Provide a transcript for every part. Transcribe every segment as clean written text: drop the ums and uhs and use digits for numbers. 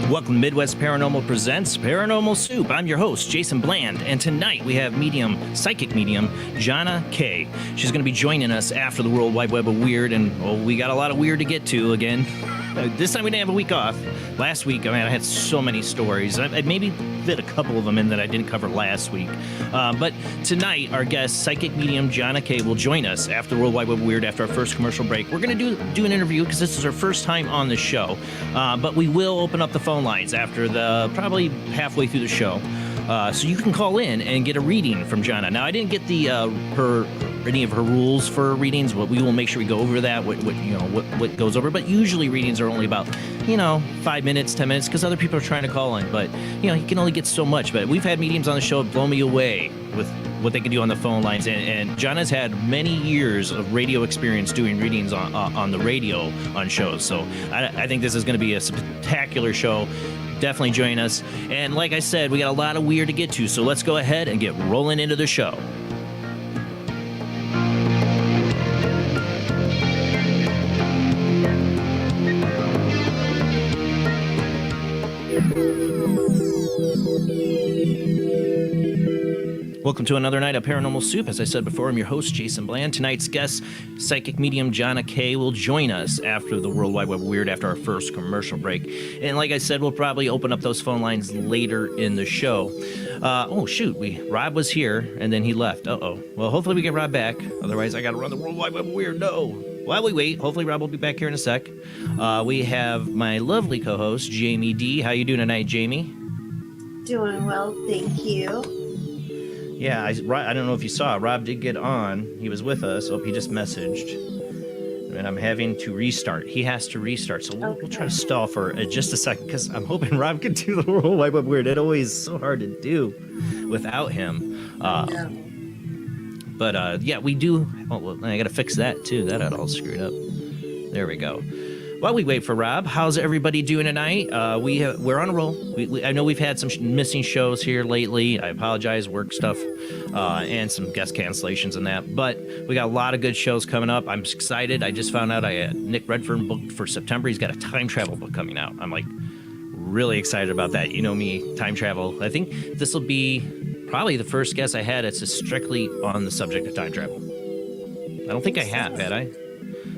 Welcome to Midwest Paranormal Presents Paranormal Soup. I'm your host, Jason Bland, and tonight we have psychic medium, Jonna Kay. She's going to be joining us after the World Wide Web of Weird, and we got a lot of weird to get to again. This time we didn't have a week off. Last week, I had so many stories. I maybe fit a couple of them in that I didn't cover last week. But tonight, our guest, psychic medium Jonna Kay, will join us after World Wide Web Weird after our first commercial break. We're going to do an interview because this is our first time on the show. But we will open up the phone lines after probably halfway through the show. So you can call in and get a reading from Jonna. Now, I didn't get any of her rules for readings, but we will make sure we go over that, what goes over. But usually readings are only about, 5 minutes, 10 minutes, because other people are trying to call in. But, you can only get so much. But we've had mediums on the show blow me away with what they can do on the phone lines. And Jonna's had many years of radio experience doing readings on the radio on shows. So I think this is going to be a spectacular show. Definitely join us. And like I said, we got a lot of weird to get to. So let's go ahead and get rolling into the show. Welcome to another night of Paranormal Soup. As I said before, I'm your host, Jason Bland. Tonight's guest, psychic medium Jonna Kay, will join us after the World Wide Web Weird after our first commercial break. And like I said, we'll probably open up those phone lines later in the show. Rob was here, and then he left. Well, hopefully we get Rob back. Otherwise, I got to run the World Wide Web Weird. No. While we wait, hopefully Rob will be back here in a sec. We have my lovely co-host, Jamie D. How you doing tonight, Jamie? Doing well, thank you. Yeah, I don't know if you saw, Rob did get on. He was with us. He just messaged. And I'm having to restart. He has to restart. So we'll try to stall for just a second, because I'm hoping Rob can do the World Wide Web Weird. It always so hard to do without him. But we do. I got to fix that, too. That got all screwed up. There we go. While we wait for Rob, how's everybody doing tonight? We're on a roll. I know we've had some missing shows here lately. I apologize, work stuff, and some guest cancellations and that. But we got a lot of good shows coming up. I'm excited. I just found out I had Nick Redfern booked for September. He's got a time travel book coming out. I'm really excited about that. You know me, time travel. I think this will be probably the first guest I had that's strictly on the subject of time travel. I don't think I have, had I?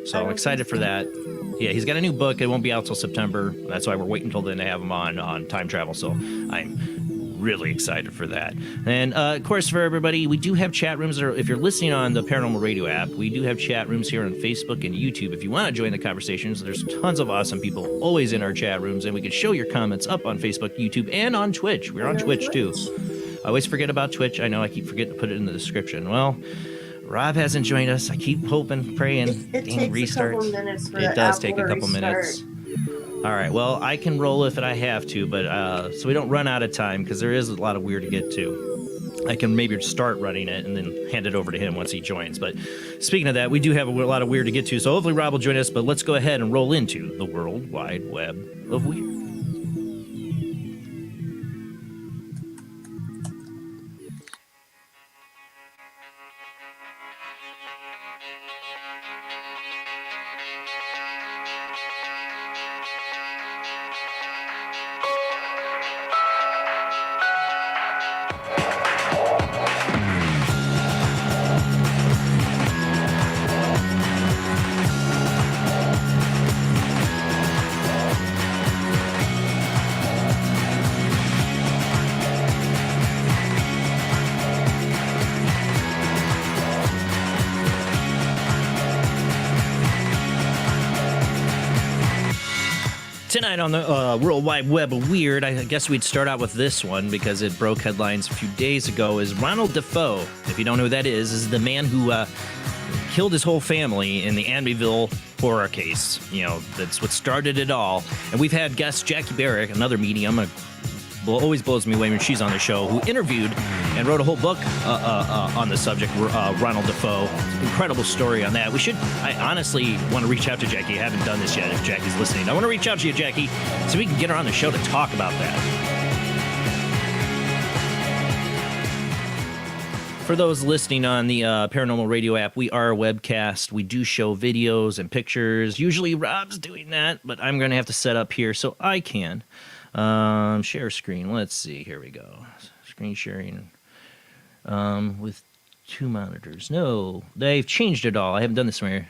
So I'm excited for that. Yeah, he's got a new book. It won't be out till September. That's why we're waiting until then to have him on time travel. So I'm really excited for that. And, of course, for everybody, we do have chat rooms. If you're listening on the Paranormal Radio app, we do have chat rooms here on Facebook and YouTube. If you want to join the conversations, there's tons of awesome people always in our chat rooms, and we can show your comments up on Facebook, YouTube, and on Twitch. We're on Twitch, too. I always forget about Twitch. I know I keep forgetting to put it in the description. Well, Rob hasn't joined us. I keep hoping, praying. It takes a couple minutes for it does take a couple minutes. All right. Well, I can roll if I have to, but so we don't run out of time, because there is a lot of weird to get to. I can maybe start running it and then hand it over to him once he joins. But speaking of that, we do have a lot of weird to get to, so hopefully Rob will join us. But let's go ahead and roll into the World Wide Web of Weird. Tonight on the World Wide Web of Weird, I guess we'd start out with this one because it broke headlines a few days ago, is Ronald Defoe. If you don't know who that is the man who killed his whole family in the Amityville horror case. You know, that's what started it all. And we've had guest Jackie Barrick, another medium, always blows me away when she's on the show, who interviewed and wrote a whole book on the subject, Ronald Defoe. Incredible story on that. I honestly want to reach out to Jackie. I haven't done this yet if Jackie's listening. I want to reach out to you, Jackie, so we can get her on the show to talk about that. For those listening on the Paranormal Radio app, we are a webcast. We do show videos and pictures. Usually Rob's doing that, but I'm going to have to set up here so I can. Share screen. Let's see. Here we go. Screen sharing with two monitors. No, they've changed it all. I haven't done this one here.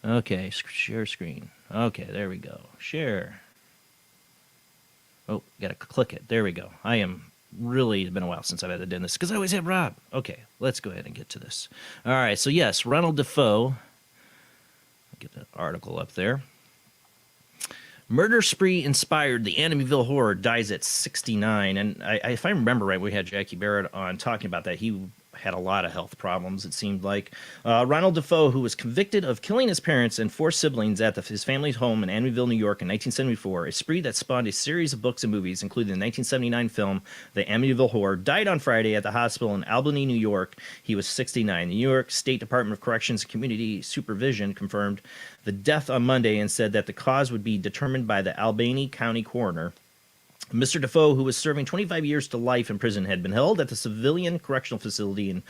Okay, share screen. Okay, there we go. Share. Oh, got to click it. There we go. It's been a while since I've had to do this because I always have Rob. Okay, let's go ahead and get to this. All right, so yes, Ronald Defoe. Get the article up there. Murder spree inspired the Amityville horror, dies at 69. And if I remember right, we had Jackie Barrett on talking about that. He had a lot of health problems, it seemed like. Ronald Defoe, who was convicted of killing his parents and 4 siblings at his family's home in Amityville, New York in 1974, a spree that spawned a series of books and movies, including the 1979 film The Amityville Horror, died on Friday at the hospital in Albany, New York. He was 69. The New York State Department of Corrections and Community Supervision confirmed the death on Monday and said that the cause would be determined by the Albany County coroner. Mr. Defoe, who was serving 25 years to life in prison, had been held at the civilian correctional facility in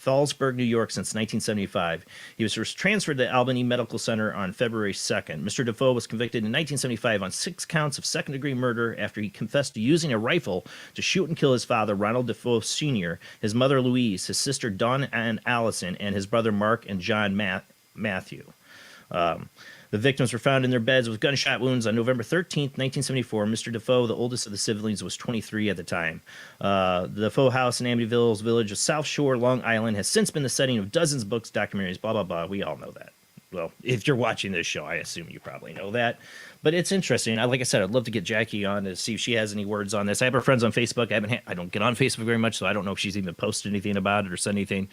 Fallsburg, New York since 1975. He was transferred to Albany Medical Center on February 2nd. Mr. Defoe was convicted in 1975 on 6 counts of second-degree murder after he confessed to using a rifle to shoot and kill his father, Ronald Defoe Sr., his mother, Louise, his sister, Dawn and Allison, and his brother, Mark and John Matthew. The victims were found in their beds with gunshot wounds on November 13th, 1974. Mr. Defoe, the oldest of the siblings, was 23 at the time. The Defoe house in Amityville's village of South Shore, Long Island, has since been the setting of dozens of books, documentaries, blah, blah, blah. We all know that. Well, if you're watching this show, I assume you probably know that. But it's interesting. Like I said, I'd love to get Jackie on to see if she has any words on this. I have her friends on Facebook. I don't get on Facebook very much, so I don't know if she's even posted anything about it or said anything.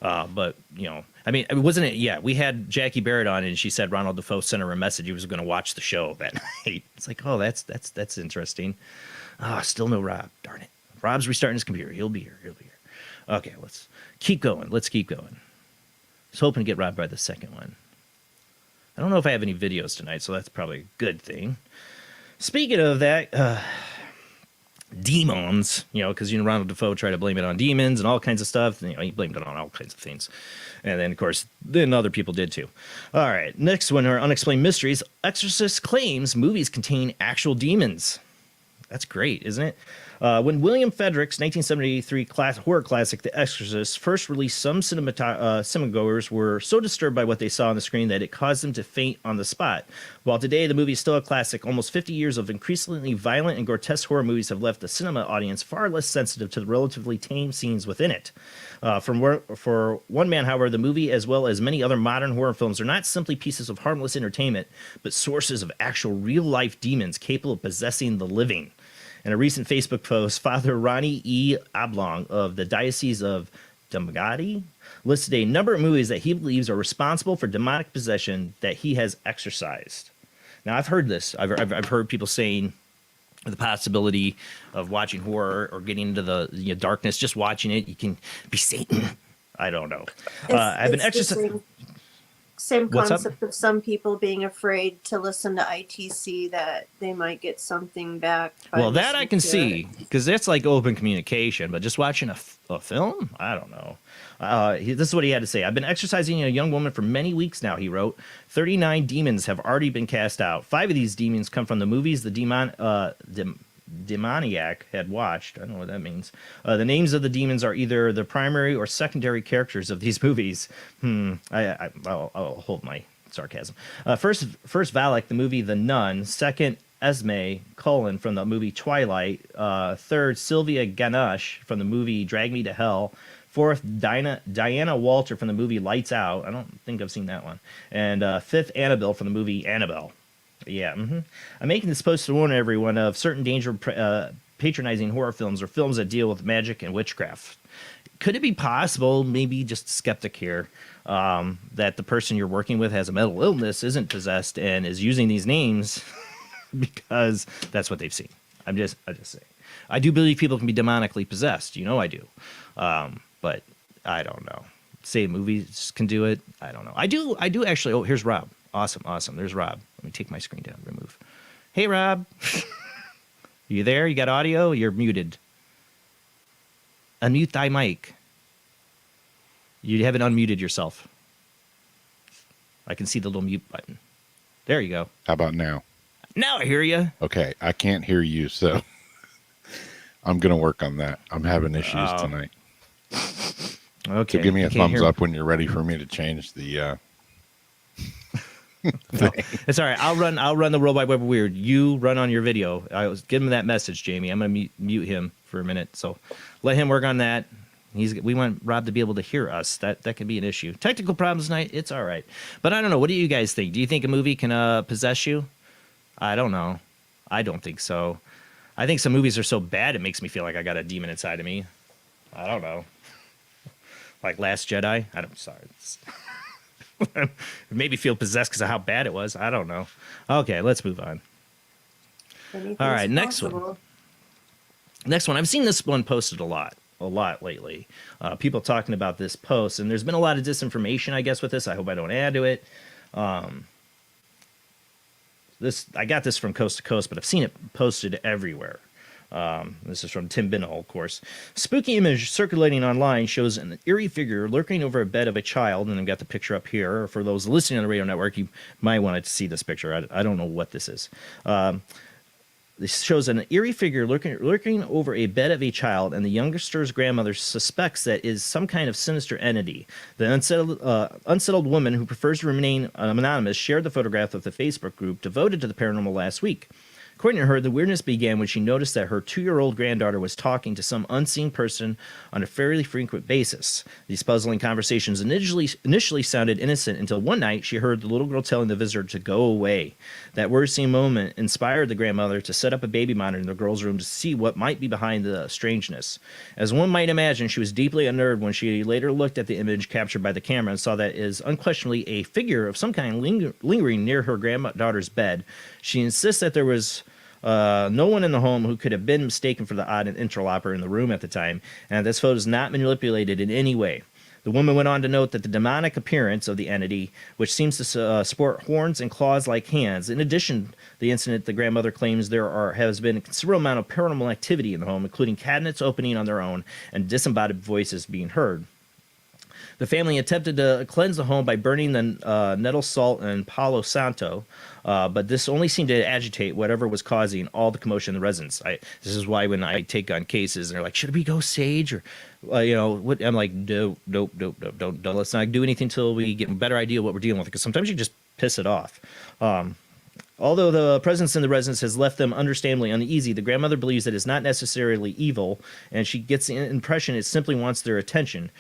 But, you know, wasn't it? Yeah, we had Jackie Barrett on, and she said Ronald Defoe sent her a message. He was going to watch the show that night. It's like, oh, that's interesting. Still no Rob. Darn it. Rob's restarting his computer. He'll be here. Okay, let's keep going. I was hoping to get Rob by the second one. I don't know if I have any videos tonight, so that's probably a good thing. Speaking of that, demons, because Ronald Defoe tried to blame it on demons and all kinds of stuff. He blamed it on all kinds of things. And then, of course, other people did too. All right, next one are Unexplained Mysteries. Exorcist claims movies contain actual demons. That's great, isn't it? When William Frederick's 1973 horror classic, The Exorcist, first released, some cinemagoers were so disturbed by what they saw on the screen that it caused them to faint on the spot. While today the movie is still a classic, almost 50 years of increasingly violent and grotesque horror movies have left the cinema audience far less sensitive to the relatively tame scenes within it. For one man, however, the movie, as well as many other modern horror films, are not simply pieces of harmless entertainment, but sources of actual real-life demons capable of possessing the living. In a recent Facebook post, Father Ronnie E. Oblong of the Diocese of Damagati listed a number of movies that he believes are responsible for demonic possession that he has exorcised. Now, I've heard this. I've heard people saying the possibility of watching horror or getting into the darkness, just watching it, you can be Satan. I don't know. I've been exorcising. Same concept of some people being afraid to listen to ITC that they might get something back. Well, that I can see, because that's like open communication, but just watching a film? I don't know. This is what he had to say. I've been exorcising a young woman for many weeks now, he wrote. 39 demons have already been cast out. 5 of these demons come from the movies the demoniac had watched. I don't know what that means. The names of the demons are either the primary or secondary characters of these movies. I'll hold my sarcasm. First Valak, the movie The Nun. Second, Esme Cullen from the movie Twilight. Third, Sylvia Ganesh from the movie Drag Me to Hell. Fourth, Diana Walter from the movie Lights Out. I don't think I've seen that one. And fifth, Annabelle from the movie Annabelle. Yeah. I'm making this post to warn everyone of certain danger of patronizing horror films or films that deal with magic and witchcraft. Could it be possible, maybe just a skeptic here, that the person you're working with has a mental illness, isn't possessed, and is using these names because that's what they've seen? I just saying. I do believe people can be demonically possessed. You know I do. But I don't know. Say movies can do it. I don't know. I do actually. Oh, here's Rob. Awesome. There's Rob. Let me take my screen down. Remove. Hey, Rob. You there? You got audio? You're muted. Unmute thy mic. You haven't unmuted yourself. I can see the little mute button. There you go. How about now? Now I hear you. Okay, I can't hear you, so I'm going to work on that. I'm having issues tonight. Okay. So give me a thumbs up when you're ready for me to change the No, it's all right. I'll run the World Wide Web of Weird. You run on your video. I was give him that message, Jamie. I'm gonna mute him for a minute. So let him work on that. We want Rob to be able to hear us. That could be an issue. Technical problems tonight. It's all right. But I don't know. What do you guys think? Do you think a movie can possess you? I don't know. I don't think so. I think some movies are so bad it makes me feel like I got a demon inside of me. I don't know. Like Last Jedi. Sorry. It made me feel possessed because of how bad it was. I don't know. Okay, let's move on. Anything's All right, possible. Next one. I've seen this one posted a lot lately. People talking about this post, and there's been a lot of disinformation, I guess, with this. I hope I don't add to it. I got this from Coast to Coast, but I've seen it posted everywhere. This is from Tim Binnell, of course. Spooky image circulating online shows an eerie figure lurking over a bed of a child, and I've got the picture up here. For those listening on the radio network, you might want to see this picture. I don't know what this is. This shows an eerie figure lurking over a bed of a child, and the youngster's grandmother suspects that is some kind of sinister entity. The unsettled woman, who prefers to remain anonymous, shared the photograph with the Facebook group devoted to the paranormal last week. According to her, the weirdness began when she noticed that her 2-year-old granddaughter was talking to some unseen person on a fairly frequent basis. These puzzling conversations initially sounded innocent until one night she heard the little girl telling the visitor to go away. That worrisome moment inspired the grandmother to set up a baby monitor in the girl's room to see what might be behind the strangeness. As one might imagine, she was deeply unnerved when she later looked at the image captured by the camera and saw that it is unquestionably a figure of some kind lingering near her granddaughter's bed. She insists that there was no one in the home who could have been mistaken for the odd interloper in the room at the time, and this photo is not manipulated in any way. The woman went on to note that the demonic appearance of the entity, which seems to sport horns and claws-like hands. In addition to the incident, the grandmother claims has been a considerable amount of paranormal activity in the home, including cabinets opening on their own and disembodied voices being heard. The family attempted to cleanse the home by burning the nettle salt and Palo Santo, but this only seemed to agitate whatever was causing all the commotion in the residence. This is why when I take on cases and they're like, should we go sage? Or, I'm like, nope, don't. Let's not do anything until we get a better idea of what we're dealing with, because sometimes you just piss it off. Although the presence in the residence has left them understandably uneasy, the grandmother believes that it's not necessarily evil, and she gets the impression it simply wants their attention.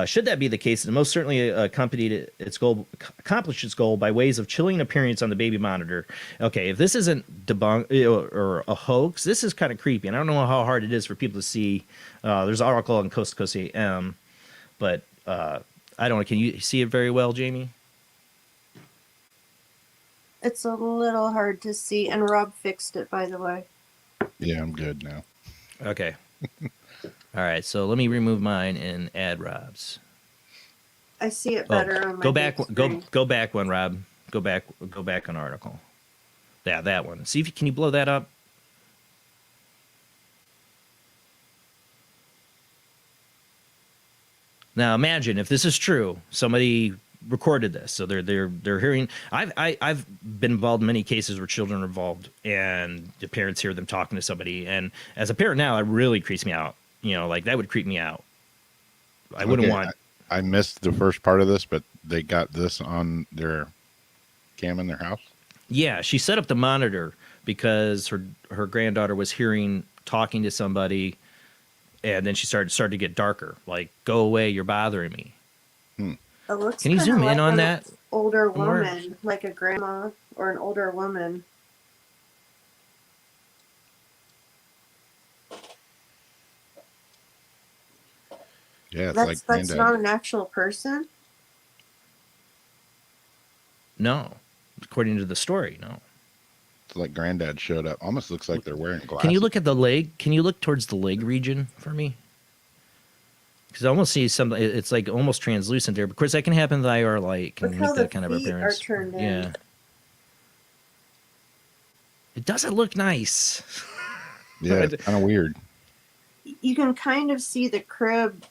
Should that be the case, it most certainly accomplished its goal by ways of chilling appearance on the baby monitor. Okay, if this isn't debunk or a hoax, this is kind of creepy, and I don't know how hard it is for people to see. There's an article on Coast to Coast AM, but I don't know. Can you see it very well, Jamie? It's a little hard to see, and Rob fixed it, by the way. Yeah, I'm good now. Okay. All right, so let me remove mine and add Rob's. I see it better on my go back. big screen. Go back one, Rob. Go back an article. Yeah, that one. See if can you blow that up. Now imagine if this is true. Somebody recorded this, so they're hearing. I've been involved in many cases where children are involved, and the parents hear them talking to somebody. And as a parent now, it really creeps me out. Like that would creep me out. I wouldn't want. I missed the first part of this, but they got this on their cam in their house. Yeah, she set up the monitor because her granddaughter was talking to somebody, and then she started to get darker. Like, go away, you're bothering me. It looks Can you zoom like in on that? Older woman, like a grandma or an older woman. Yeah, it's That's like Granddad. not an actual person. No, according to the story, no. It's like Granddad showed up. Almost looks like they're wearing glasses. Can you look at the leg? Can you look towards the leg region for me? Because I almost see something. It's like almost translucent there. But of course, that can happen with IR light. Can Look make how that the kind of feet appearance. are turned in. Yeah. It doesn't look nice. Yeah, it's kind of weird. You can kind of see the crib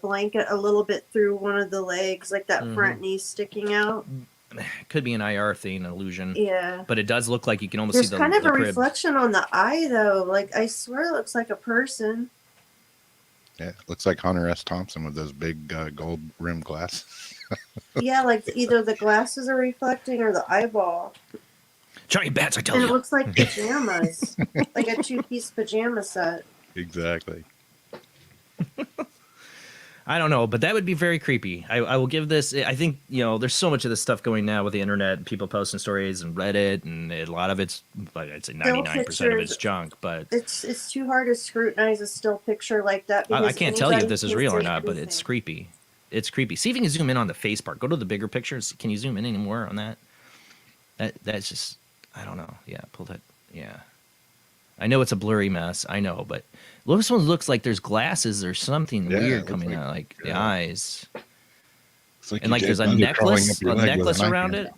blanket a little bit through one of the legs, like that front knee sticking out. It could be an IR thing, an illusion. Yeah. But it does look like you can almost There's see the kind of a crib. reflection on the eye, though. Like, I swear it looks like a person. Yeah, it looks like Hunter S. Thompson with those big gold rimmed glasses. Yeah, like either the glasses are reflecting or the eyeball. Giant bats, I tell And you. it looks like pajamas. Like a two-piece pajama set. Exactly. I don't know, but that would be very creepy. I will give this. I think, there's so much of this stuff going now with the internet, people posting stories and Reddit, and a lot of it's, like I'd say 99% of it's junk. But it's too hard to scrutinize a still picture like that. I can't tell you if this is real or not, but it's creepy. It's creepy. See if you can zoom in on the face part. Go to the bigger pictures. Can you zoom in any more on that? That's just, I don't know. Yeah, pull that. Yeah. I know it's a blurry mess. I know, but this one looks like there's glasses or something weird coming out, like the eyes. Like and like there's a necklace around it.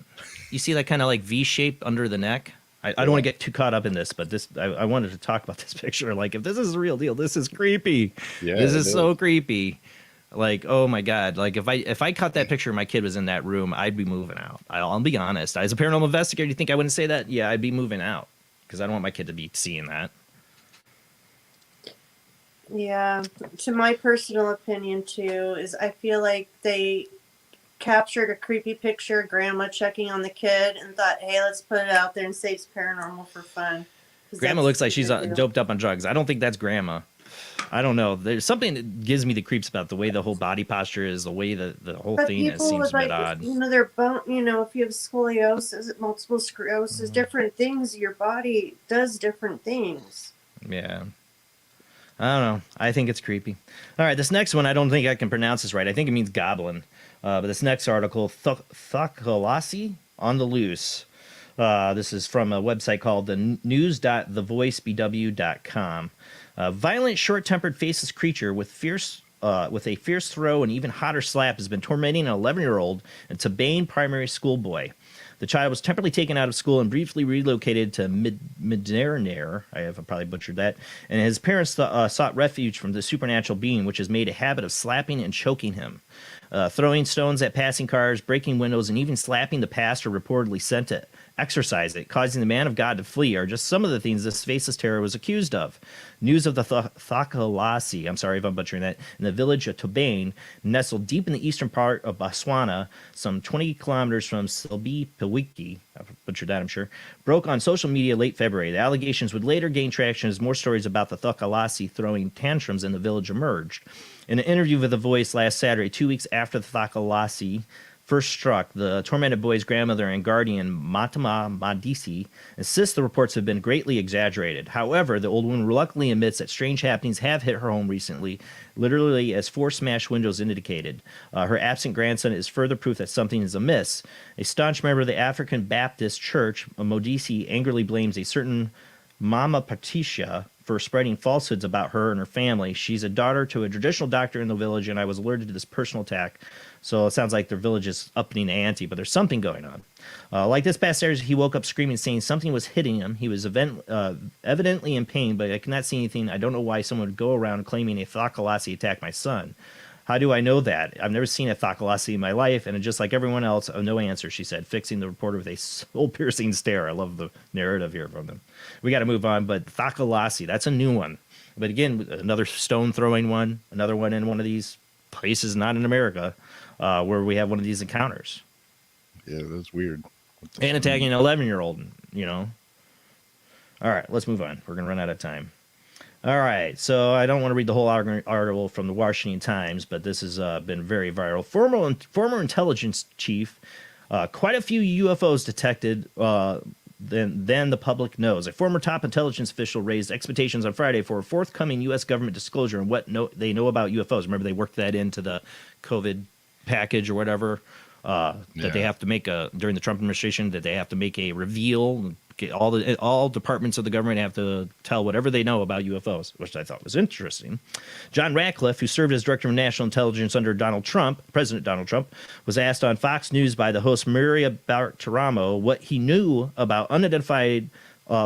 You see that kind of like V shape under the neck. I don't want to get too caught up in this, but I wanted to talk about this picture. Like, if this is the real deal, this is creepy. Yeah, this is so creepy. Like, oh my God. Like, if I caught that picture and my kid was in that room, I'd be moving out. I'll be honest. As a paranormal investigator, you think I wouldn't say that? Yeah, I'd be moving out. Because I don't want my kid to be seeing that. Yeah. To my personal opinion, too, is I feel like they captured a creepy picture of grandma checking on the kid and thought, hey, let's put it out there and say it's paranormal for fun. Grandma looks like she's doped up on drugs. I don't think that's grandma. I don't know. There's something that gives me the creeps about the way the whole body posture is, the way the whole thing seems a bit odd. Their bone, if you have scoliosis, multiple sclerosis, different things, your body does different things. Yeah. I don't know. I think it's creepy. All right, this next one, I don't think I can pronounce this right. I think it means goblin. But this next article, Thakkalasi on the Loose. This is from a website called the news.thevoicebw.com. A violent, short-tempered, faceless creature with a fierce throw and even hotter slap has been tormenting an 11-year-old and Tabane primary school boy. The child was temporarily taken out of school and briefly relocated to Midnair. I have probably butchered that. And his parents sought refuge from the supernatural being, which has made a habit of slapping and choking him. Throwing stones at passing cars, breaking windows, and even slapping the pastor reportedly sent to exorcise it, causing the man of God to flee, are just some of the things this faceless terror was accused of. News of the Thakkalasi, I'm sorry if I'm butchering that, in the village of Tabane, nestled deep in the eastern part of Botswana, some 20 kilometers from Silbi Pewiki, I butchered that I'm sure, broke on social media late February. The allegations would later gain traction as more stories about the Thakkalasi throwing tantrums in the village emerged. In an interview with The Voice last Saturday, 2 weeks after the Thakkalasi first struck, the tormented boy's grandmother and guardian, Matama Madisi, insists the reports have been greatly exaggerated. However, the old woman reluctantly admits that strange happenings have hit her home recently, literally as 4 smashed windows indicated. Her absent grandson is further proof that something is amiss. A staunch member of the African Baptist Church, Modisi, angrily blames a certain Mama Patricia for spreading falsehoods about her and her family. She's a daughter to a traditional doctor in the village, and I was alerted to this personal attack. So it sounds like their village is upping the ante, but there's something going on. Like this past Saturday, he woke up screaming, saying something was hitting him. He was evidently in pain, but I cannot see anything. I don't know why someone would go around claiming a Thakkalasi attacked my son. How do I know that? I've never seen a Thakkalasi in my life, and just like everyone else, no answer, she said, fixing the reporter with a soul-piercing stare. I love the narrative here from them. We got to move on, but Thakkalasi, that's a new one. But again, another stone-throwing one, another one in one of these places not in America where we have one of these encounters. Yeah, that's weird. And attacking an 11-year-old, All right, let's move on. We're going to run out of time. All right, so I don't want to read the whole article from the Washington Times, but this has been very viral. Former intelligence chief, quite a few UFOs detected than the public knows. A former top intelligence official raised expectations on Friday for a forthcoming U.S. government disclosure on what they know about UFOs. Remember, they worked that into the COVID package or whatever, that they have to make during the Trump administration, that they have to make a reveal. All departments of the government have to tell whatever they know about UFOs, which I thought was interesting. John Ratcliffe, who served as director of national intelligence under President Donald Trump, was asked on Fox News by the host Maria Bartiromo what he knew about unidentified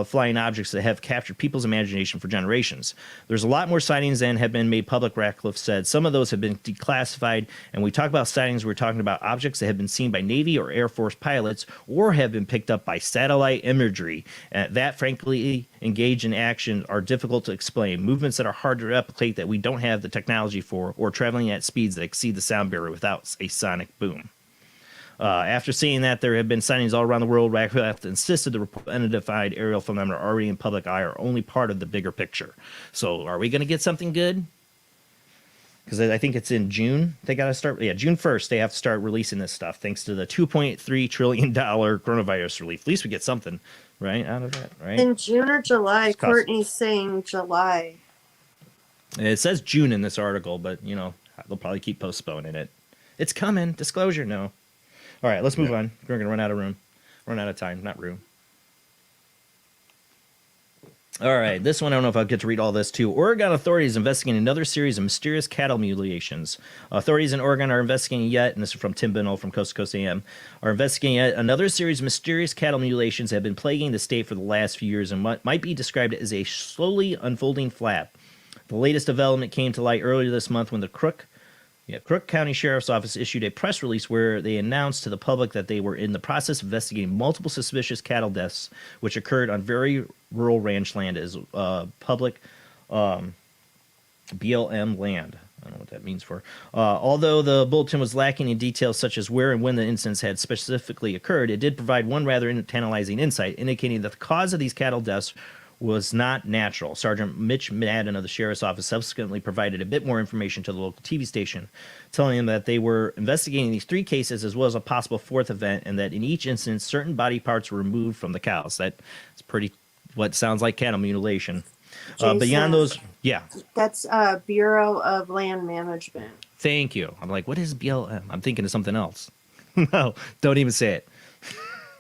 flying objects that have captured people's imagination for generations. There's a lot more sightings than have been made public, Ratcliffe said. Some of those have been declassified, and we talk about sightings, we're talking about objects that have been seen by Navy or Air Force pilots or have been picked up by satellite imagery. That, frankly, engaged in action are difficult to explain. Movements that are hard to replicate that we don't have the technology for, or traveling at speeds that exceed the sound barrier without a sonic boom. After seeing that there have been sightings all around the world, Ratcliffe insisted the unidentified aerial phenomena already in public eye are only part of the bigger picture. So are we going to get something good? Because I think it's in June. They got to start. Yeah, June 1st, they have to start releasing this stuff thanks to the $2.3 trillion coronavirus relief. At least we get something, right, out of that, right? In June or July? Courtney's saying July. It says June in this article, but, you know, they'll probably keep postponing it. It's coming. Disclosure, no. All right, let's move on. We're going to run out of time, not room. All right, this one, I don't know if I'll get to read all this, too. Oregon authorities investigating another series of mysterious cattle mutilations. Authorities in Oregon are investigating yet, and this is from Tim Binnell from Coast to Coast AM, are investigating yet another series of mysterious cattle mutilations that have been plaguing the state for the last few years and what might be described as a slowly unfolding flap. The latest development came to light earlier this month when the Crook County Sheriff's Office issued a press release where they announced to the public that they were in the process of investigating multiple suspicious cattle deaths which occurred on very rural ranch land as public BLM land. I don't know what that means for. Although the bulletin was lacking in details such as where and when the incidents had specifically occurred, it did provide one rather tantalizing insight, indicating that the cause of these cattle deaths was not natural. Sergeant Mitch Madden of the Sheriff's Office subsequently provided a bit more information to the local TV station, telling them that they were investigating these 3 cases as well as a possible 4th event, and that in each instance, certain body parts were removed from the cows. That's pretty what sounds like cattle mutilation. Jason, beyond those, yeah. That's Bureau of Land Management. Thank you. I'm like, what is BLM? I'm thinking of something else. No, don't even say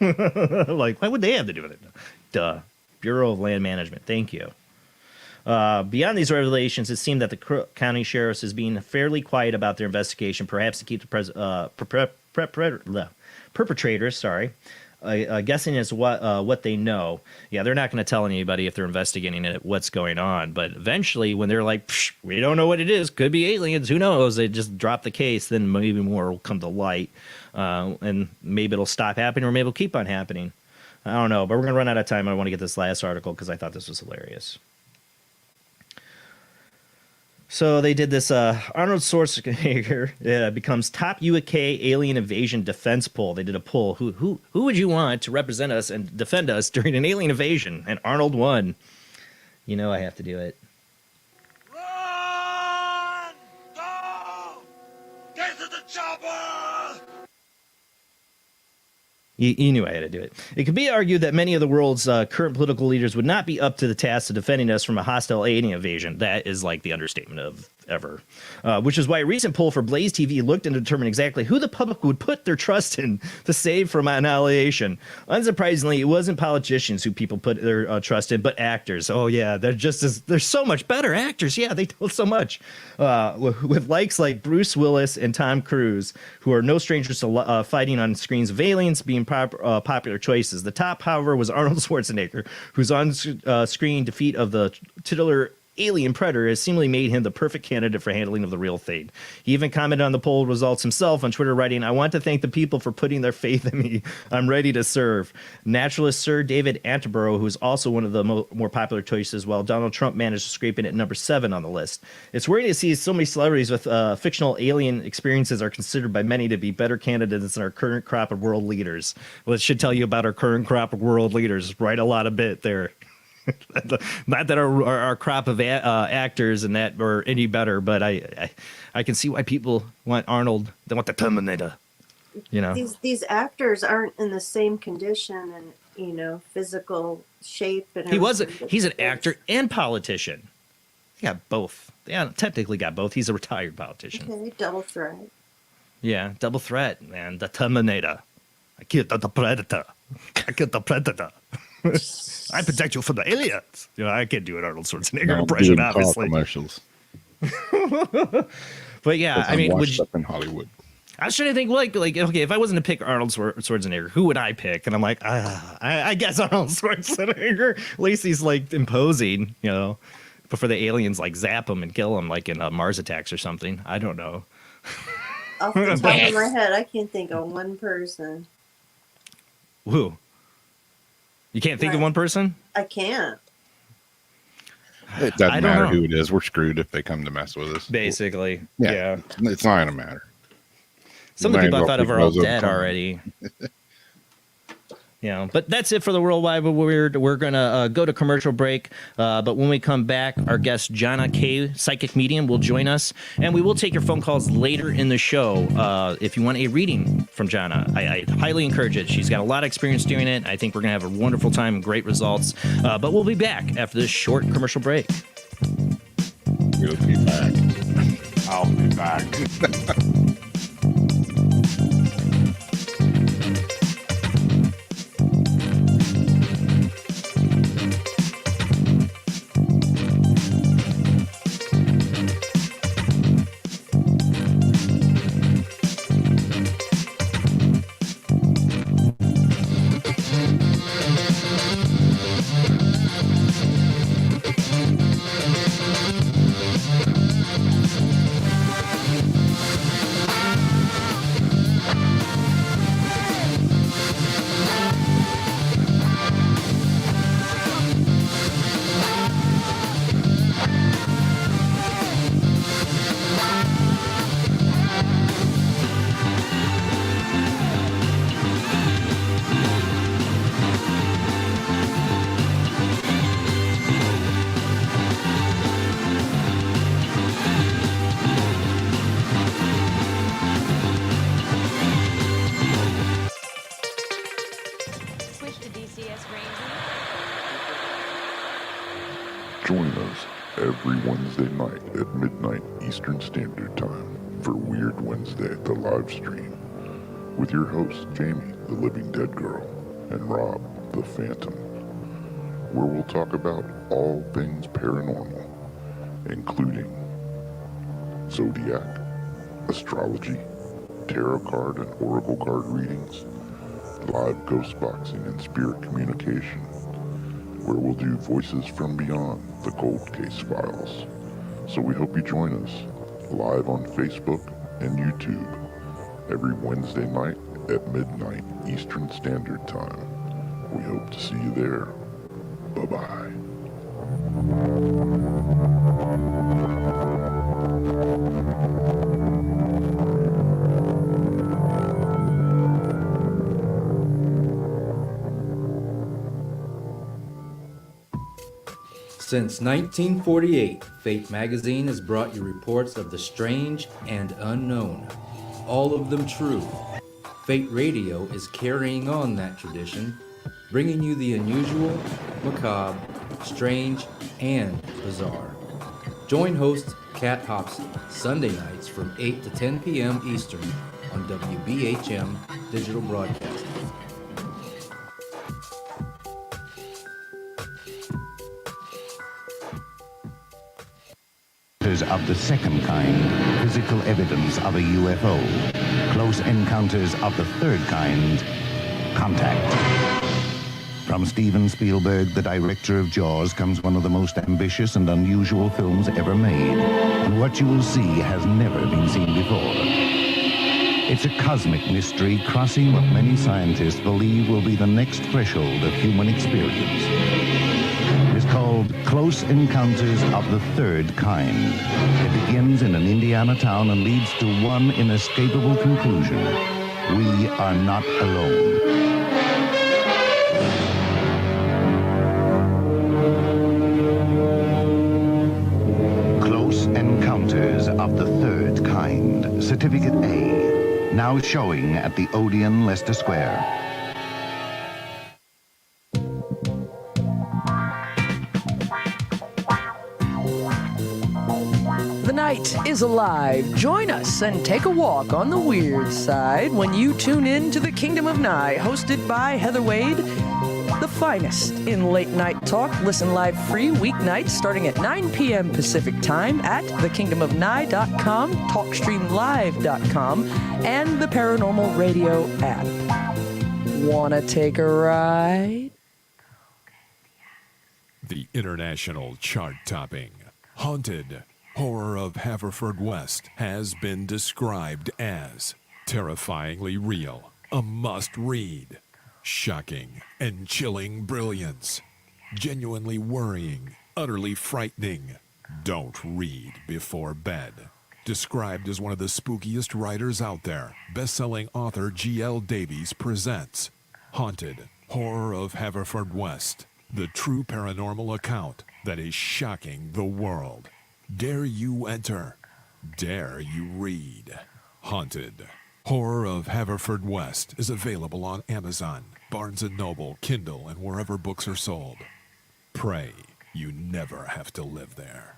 it. Like, why would they have to do with it? Duh. Bureau of Land Management. Thank you. Beyond these revelations, it seemed that the Crook County Sheriff's is being fairly quiet about their investigation, perhaps to keep the perpetrators, guessing as what they know. Yeah, they're not going to tell anybody if they're investigating it, what's going on. But eventually, when they're like, we don't know what it is, could be aliens, who knows? They just drop the case, then maybe more will come to light, and maybe it'll stop happening, or maybe it'll keep on happening. I don't know, but we're going to run out of time. I want to get this last article because I thought this was hilarious. So they did this Arnold Schwarzenegger becomes top UK alien invasion defense poll. They did a poll. Who would you want to represent us and defend us during an alien invasion? And Arnold won. You know I have to do it. Run! Go! Get to the chopper! You knew I had to do it. It could be argued that many of the world's current political leaders would not be up to the task of defending us from a hostile alien invasion. That is like the understatement of ever. Which is why a recent poll for Blaze TV looked into determine exactly who the public would put their trust in to save from annihilation. Unsurprisingly, it wasn't politicians who people put their trust in, but actors. Oh yeah, they're so much better actors. Yeah, they tell so much. With likes like Bruce Willis and Tom Cruise, who are no strangers to fighting on screens of aliens, being popular choices. The top, however, was Arnold Schwarzenegger, whose on-screen defeat of the titular alien predator has seemingly made him the perfect candidate for handling of the real thing. He even commented on the poll results himself on Twitter, writing, "I want to thank the people for putting their faith in me. I'm ready to serve." Naturalist Sir David Attenborough, who is also one of the more popular choices, while Donald Trump managed to scrape in at number 7 on the list. It's worrying to see so many celebrities with fictional alien experiences are considered by many to be better candidates than our current crop of world leaders. Well, it should tell you about our current crop of world leaders. Right, a lot of bit there. Not that our crop of actors and that are any better, but I can see why people want Arnold. They want the Terminator. You know, these actors aren't in the same condition and physical shape and He's everything. an actor and politician. He got both. Yeah, technically got both. He's a retired politician. Okay, double threat. Yeah, double threat, man. The Terminator. I killed the Predator. I killed the Predator. I protect you from the aliens. I can't do an Arnold Schwarzenegger impression, obviously. Commercials. But yeah, I mean, washed up in Hollywood. I was trying to think, like, okay, if I wasn't to pick Arnold Schwarzenegger, who would I pick? And I'm like, I guess Arnold Schwarzenegger. At least he's like imposing, before the aliens like zap him and kill him, like in Mars Attacks or something. I don't know. Off the top of my head, I can't think of one person. Who? You can't think of one person? I can't. It doesn't matter who it is. We're screwed if they come to mess with us. Basically. Yeah. Yeah. It's not going to matter. Some of the people I thought of are all dead already. But that's it for the Worldwide Weird. We're going to go to commercial break. But when we come back, our guest, Jonna Kay, psychic medium, will join us. And we will take your phone calls later in the show. If you want a reading from Jonna, I highly encourage it. She's got a lot of experience doing it. I think we're going to have a wonderful time and great results. But we'll be back after this short commercial break. We'll be back. I'll be back. Join us every Wednesday night at midnight Eastern Standard Time for Weird Wednesday, the live stream, with your hosts Jamie, the Living Dead Girl, and Rob, the Phantom, where we'll talk about all things paranormal, including zodiac, astrology, tarot card and oracle card readings, live ghost boxing and spirit communication, where we'll do Voices from Beyond, the Cold Case Files. So we hope you join us live on Facebook and YouTube every Wednesday night at midnight Eastern Standard Time. We hope to see you there. Bye-bye. Since 1948, Fate magazine has brought you reports of the strange and unknown, all of them true. Fate Radio is carrying on that tradition, bringing you the unusual, macabre, strange, and bizarre. Join host Kat Hobson Sunday nights from 8 to 10 p.m. Eastern on WBHM Digital Broadcasting. Of the second kind, physical evidence of a UFO. Close encounters of the third kind, contact. From Steven Spielberg, the director of Jaws, comes one of the most ambitious and unusual films ever made. And what you will see has never been seen before. It's a cosmic mystery crossing what many scientists believe will be the next threshold of human experience. It's called Close Encounters of the Third Kind. It begins in an Indiana town and leads to one inescapable conclusion. We are not alone. Close Encounters of the Third Kind. Certificate A. Now showing at the Odeon, Leicester Square. Tonight is alive. Join us and take a walk on the weird side when you tune in to The Kingdom of Nye, hosted by Heather Wade, the finest in late night talk. Listen live free weeknights starting at 9 p.m. Pacific time at thekingdomofnye.com, talkstreamlive.com, and the Paranormal Radio app. Wanna take a ride? The international chart-topping Haunted Horror of Haverfordwest has been described as terrifyingly real, a must-read, shocking and chilling brilliance, genuinely worrying, utterly frightening. Don't read before bed. Described as one of the spookiest writers out there, best-selling author G.L. Davies presents Haunted Horror of Haverfordwest, the true paranormal account that is shocking the world. Dare you enter? Dare you read? Haunted Horror of Haverfordwest is available on Amazon, Barnes & Noble, Kindle, and wherever books are sold. Pray you never have to live there.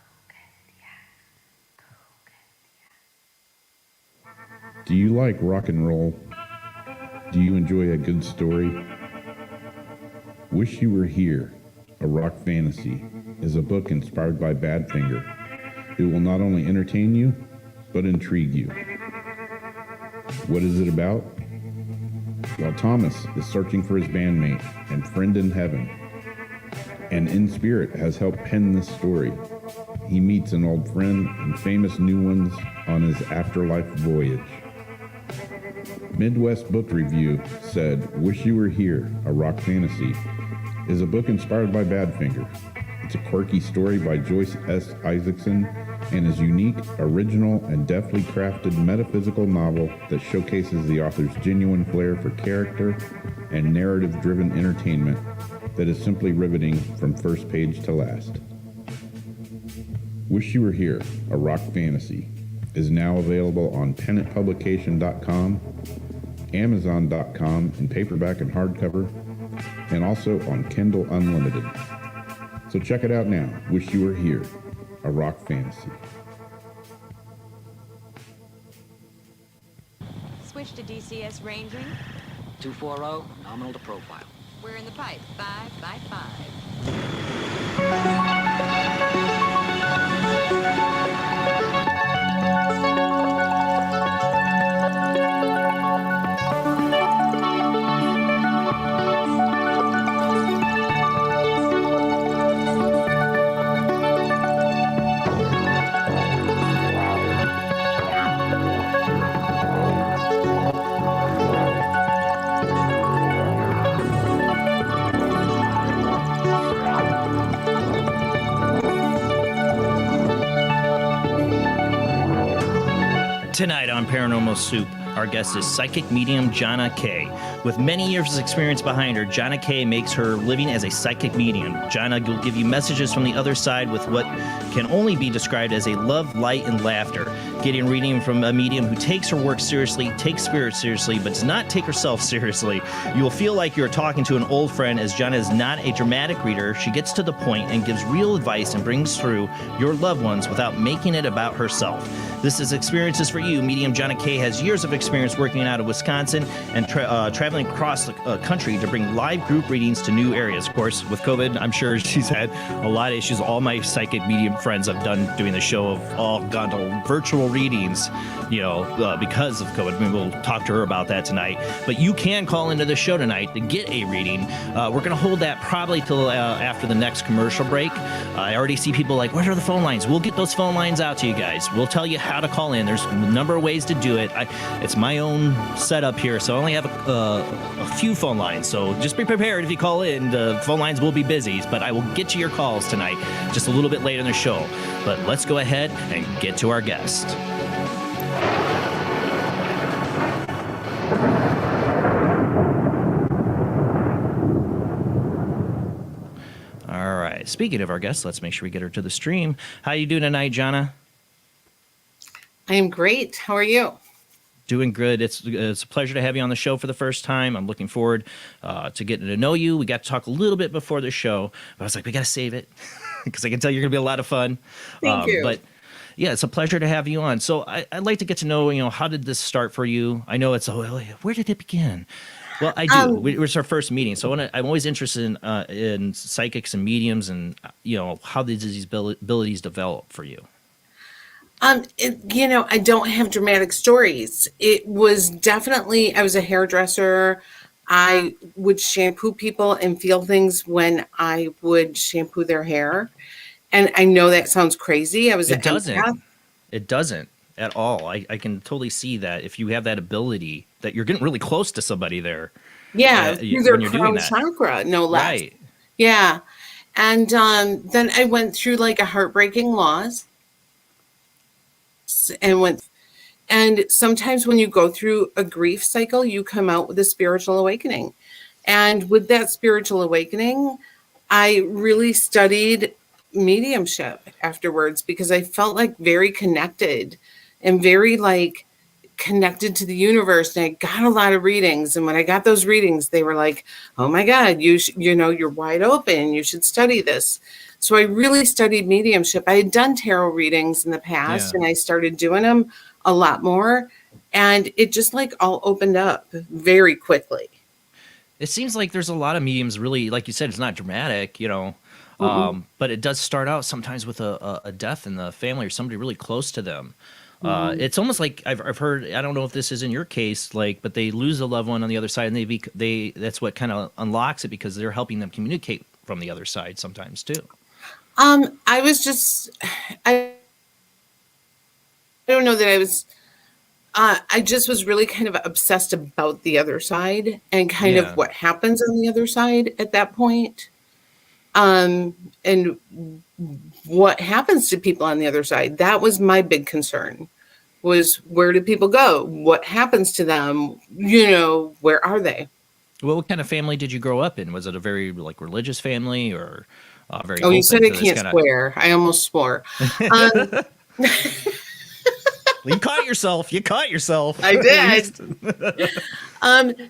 Do you like rock and roll? Do you enjoy a good story? Wish You Were Here, A Rock Fantasy, is a book inspired by Badfinger. It will not only entertain you, but intrigue you. What is it about? Well, Thomas is searching for his bandmate and friend in heaven, and in spirit has helped pen this story. He meets an old friend and famous new ones on his afterlife voyage. Midwest Book Review said, Wish You Were Here, A Rock Fantasy, is a book inspired by Badfinger. It's a quirky story by Joyce S. Isaacson and is unique, original, and deftly crafted metaphysical novel that showcases the author's genuine flair for character and narrative-driven entertainment that is simply riveting from first page to last. Wish You Were Here, A Rock Fantasy is now available on pennantpublication.com, Amazon.com in paperback and hardcover, and also on Kindle Unlimited. So check it out now. Wish You Were Here, A Rock Fantasy. Switch to DCS ranging. 240, nominal to profile. We're in the pipe. 5 by 5. Tonight on Paranormal Soup, our guest is psychic medium Jonna Kay. With many years of experience behind her, Jonna Kay makes her living as a psychic medium. Jonna will give you messages from the other side with what can only be described as a love, light, and laughter. Getting a reading from a medium who takes her work seriously, takes spirit seriously, but does not take herself seriously. You will feel like you're talking to an old friend, as Jonna is not a dramatic reader. She gets to the point and gives real advice and brings through your loved ones without making it about herself. This is experiences for you. Medium Jonna Kay has years of experience working out of Wisconsin and traveling across the country to bring live group readings to new areas. Of course, with COVID, I'm sure she's had a lot of issues. All my psychic medium friends I've done doing the show have all gone to virtual readings, because of COVID. Maybe we'll talk to her about that tonight. But you can call into the show tonight to get a reading. We're going to hold that probably till after the next commercial break. I already see people like, where are the phone lines? We'll get those phone lines out to you guys. We'll tell you how to call in. There's a number of ways to do it. It's my own setup here, so I only have a few phone lines. So just be prepared if you call in. The phone lines will be busy, but I will get to your calls tonight just a little bit later in the show. But let's go ahead and get to our guest. All right. Speaking of our guest, let's make sure we get her to the stream. How you doing tonight, Jonna? I am great. How are you? Doing good. It's a pleasure to have you on the show for the first time. I'm looking forward to getting to know you. We got to talk a little bit before the show, but I was like, we got to save it because I can tell you're going to be a lot of fun. Thank you. But Yeah, it's a pleasure to have you on. So I'd like to get to know, how did this start for you? I know where did it begin? Well, I do. It was our first meeting, so I'm always interested in psychics and mediums, and how did these abilities develop for you? I don't have dramatic stories. It was definitely, I was a hairdresser. I would shampoo people and feel things when I would shampoo their hair. And I know that sounds crazy. I was an empath. It doesn't at all. I can totally see that if you have that ability, that you're getting really close to somebody there. Yeah, through their crown chakra, no less. Right. Yeah. And then I went through like a heartbreaking loss and sometimes when you go through a grief cycle, you come out with a spiritual awakening. And with that spiritual awakening, I really studied mediumship afterwards because I felt like very connected and very like connected to the universe. And I got a lot of readings. And when I got those readings, they were like, oh my God, you're wide open. You should study this. So I really studied mediumship. I had done tarot readings in the past and I started doing them a lot more. And it just like all opened up very quickly. It seems like there's a lot of mediums really, like you said, it's not dramatic, but it does start out sometimes with a death in the family or somebody really close to them. It's almost like I've heard, I don't know if this is in your case, but they lose a loved one on the other side and they that's what kind of unlocks it because they're helping them communicate from the other side sometimes too. I don't know that I just was really kind of obsessed about the other side and kind of what happens on the other side at that point. And what happens to people on the other side. That was my big concern, was where do people go? What happens to them? Where are they? Well, what kind of family did you grow up in? Was it a very religious family or very Oh, open you said I to this can't swear. I almost swore. You caught yourself. I did.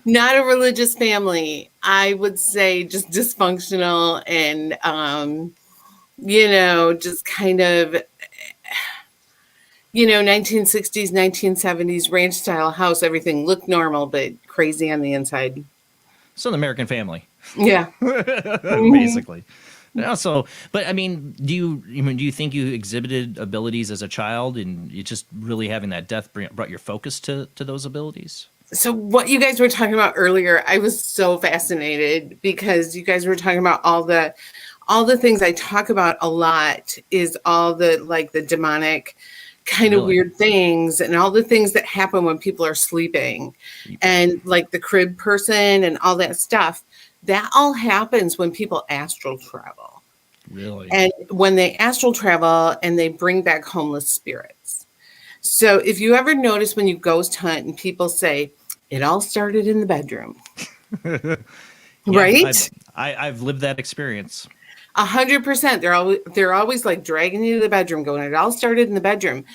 Not a religious family. I would say just dysfunctional and, just kind of, 1960s, 1970s ranch style house. Everything looked normal, but crazy on the inside. So an American family. Yeah. Basically. So, but I mean, do you think you exhibited abilities as a child, and you just really having that death brought your focus to those abilities? So what you guys were talking about earlier, I was so fascinated because you guys were talking about all the things I talk about a lot is all the the demonic kind of weird things and all the things that happen when people are sleeping and like the crib person and all that stuff. That all happens when people astral travel. Really? And when they astral travel and they bring back homeless spirits. So if you ever notice when you ghost hunt and people say, it all started in the bedroom. Right? I've lived that experience. 100%. They're always like dragging you to the bedroom going, it all started in the bedroom.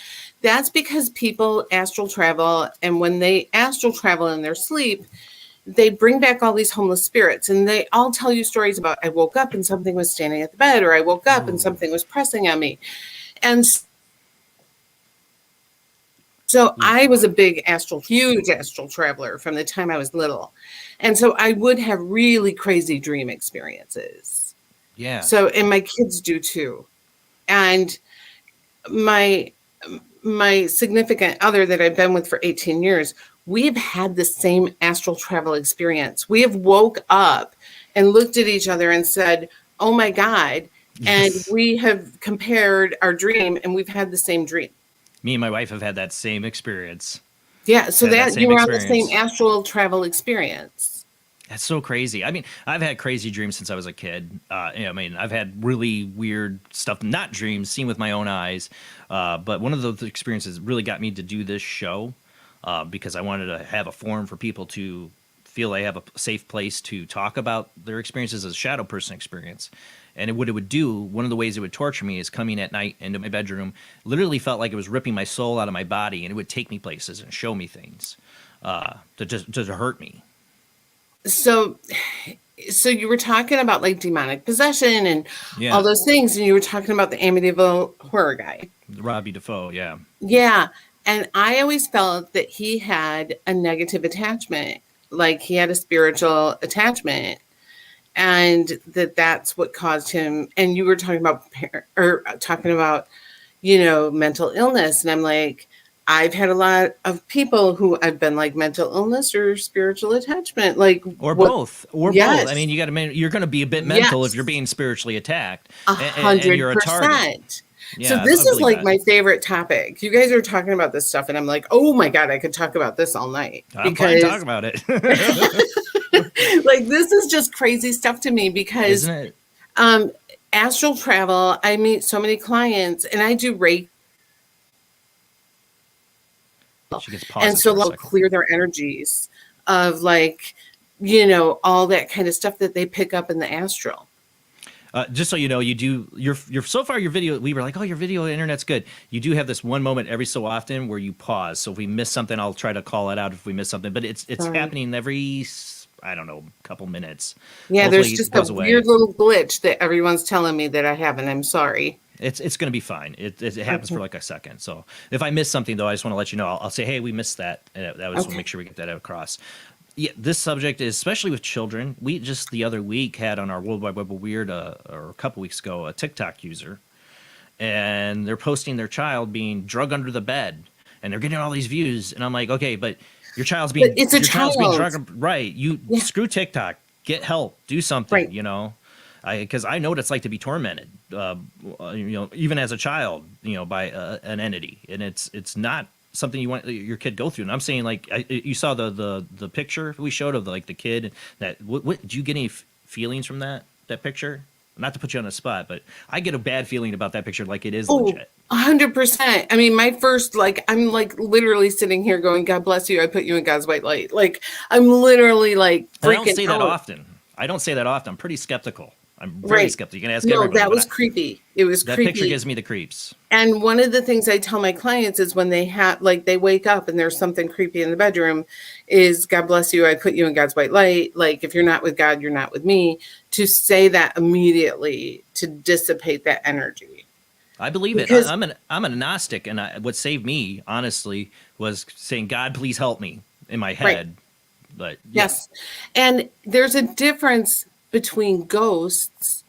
That's because people astral travel. And when they astral travel in their sleep, they bring back all these homeless spirits and they all tell you stories about, I woke up and something was standing at the bed, or I woke up and something was pressing on me. And so I was a huge astral traveler from the time I was little. And so I would have really crazy dream experiences. Yeah. So, and my kids do too. And my significant other that I've been with for 18 years, we've had the same astral travel experience. We have woke up and looked at each other and said, oh my God. Yes. And we have compared our dream and we've had the same dream. Me and my wife have had that same experience. Yeah. So that you were on the same astral travel experience. That's so crazy. I mean, I've had crazy dreams since I was a kid. I've had really weird stuff, not dreams, seen with my own eyes. But one of those experiences really got me to do this show. Because I wanted to have a forum for people to feel they have a safe place to talk about their experiences as a shadow person experience. And what it would do, one of the ways it would torture me is coming at night into my bedroom, literally felt like it was ripping my soul out of my body, and it would take me places and show me things to hurt me. So you were talking about like demonic possession and all those things, and you were talking about the Amityville horror guy. Robbie Defoe, yeah. Yeah. And I always felt that he had a negative attachment, like he had a spiritual attachment, and that's what caused him. And you were talking about, mental illness. And I'm like, I've had a lot of people who I've been like mental illness or spiritual attachment, like both. Yes. I mean, you're going to be a bit mental if you're being spiritually attacked, and you're a target. 100%. Yeah, So this is like bad. my favorite topic. You guys are talking about this stuff, and I'm like, oh my God, I could talk about this all night. I'm fine talking about it. Like, this is just crazy stuff to me because Isn't it? Astral travel, I meet so many clients, and I do Reiki. She gets And so they'll clear their energies of all that kind of stuff that they pick up in the astral. Just so you know, you're so far your video, we were like, oh, your video internet's good. You do have this one moment every so often where you pause. So if we miss something, I'll try to call it out if we miss something. But it's happening every, I don't know, couple minutes. Yeah, Hopefully there's just a weird little glitch that everyone's telling me that I have, and I'm sorry. It's going to be fine. It happens for like a second. So if I miss something, though, I just want to let you know. I'll say, hey, we missed that. And that was to make sure we get that across. Yeah, this subject is especially with children. We just the other week had on our World Wide Web of Weird, or a couple weeks ago, a TikTok user, and they're posting their child being drug under the bed, and they're getting all these views. And I'm like, okay, but your child's being child's being drugged, right? Screw TikTok, get help, do something, right. Because I know what it's like to be tormented, even as a child, by an entity, and it's not something you want your kid go through. And I'm saying, like, you saw the picture we showed of the kid. That what did you get any feelings from that picture? Not to put you on the spot, but I get a bad feeling about that picture. Like, it is legit. 100%. I mean, my first, I'm literally sitting here going, God bless you. I put you in God's white light. Like, I'm literally freaking I don't say that out. often. I'm pretty skeptical. I'm very skeptical. You can ask everybody. No, that was creepy. It was that creepy. That picture gives me the creeps. And one of the things I tell my clients is when they they wake up and there's something creepy in the bedroom, is God bless you. I put you in God's white light. Like, if you're not with God, you're not with me. To say that immediately to dissipate that energy. I believe it. I'm a Gnostic, and what saved me, honestly, was saying, God, please help me, in my head. Right. But yes. And there's a difference between ghosts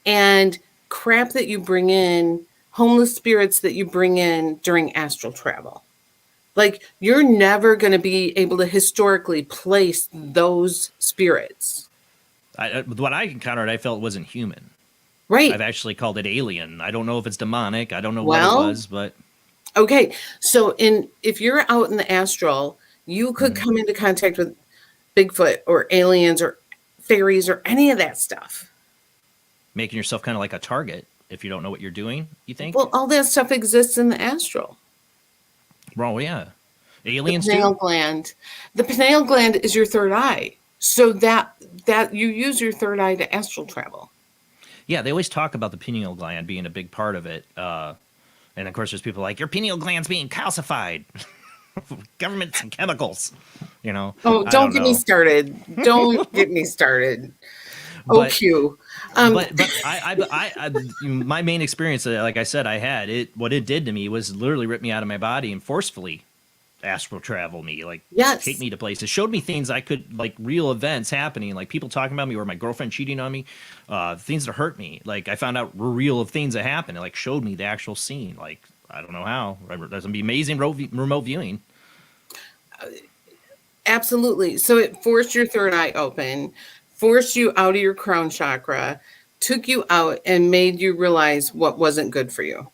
and crap that you bring in, homeless spirits that you bring in during astral travel. Like, you're never going to be able to historically place those spirits. What I encountered, I felt wasn't human. Right. I've actually called it alien. I don't know if it's demonic. I don't know what it was, but. Okay. So if you're out in the astral, you could come into contact with Bigfoot or aliens or fairies or any of that stuff. Making yourself kind of like a target if you don't know what you're doing, you think? Well, all that stuff exists in the astral. Well, yeah. Aliens the pineal gland. The pineal gland is your third eye. So that you use your third eye to astral travel. Yeah, they always talk about the pineal gland being a big part of it. And of course, there's people like, your pineal gland's being calcified. Governments and chemicals, Oh, don't get me started. Don't get me started. But I my main experience, like I said, what it did to me was literally rip me out of my body and forcefully astral travel me, take me to places. It showed me things I could, like, real events happening, like people talking about me or my girlfriend cheating on me, things that hurt me. Like, I found out were real of things that happened. It showed me the actual scene. Like, I don't know how. There's gonna be amazing remote viewing. Absolutely. So it forced your third eye open, forced you out of your crown chakra, took you out, and made you realize what wasn't good for you,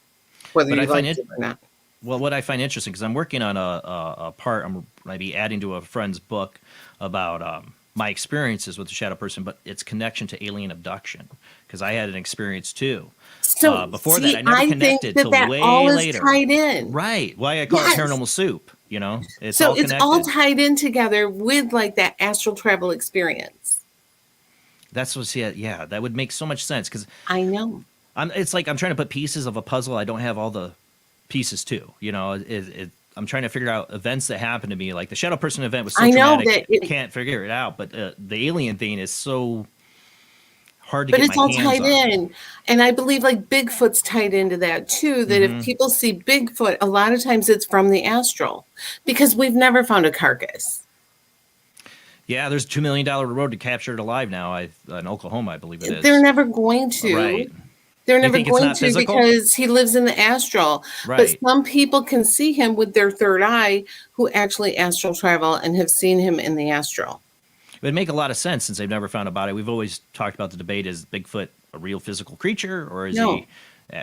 whether you liked it or not. Well, what I find interesting, because I'm working on a part, I'm might be adding to a friend's book about my experiences with the shadow person, but its connection to alien abduction, because I had an experience too. So before that, I never connected till way all later. Is tied in. Right. Why I call it Paranormal Soup. It's so all connected. It's all tied in together with that astral travel experience. That's what's that would make so much sense, because I know. It's like I'm trying to put pieces of a puzzle. I don't have all the pieces too. I'm trying to figure out events that happened to me. Like the shadow person event was so traumatic, I can't figure it out. But the alien thing is so hard to but get it's my all hands tied on. in. And I believe like Bigfoot's tied into that too, that if people see Bigfoot, a lot of times it's from the astral because we've never found a carcass. Yeah, there's a $2 million road to capture it alive now. In Oklahoma, I believe it is. They're never going to. Right. They're You never think it's going not to physical? because he lives in the astral. But Right. some people can see him with their third eye who actually astral travel and have seen him in the astral. It would make a lot of sense since they've never found a body. We've always talked about the debate: is Bigfoot a real physical creature, or is No.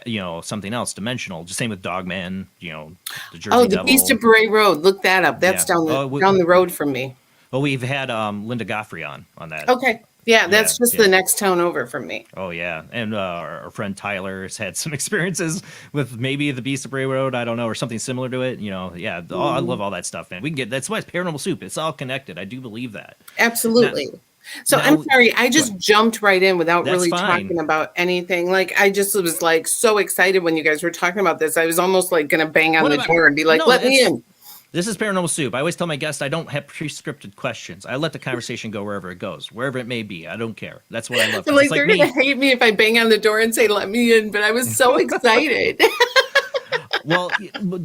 he, something else, dimensional? Just same with Dogman. The Jersey Oh, the Devil. Beast of Bray Road. Look that up. That's Yeah. down the road from me. Well, we've had Linda Goffrey on that. Okay. Yeah, that's just yeah. the next town over from me. Oh yeah, and our friend Tyler has had some experiences with maybe the Beast of Bray Road. I don't know, or something similar to it. Yeah. I love all that stuff, man. We can get that's why it's Paranormal Soup. It's all connected. I do believe that. Absolutely. So now- I'm sorry, I just jumped right in without That's really fine. talking about anything. Like I just was like so excited when you guys were talking about this. I was almost like gonna bang on What the about- door and be like, No, "Let me it's- in." This is Paranormal Soup. I always tell my guests I don't have pre-scripted questions. I let the conversation go wherever it goes, wherever it may be. I don't care. That's what I love. I'm like, they're gonna hate me if I bang on the door and say, "Let me in," but I was so excited. Well,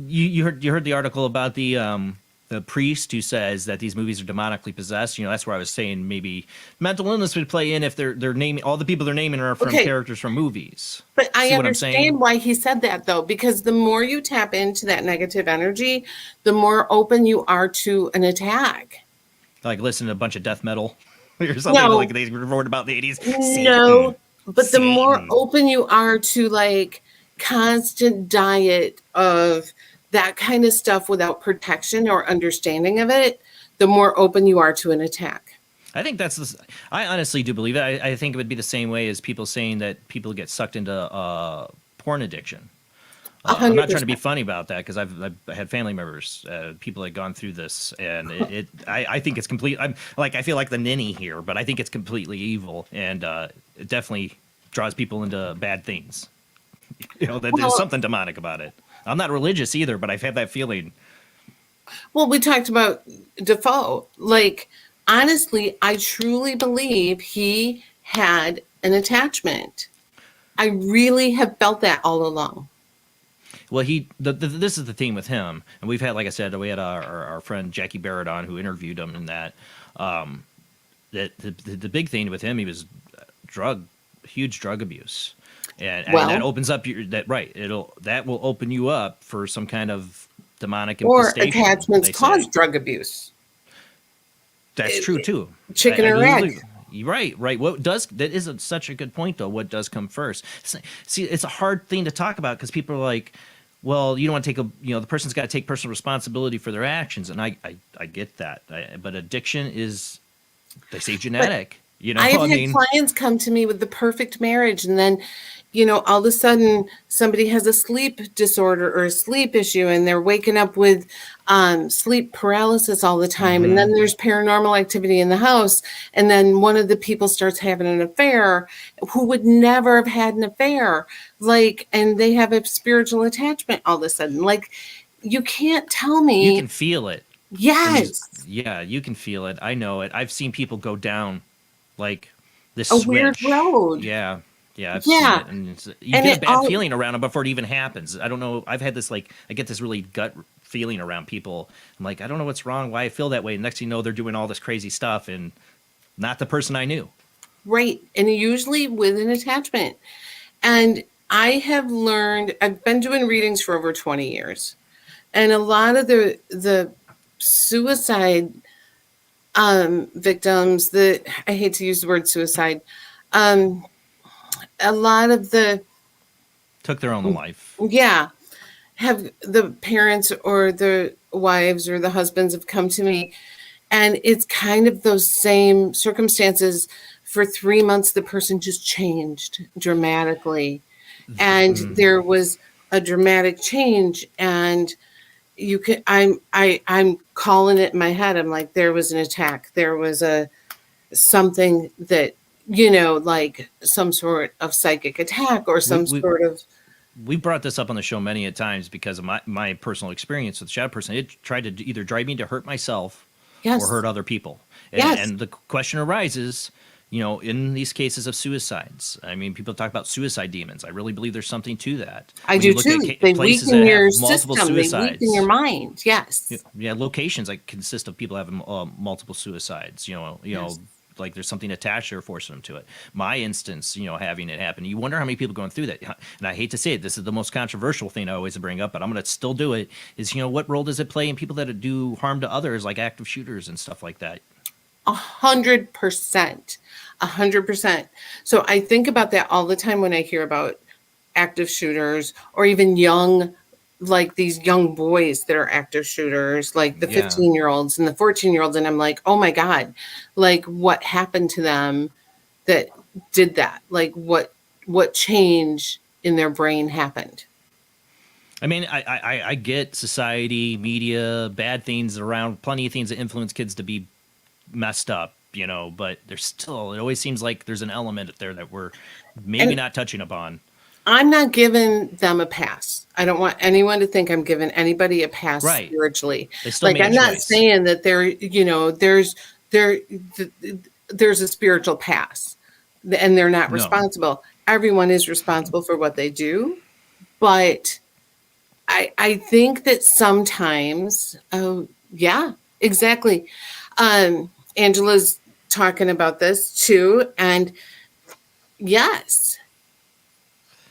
you heard the article about the priest who says that these movies are demonically possessed. That's where I was saying maybe mental illness would play in if they're naming all the people they're naming are from Okay. characters from movies. But I See what I'm saying? understand why he said that though, because the more you tap into that negative energy, the more open you are to an attack. Like listen to a bunch of death metal or something No. like they reported about in the 80s. No, but the more Satan. open you are to like constant diet of that kind of stuff without protection or understanding of it, the more open you are to an attack. I think I honestly do believe it. I think it would be the same way as people saying that people get sucked into porn addiction. I'm not trying to be funny about that because I've had family members, people that have gone through this, and I think it's complete. I feel like the ninny here, but I think it's completely evil, and it definitely draws people into bad things. There's something demonic about it. I'm not religious either, but I've had that feeling. Well, we talked about Defoe. Like, honestly, I truly believe he had an attachment. I really have felt that all along. Well, this is the thing with him, and we've had, like I said, we had our friend Jackie Barrett on who interviewed him, and that the big thing with him, he was huge drug abuse. And that opens up that will open you up for some kind of demonic Or infestation. attachments they cause say. See, abuse. That's true too. Chicken or egg. Right. That isn't such a good point though. What does come first? See, it's a hard thing to talk about because people are like, well, you don't want to take the person's got to take personal responsibility for their actions, and I get that. But addiction is, they say, genetic. I've had clients come to me with the perfect marriage, and then, all of a sudden somebody has a sleep disorder or a sleep issue, and they're waking up with sleep paralysis all the time. And then there's paranormal activity in the house. And then one of the people starts having an affair who would never have had an affair. And they have a spiritual attachment all of a sudden. You can't tell me. You can feel it. Yes. Yeah, you can feel it. I know it. I've seen people go down this a switch. weird road. Yeah, I've seen it, and you get a bad feeling around them before it even happens. I don't know. I've had this I get this really gut feeling around people. I'm like, I don't know what's wrong, why I feel that way. And next thing you know, they're doing all this crazy stuff, and not the person I knew. Right, and usually with an attachment. And I have learned. I've been doing readings for over 20 years, and a lot of the suicide victims that I hate to use the word suicide. A lot of the took their own life. Yeah. Have the parents or the wives or the husbands have come to me, and it's kind of those same circumstances. For 3 months, the person just changed dramatically, and there was a dramatic change, and I'm calling it in my head. I'm like, there was an attack. There was something that, like some sort of psychic attack or some sort of. We brought this up on the show many a times because of my personal experience with shadow person. It tried to either drive me to hurt myself or hurt other people. And the question arises, in these cases of suicides. I mean, people talk about suicide demons. I really believe there's something to that. I When do you look too. at They places weaken that your have multiple system. They suicides. weaken your mind. Yes. Yeah, locations like consist of people having multiple suicides. Yes. Like there's something attached or forcing them to it. My instance, having it happen. You wonder how many people going through that. And I hate to say it, this is the most controversial thing I always bring up, but I'm going to still do it. Is what role does it play in people that do harm to others, like active shooters and stuff like that? 100%. 100%. So I think about that all the time when I hear about active shooters or even like these young boys that are active shooters, like the 15-year-olds and the 14-year-olds. And I'm like, oh my God, like what happened to them that did that? Like what change in their brain happened? I mean, I get society, media, bad things around, plenty of things that influence kids to be messed up, but there's still, it always seems like there's an element there that we're maybe not touching upon. I'm not giving them a pass. I don't want anyone to think I'm giving anybody a pass spiritually. Like I'm not saying that there's a spiritual pass and they're not responsible. Everyone is responsible for what they do. But I think that sometimes, yeah, exactly. Angela's talking about this too. And yes.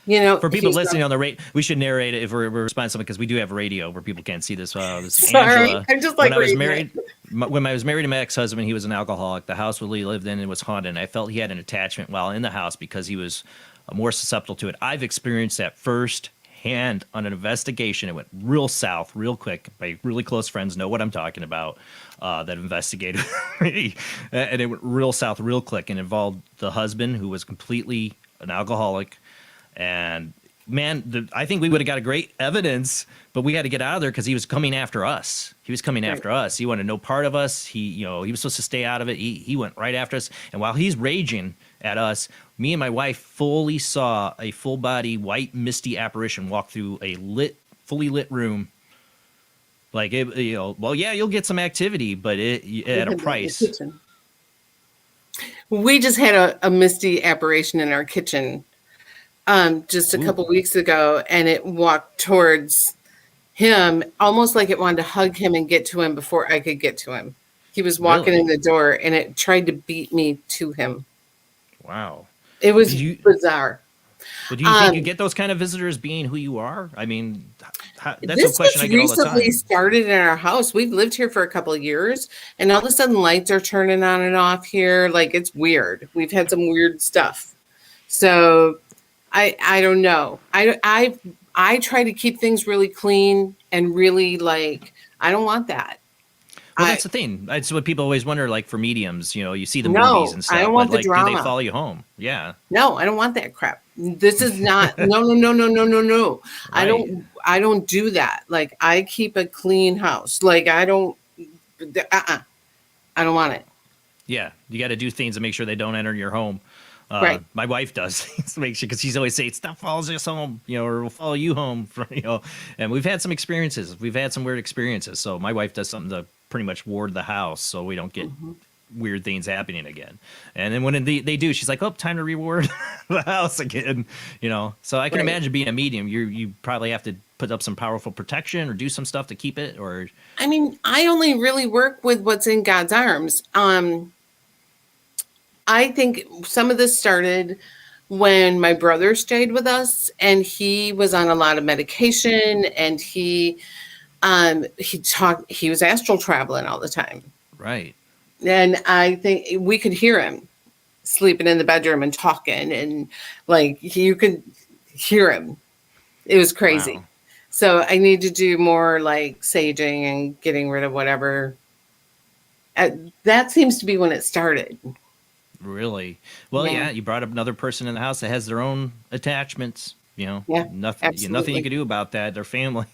For people listening on the radio, we should narrate it if we're responsible because we do have radio where people can't see this. This is Sorry, Angela. I'm just like when I was married to my ex-husband, he was an alcoholic. The house we lived in was haunted, and I felt he had an attachment while in the house because he was more susceptible to it. I've experienced that firsthand on an investigation. It went real south, real quick. My really close friends know what I'm talking about. That investigated me, and it went real south, real quick, and involved the husband who was completely an alcoholic. And man, I think we would have got a great evidence, but we had to get out of there because he was coming after us. He was coming after us. He wanted no part of us. He was supposed to stay out of it. He went right after us. And while he's raging at us, me and my wife fully saw a full body white misty apparition walk through a fully lit room. Like you'll get some activity, but at a price. We just had a misty apparition in our kitchen. Just a couple weeks ago, and it walked towards him almost like it wanted to hug him and get to him before I could get to him. He was walking in the door and it tried to beat me to him. Wow. It was bizarre. But do you think you get those kind of visitors being who you are? I mean, that's this a question I get all the time. recently started in our house. We've lived here for a couple of years, and all of a sudden lights are turning on and off here. Like it's weird. We've had some weird stuff. So I don't know. I try to keep things really clean and really I don't want that. Well, that's the thing. That's what people always wonder. Like for mediums, you see the movies and stuff. I don't want the drama. Do they follow you home? Yeah. No, I don't want that crap. This is not. No. Right. I don't do that. Like I keep a clean house. Like I don't. I don't want it. Yeah, you got to do things to make sure they don't enter your home. Right. My wife does to make sure because she's always saying stuff follows us home, or we'll follow you home, And we've had some experiences. We've had some weird experiences. So my wife does something to pretty much ward the house so we don't get weird things happening again. And then when they do, she's like, "Oh, time to reward the house again." So I can imagine being a medium. You probably have to put up some powerful protection or do some stuff to keep it. Or I mean, I only really work with what's in God's arms. I think some of this started when my brother stayed with us and he was on a lot of medication and he was astral traveling all the time. Right. And I think we could hear him sleeping in the bedroom and talking and you could hear him. It was crazy. Wow. So I need to do more saging and getting rid of whatever. That seems to be when it started. Really? Well, yeah, you brought up another person in the house that has their own attachments, Yeah, nothing you can do about that. Their family.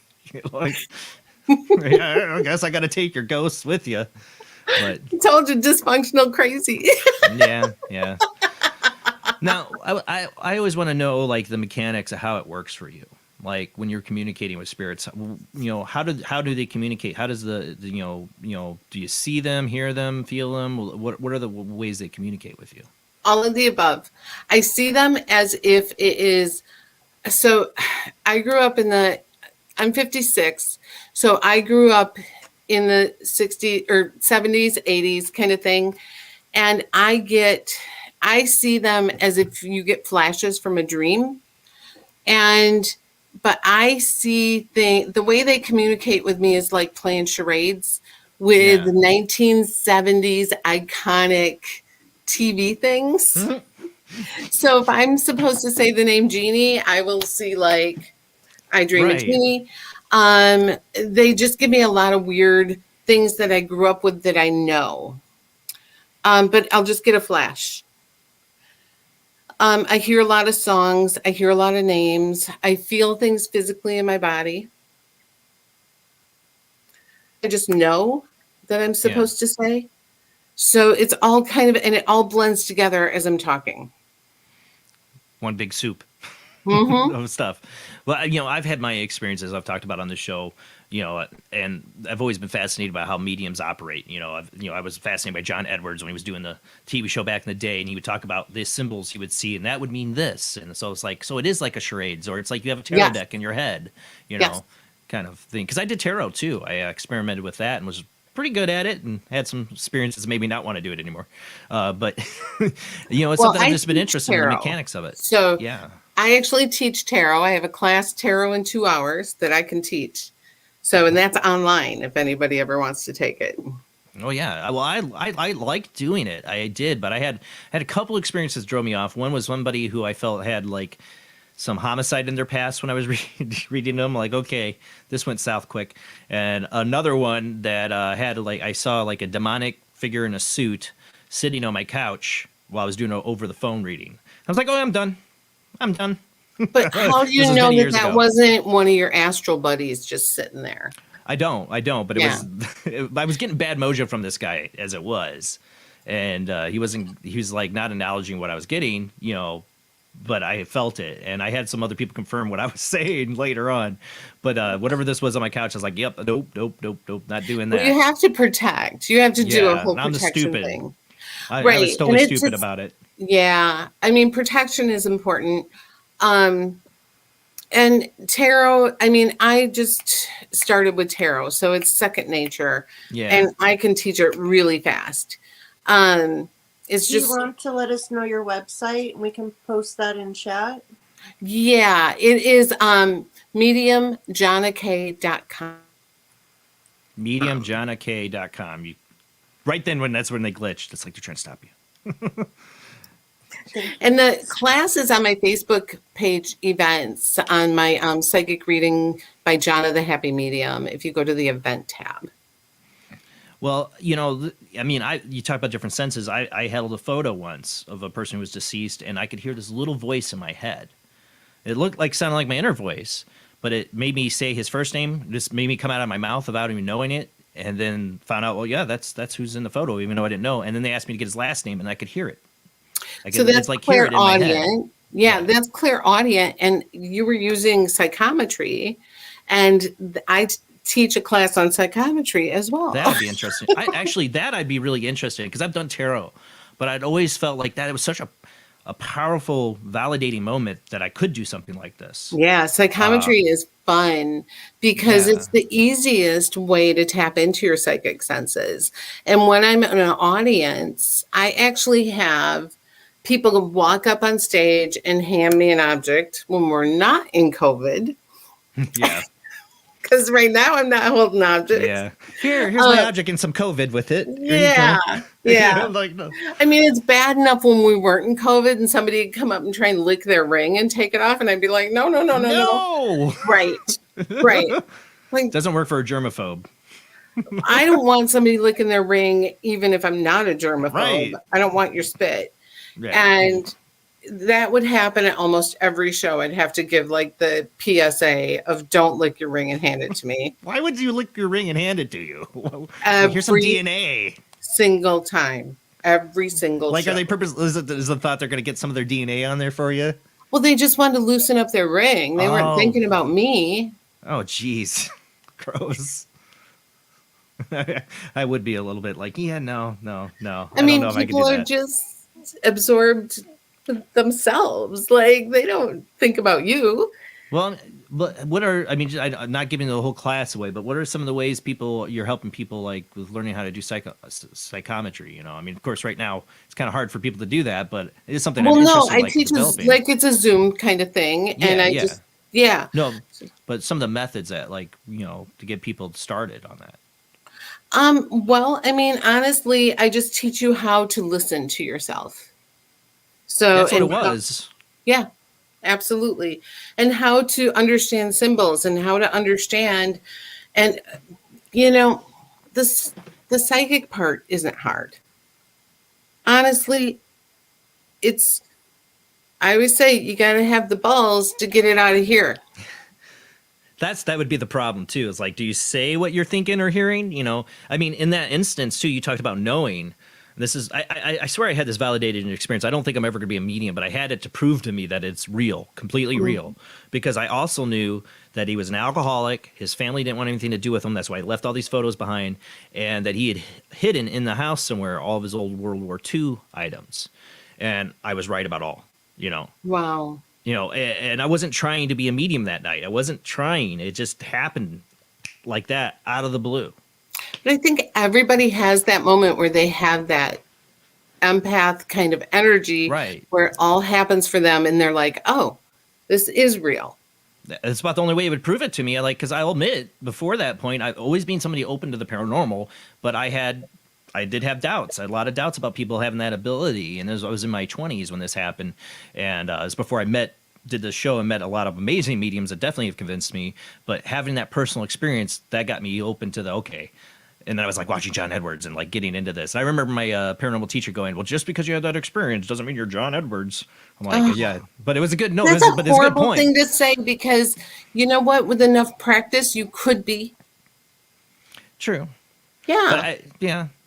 I guess I got to take your ghosts with you. But I told you, dysfunctional crazy. Yeah. Now, I always want to know the mechanics of how it works for you. Like when you're communicating with spirits, how do they communicate? How does do you see them, hear them, feel them? What are the ways they communicate with you? All of the above. I see them as if it is. So I grew up I'm 56. So I grew up in the 60s or 70s, 80s kind of thing. And I see them as if you get flashes from a dream. But I see the way they communicate with me is like playing charades with 1970s iconic TV things. So if I'm supposed to say the name Jeannie, I will see like I Dream of Jeannie. They just give me a lot of weird things that I grew up with that I know. But I'll just get a flash. I hear a lot of songs. I hear a lot of names. I feel things physically in my body. I just know that I'm supposed to say. So it's all kind of, and it all blends together as I'm talking. One big soup of stuff. Well, I've had my experiences I've talked about on the show, and I've always been fascinated by how mediums operate. I was fascinated by John Edwards when he was doing the TV show back in the day, and he would talk about the symbols he would see, and that would mean this. And so it's like, so it is like a charades, or it's like you have a tarot deck in your head, kind of thing. Because I did tarot too. I experimented with that and was pretty good at it, and had some experiences maybe not want to do it anymore. But it's something I've just been interested in the mechanics of it. So I actually teach tarot. I have a class, Tarot in 2 hours, that I can teach. So, and that's online if anybody ever wants to take it. Oh yeah, well I like doing it. I did, but I had a couple experiences that drove me off. One was somebody who I felt had like some homicide in their past when I was reading them. Like, okay, this went south quick. And another one that had like, I saw like a demonic figure in a suit sitting on my couch while I was doing an over the phone reading. I was like, oh, I'm done. But how do you know that wasn't one of your astral buddies just sitting there? I don't. But it was. I was getting bad mojo from this guy as it was, and he was like not acknowledging what I was getting, But I felt it, and I had some other people confirm what I was saying later on. But whatever this was on my couch, I was like, "Yep, nope, not doing that." Well, you have to protect. You have to do a whole protection thing. I was totally stupid about it. Yeah, I mean, protection is important. And tarot, I mean, I just started with tarot, so it's second nature. Yeah. And I can teach it really fast. It's Do you want to let us know your website? We can post that in chat. Yeah, it is mediumjonnakay.com. Mediumjonnakay.com. Right then, that's when they glitched. It's like they're trying to stop you. And the class is on my Facebook page events on my psychic reading by Jonna the Happy Medium. If you go to the event tab. Well, I mean, you talk about different senses. I held a photo once of a person who was deceased, and I could hear this little voice in my head. It sounded like my inner voice, but it made me say his first name. Just made me come out of my mouth without even knowing it, and then found out, well, yeah, that's who's in the photo, even though I didn't know. And then they asked me to get his last name, and I could hear it. So that's like clairaudient. Yeah, that's clairaudient. And you were using psychometry, and I teach a class on psychometry as well. That would be interesting. I'd be really interested in, because I've done tarot, but I'd always felt like that it was such a powerful, validating moment that I could do something like this. Yeah, psychometry is fun because it's the easiest way to tap into your psychic senses. And when I'm in an audience, I actually have people walk up on stage and hand me an object when we're not in COVID. Yeah. Because right now I'm not holding objects. Yeah. Here's my object and some COVID with it. Yeah. Like, no. I mean, it's bad enough when we weren't in COVID and somebody would come up and try and lick their ring and take it off. And I'd be like, no. Right. Like, doesn't work for a germaphobe. I don't want somebody licking their ring, even if I'm not a germaphobe. Right. I don't want your spit. Right. And that would happen at almost every show. I'd have to give like the PSA of don't lick your ring and hand it to me. Why would you lick your ring and hand it to you? Here's some DNA. Single time. Every single like, show. Are they is the thought they're going to get some of their DNA on there for you? Well, they just wanted to loosen up their ring. They weren't thinking about me. Oh, geez. Gross. I would be a little bit like, yeah, no. I mean, people are just absorbed themselves. Like they don't think about you. Well, but what are, I mean, I'm not giving the whole class away, but what are some of the ways you're helping people like with learning how to do psychometry? You know, I mean, of course, right now it's kind of hard for people to do that, but it is something I'm interested in, like, teach developing. like it's a Zoom kind of thing, and I just No, but some of the methods that, like, you know, to get people started on that. Well, I mean, honestly, I just teach you how to listen to yourself. So That's what it was. Yeah, absolutely. And how to understand symbols and how to understand, and you know, the psychic part isn't hard. Honestly, I always say you got to have the balls to get it out of here. That would be the problem too. Is like, do you say what you're thinking or hearing? You know, I mean, in that instance too, you talked about knowing. This is, I swear I had this validated in experience. I don't think I'm ever going to be a medium, but I had it to prove to me that it's real, completely real. Because I also knew that he was an alcoholic. His family didn't want anything to do with him. That's why he left all these photos behind. And that he had hidden in the house somewhere all of his old World War II items. And I was right about all, you know. Wow. You know, and I wasn't trying to be a medium that night. I wasn't trying. It just happened like that out of the blue. But I think everybody has that moment where they have that empath kind of energy, right, where it all happens for them and they're like, oh, this is real. That's about the only way it would prove it to me. Because I'll admit, before that point, I've always been somebody open to the paranormal, but I did have doubts. I had a lot of doubts about people having that ability. And I was in my 20s when this happened. And it was before I did the show and met a lot of amazing mediums that definitely have convinced me. But having that personal experience, that got me open to the, okay. And then I was like watching John Edwards and like getting into this. And I remember my paranormal teacher going, well, just because you had that experience doesn't mean you're John Edwards. I'm like, yeah, but it was a good, no, That's but a it's a good horrible point. thing to say, because you know what? With enough practice, you could be. True. Yeah.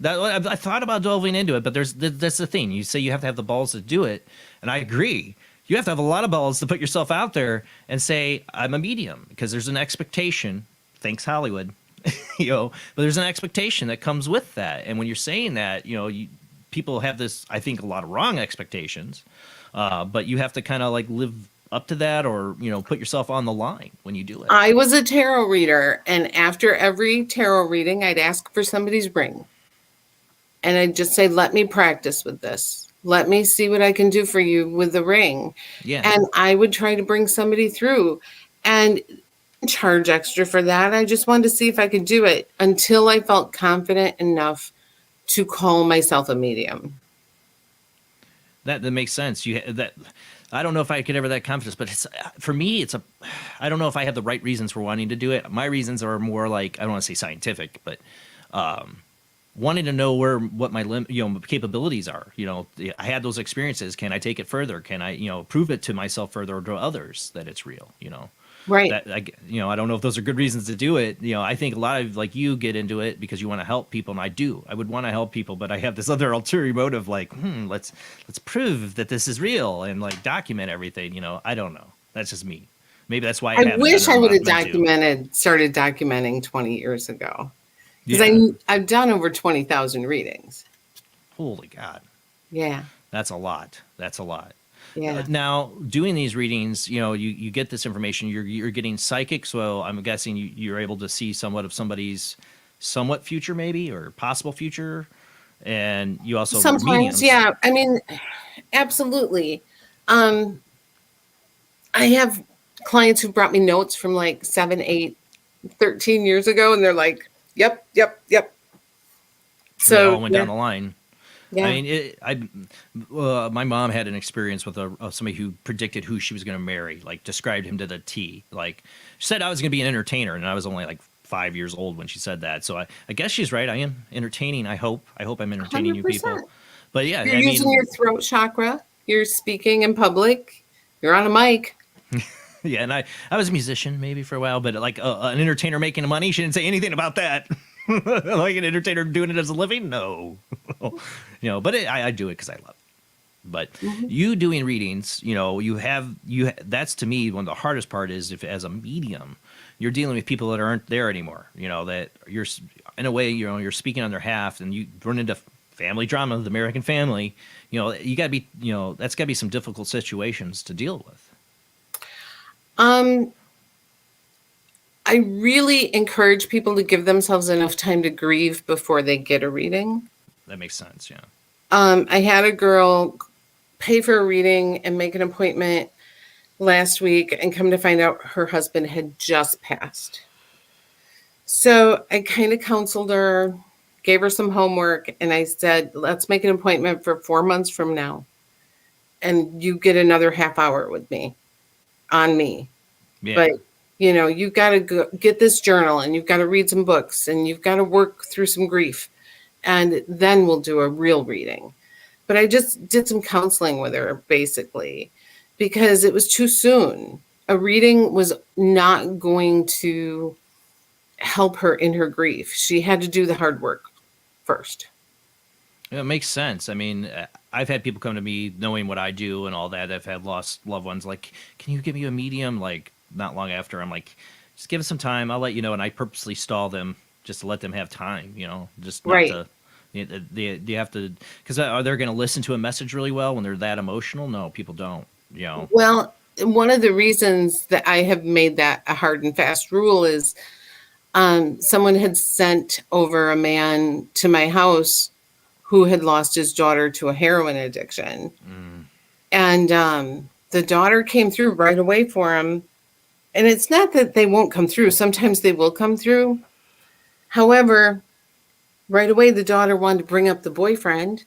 But I thought about delving into it, but that's the thing. You say you have to have the balls to do it. And I agree. You have to have a lot of balls to put yourself out there and say, I'm a medium, because there's an expectation. Thanks, Hollywood. You know, but there's an expectation that comes with that. And when you're saying that, you know, people have this, I think, a lot of wrong expectations, but you have to kind of like live up to that, or, you know, put yourself on the line when you do it. I was a tarot reader, and after every tarot reading, I'd ask for somebody's ring. And I'd just say, let me practice with this. Let me see what I can do for you with the ring. Yeah. And I would try to bring somebody through and charge extra for that. I just wanted to see if I could do it until I felt confident enough to call myself a medium. That makes sense. I don't know if I could ever have that confidence, but for me, I don't know if I have the right reasons for wanting to do it. My reasons are more like, I don't want to say scientific, but wanting to know what my capabilities are. You know, I had those experiences. Can I take it further? Can I, you know, prove it to myself further or to others that it's real? You know. Right. I don't know if those are good reasons to do it. You know, I think a lot of like you get into it because you want to help people, and I do. I would want to help people, but I have this other ulterior motive, like, let's prove that this is real and like document everything. You know, I don't know. That's just me. Maybe that's why I wish I would have started documenting 20 years ago, because I've done over 20,000 readings. Holy God. Yeah. That's a lot. Yeah. Now, doing these readings, you know, you get this information. You're getting psychic, so I'm guessing you're able to see somewhat of somebody's somewhat future, maybe, or possible future, and you also sometimes, mediums. Yeah. I mean, absolutely. I have clients who brought me notes from like 7, 8, 13 years ago, and they're like, "Yep." So it all went down the line. Yeah. I mean, my mom had an experience with somebody who predicted who she was going to marry, like described him to the T. Like, she said I was going to be an entertainer, and I was only like 5 years old when she said that. So I guess she's right. I am entertaining. I hope I'm entertaining 100%. You people. But yeah, you're using your throat chakra. You're speaking in public. You're on a mic. Yeah, and I was a musician maybe for a while, but like an entertainer making money, she didn't say anything about that. Like an entertainer doing it as a living? No. You know, but I do it because I love it. But you doing readings, you know, that's to me one of the hardest part is if as a medium, you're dealing with people that aren't there anymore, you know, that you're in a way, you know, you're speaking on their behalf, and you run into family drama, the American family, you got to be, that's got to be some difficult situations to deal with. I really encourage people to give themselves enough time to grieve before they get a reading. That makes sense, yeah. I had a girl pay for a reading and make an appointment last week, and come to find out her husband had just passed. So I kind of counseled her, gave her some homework, and I said, let's make an appointment for 4 months from now. And you get another half hour with me, on me. Yeah. But, you've got to get this journal, and you've got to read some books, and you've got to work through some grief. And then we'll do a real reading. But I just did some counseling with her, basically, because it was too soon. A reading was not going to help her in her grief. She had to do the hard work first. It makes sense. I mean, I've had people come to me knowing what I do and all that. I've had lost loved ones like, can you give me a medium? Like, not long after, I'm like, just give us some time. I'll let you know. And I purposely stall them just to let them have time, just not right. to. You have to, because are they going to listen to a message really well when they're that emotional? No, people don't. Well, one of the reasons that I have made that a hard and fast rule is someone had sent over a man to my house who had lost his daughter to a heroin addiction. And the daughter came through right away for him. And it's not that they won't come through. Sometimes they will come through. However, right away, the daughter wanted to bring up the boyfriend.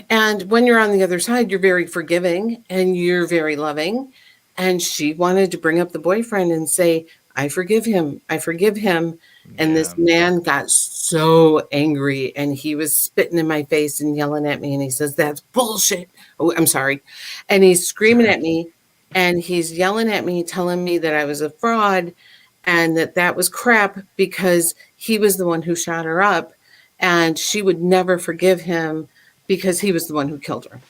And when you're on the other side, you're very forgiving and you're very loving. And she wanted to bring up the boyfriend and say, I forgive him. I forgive him. And this man got so angry and he was spitting in my face and yelling at me. And he says, that's bullshit. Oh, I'm sorry. And he's screaming at me and he's yelling at me, telling me that I was a fraud and that was crap because he was the one who shot her up and she would never forgive him because he was the one who killed her.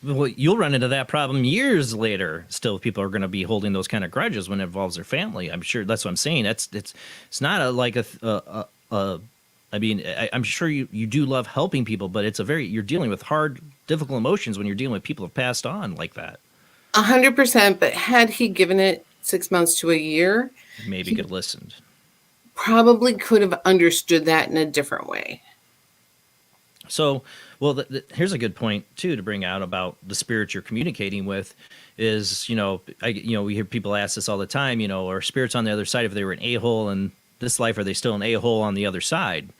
Well, you'll run into that problem years later. Still, people are going to be holding those kind of grudges when it involves their family. I'm sure that's what I'm saying. It's not I mean, I'm sure you do love helping people, but you're dealing with hard, difficult emotions when you're dealing with people who have passed on like that. 100%. But had he given it 6 months to a year, maybe could have listened. Probably could have understood that in a different way. So, well, here's a good point too to bring out about the spirit you're communicating with. Is we hear people ask this all the time. Are spirits on the other side? If they were an a-hole in this life, are they still an a-hole on the other side?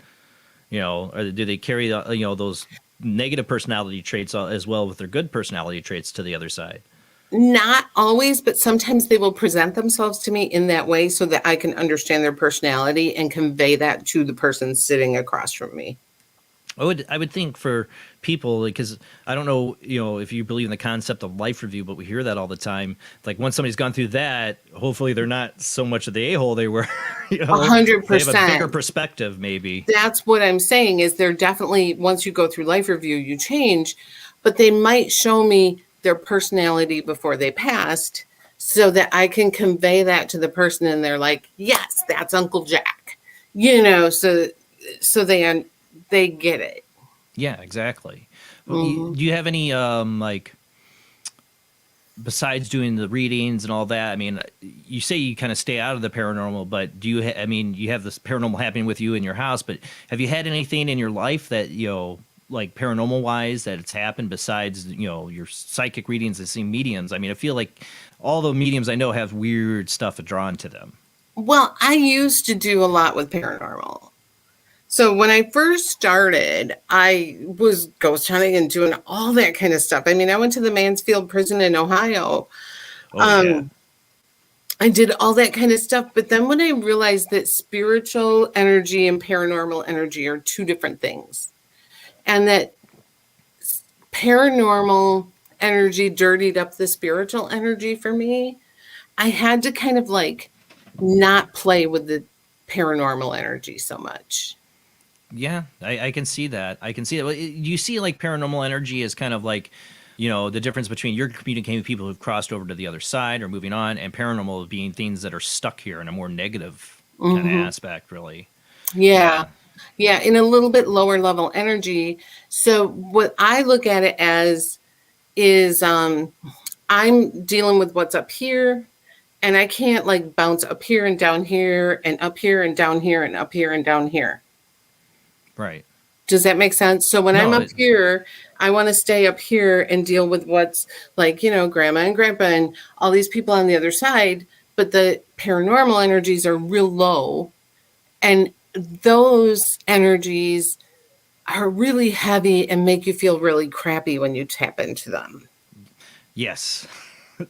Or do they carry those negative personality traits as well with their good personality traits to the other side? Not always, but sometimes they will present themselves to me in that way so that I can understand their personality and convey that to the person sitting across from me. I would think for people, because I don't know, if you believe in the concept of life review, but we hear that all the time. Like once somebody's gone through that, hopefully they're not so much of the a-hole they were. 100%. They have a bigger perspective, maybe. That's what I'm saying is they're definitely, once you go through life review, you change, but they might show me their personality before they passed so that I can convey that to the person and they're like, yes, that's Uncle Jack, so they get it. Yeah, exactly. Mm-hmm. Do you have any, besides doing the readings and all that, I mean, you say you kind of stay out of the paranormal, but do you, you have this paranormal happening with you in your house, but have you had anything in your life that, like paranormal wise that it's happened besides, your psychic readings and seeing mediums? I mean, I feel like all the mediums I know have weird stuff drawn to them. Well, I used to do a lot with paranormal. So when I first started, I was ghost hunting and doing all that kind of stuff. I mean, I went to the Mansfield prison in Ohio. Yeah. I did all that kind of stuff. But then when I realized that spiritual energy and paranormal energy are two different things, and that paranormal energy dirtied up the spiritual energy for me, I had to kind of not play with the paranormal energy so much. Yeah, I can see that. I can see that. Do you see paranormal energy as kind of the difference between you're communicating with people who've crossed over to the other side or moving on, and paranormal being things that are stuck here in a more negative kind of aspect, really? Yeah. Yeah, in a little bit lower level energy. So what I look at it as is I'm dealing with what's up here, and I can't like bounce up here and down here and up here and down here and up here and down here. Right. Does that make sense? So when I'm No, up here, I want to stay up here and deal with what's like, grandma and grandpa and all these people on the other side. But the paranormal energies are real low. And those energies are really heavy and make you feel really crappy when you tap into them. Yes.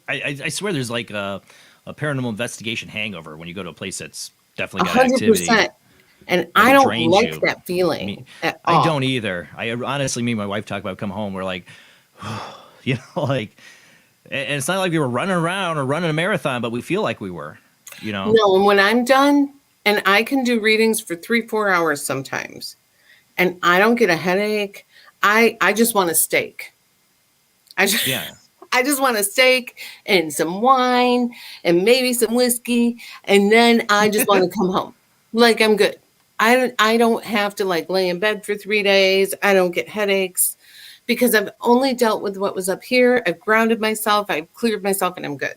I swear there's like a paranormal investigation hangover when you go to a place that's definitely got activity. 100%. And Like, I it don't drains like you. that feeling at I all. don't either. I honestly, me and my wife talk about come home. We're like, like, and it's not like we were running around or running a marathon, but we feel like we were, No, and when I'm done, and I can do readings for 3-4 hours sometimes, and I don't get a headache, I just want a steak. I just want a steak and some wine and maybe some whiskey, and then I just want to come home. Like, I'm good. I don't have to like lay in bed for 3 days. I don't get headaches because I've only dealt with what was up here. I've grounded myself. I've cleared myself, and I'm good.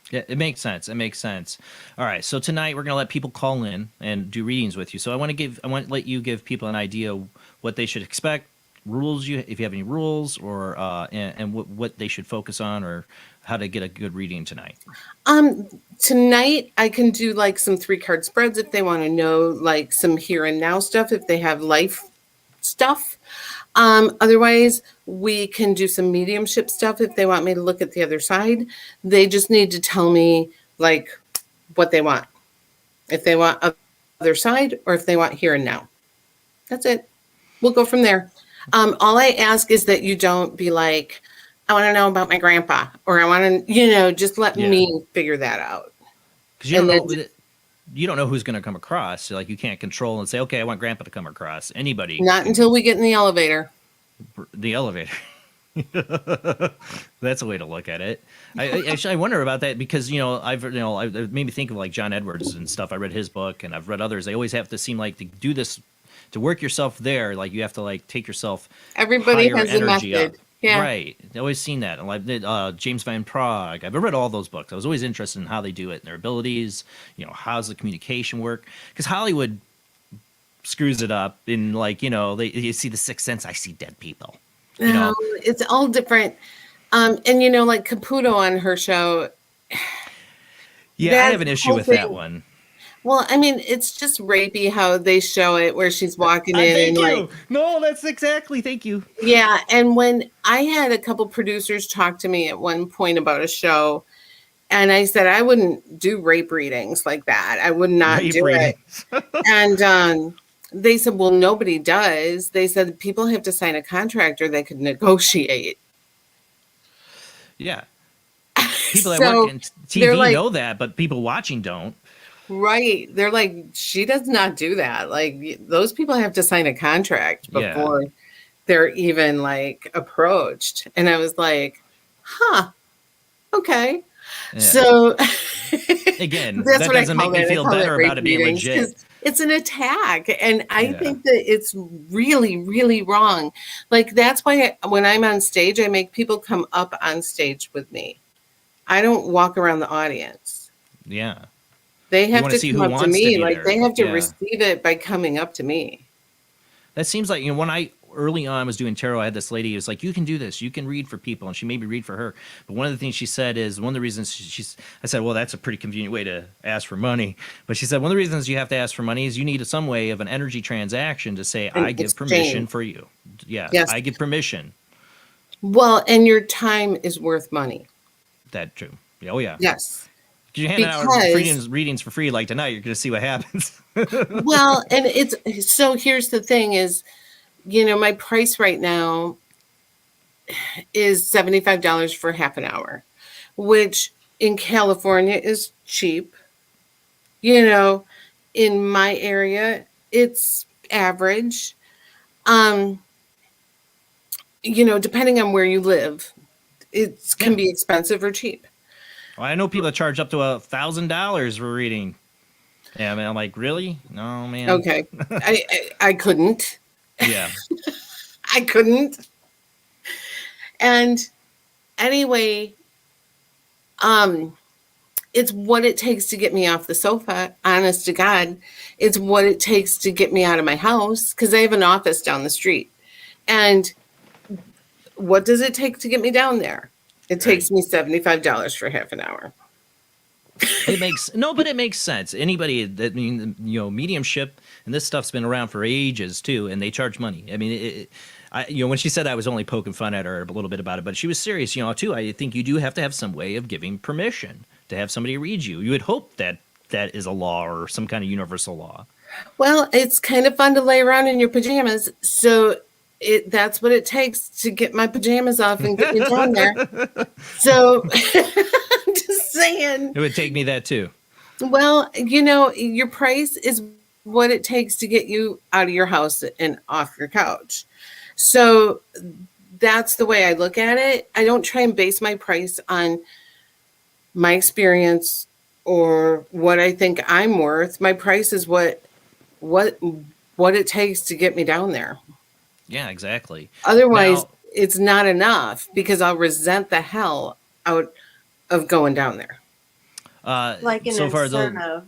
Yeah, it makes sense. It makes sense. All right, so tonight we're gonna let people call in and do readings with you. So I want to let you give people an idea what they should expect, rules if you have any rules, or and what they should focus on, or how to get a good reading tonight. Tonight I can do like some 3-card spreads if they want to know like some here and now stuff, if they have life stuff. Otherwise, we can do some mediumship stuff if they want me to look at the other side. They just need to tell me like what they want. If they want other side or if they want here and now. That's it. We'll go from there. All I ask is that you don't be like, I want to know about my grandpa, or I want to, just let me figure that out. Because you don't know who's going to come across. So, like, you can't control and say, okay, I want grandpa to come across. Anybody. Not until we get in the elevator. The elevator. That's a way to look at it. I wonder about that because it made me think of like John Edwards and stuff. I read his book and I've read others. They always have to seem like to do this to work yourself there. Like you have to like take yourself. Everybody higher has a energy method. up. Yeah. Right. I always seen that. And like James Van Prague. I've read all those books. I was always interested in how they do it and their abilities. How's the communication work? Because Hollywood screws it up in like you see the Sixth Sense. I see dead people. No, it's all different. And like Caputo on her show. Yeah, I have an issue with that one. Well, I mean, it's just rapey how they show it, where she's walking in. Thank and you. like, no, that's exactly. Thank you. Yeah, and when I had a couple producers talk to me at one point about a show, and I said I wouldn't do rape readings like that. I would not do it. And they said, well, nobody does. They said people have to sign a contract or they could negotiate. Yeah. People that work in TV know that, but people watching don't. Right. They're like, she does not do that. Like, those people have to sign a contract before they're even like approached. And I was like, huh, okay. Yeah. So again, that doesn't make me feel better about it being legit. It's an attack. And I think that it's really, really wrong. Like, that's why when I'm on stage, I make people come up on stage with me. I don't walk around the audience. Yeah. They have to come up to me. Like, they have to receive it by coming up to me. That seems like, when I early on was doing tarot, I had this lady who was like, you can do this. You can read for people. And she made me read for her. But one of the things she said is, one of the reasons I said, well, that's a pretty convenient way to ask for money. But she said, one of the reasons you have to ask for money is you need some way of an energy transaction to say, I give permission for you. Yeah. Yes. I give permission. Well, and your time is worth money. That's true. Oh, yeah. Yes. You hand out readings for free like tonight, you're going to see what happens. Well, and so here's the thing is, my price right now is $75 for half an hour, which in California is cheap. In my area, it's average. Depending on where you live, it can be expensive or cheap. Well, I know people that charge up to $1,000 for reading. Yeah, I mean, I'm like, really? No, man. Okay. I couldn't. Yeah. I couldn't. And anyway, it's what it takes to get me off the sofa. Honest to God, it's what it takes to get me out of my house because I have an office down the street. And what does it take to get me down there? It takes me $75 for half an hour. It makes sense. Anybody that, I mean, you know, mediumship and this stuff's been around for ages too, and they charge money. I mean, when she said I was only poking fun at her a little bit about it, but she was serious, you know, too. I think you do have to have some way of giving permission to have somebody read you. You would hope that that is a law or some kind of universal law. Well, it's kind of fun to lay around in your pajamas, so that's what it takes to get my pajamas off and get me down there. So I'm just saying. It would take me that too. Well, you know, your price is what it takes to get you out of your house and off your couch. So that's the way I look at it. I don't try and base my price on my experience or what I think I'm worth. My price is what it takes to get me down there. Yeah, exactly. Otherwise, it's not enough because I'll resent the hell out of going down there. Like an so far, incentive.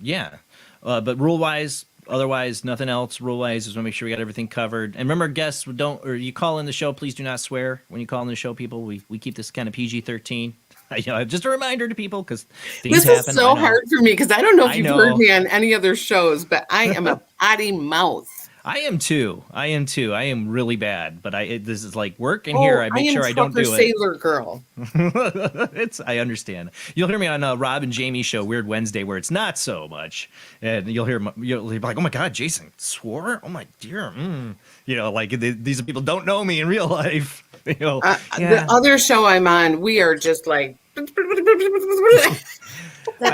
Yeah. But rule-wise, otherwise, nothing else. Rule-wise, just want to make sure we got everything covered. And remember, guests, you call in the show, please do not swear when you call in the show, people. We keep this kind of PG-13. You know, just a reminder to people because things happen. This is so hard for me because I don't know if you've heard me on any other shows, but I am a potty mouth. I am too. I am really bad, but this is like work in here. I make sure I don't do it. Sailor girl. I understand. You'll hear me on Rob and Jamie's show, Weird Wednesday, where it's not so much, and you'll be like, "Oh my God, Jason swore! Oh my dear!" You know, like these people don't know me in real life. You know, The other show I'm on, we are just like. I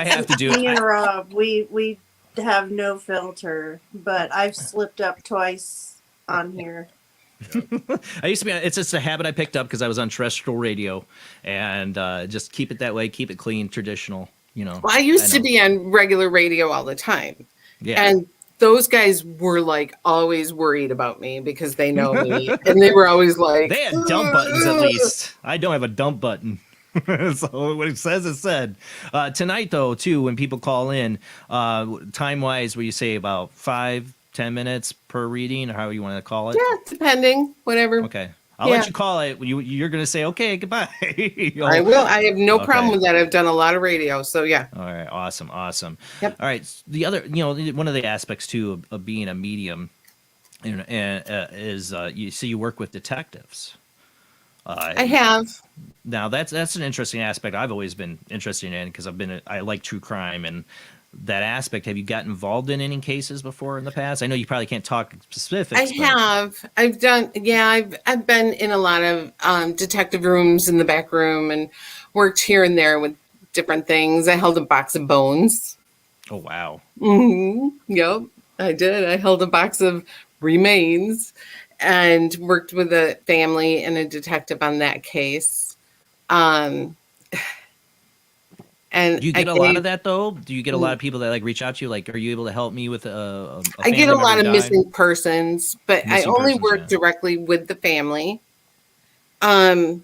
have to do it. Me and Rob, we have no filter, but I've slipped up twice on here. I used to be. It's just a habit I picked up because I was on terrestrial radio, and just keep it that way. Keep it clean, traditional. You know. Well, I used to be on regular radio all the time, yeah, and those guys were like always worried about me because they know me, and they were always like, they had dump buttons at least. I don't have a dump button. So what it says is said. Tonight, though, too, when people call in, time-wise, will you say about 5-10 minutes per reading, or how you want to call it? Yeah, depending, whatever. Okay. I'll let you call it. You're going to say, okay, goodbye. I will. I have no problem with that. I've done a lot of radio, so yeah. All right. Awesome. Yep. All right. The other, one of the aspects, too, of being a medium is you work with detectives. I have. Now that's an interesting aspect I've always been interested in because I like true crime and that aspect. Have you got involved in any cases before in the past? I know you probably can't talk specifics. I have. I've done. Yeah, I've been in a lot of detective rooms in the back room and worked here and there with different things. I held a box of bones. Oh wow. Mm-hmm. Yep, I did. I held a box of remains. And worked with a family and a detective on that case. And do you get a lot of that though? Do you get a lot of people that like reach out to you? Like, are you able to help me with a I get a lot of missing persons, but I only work directly with the family. So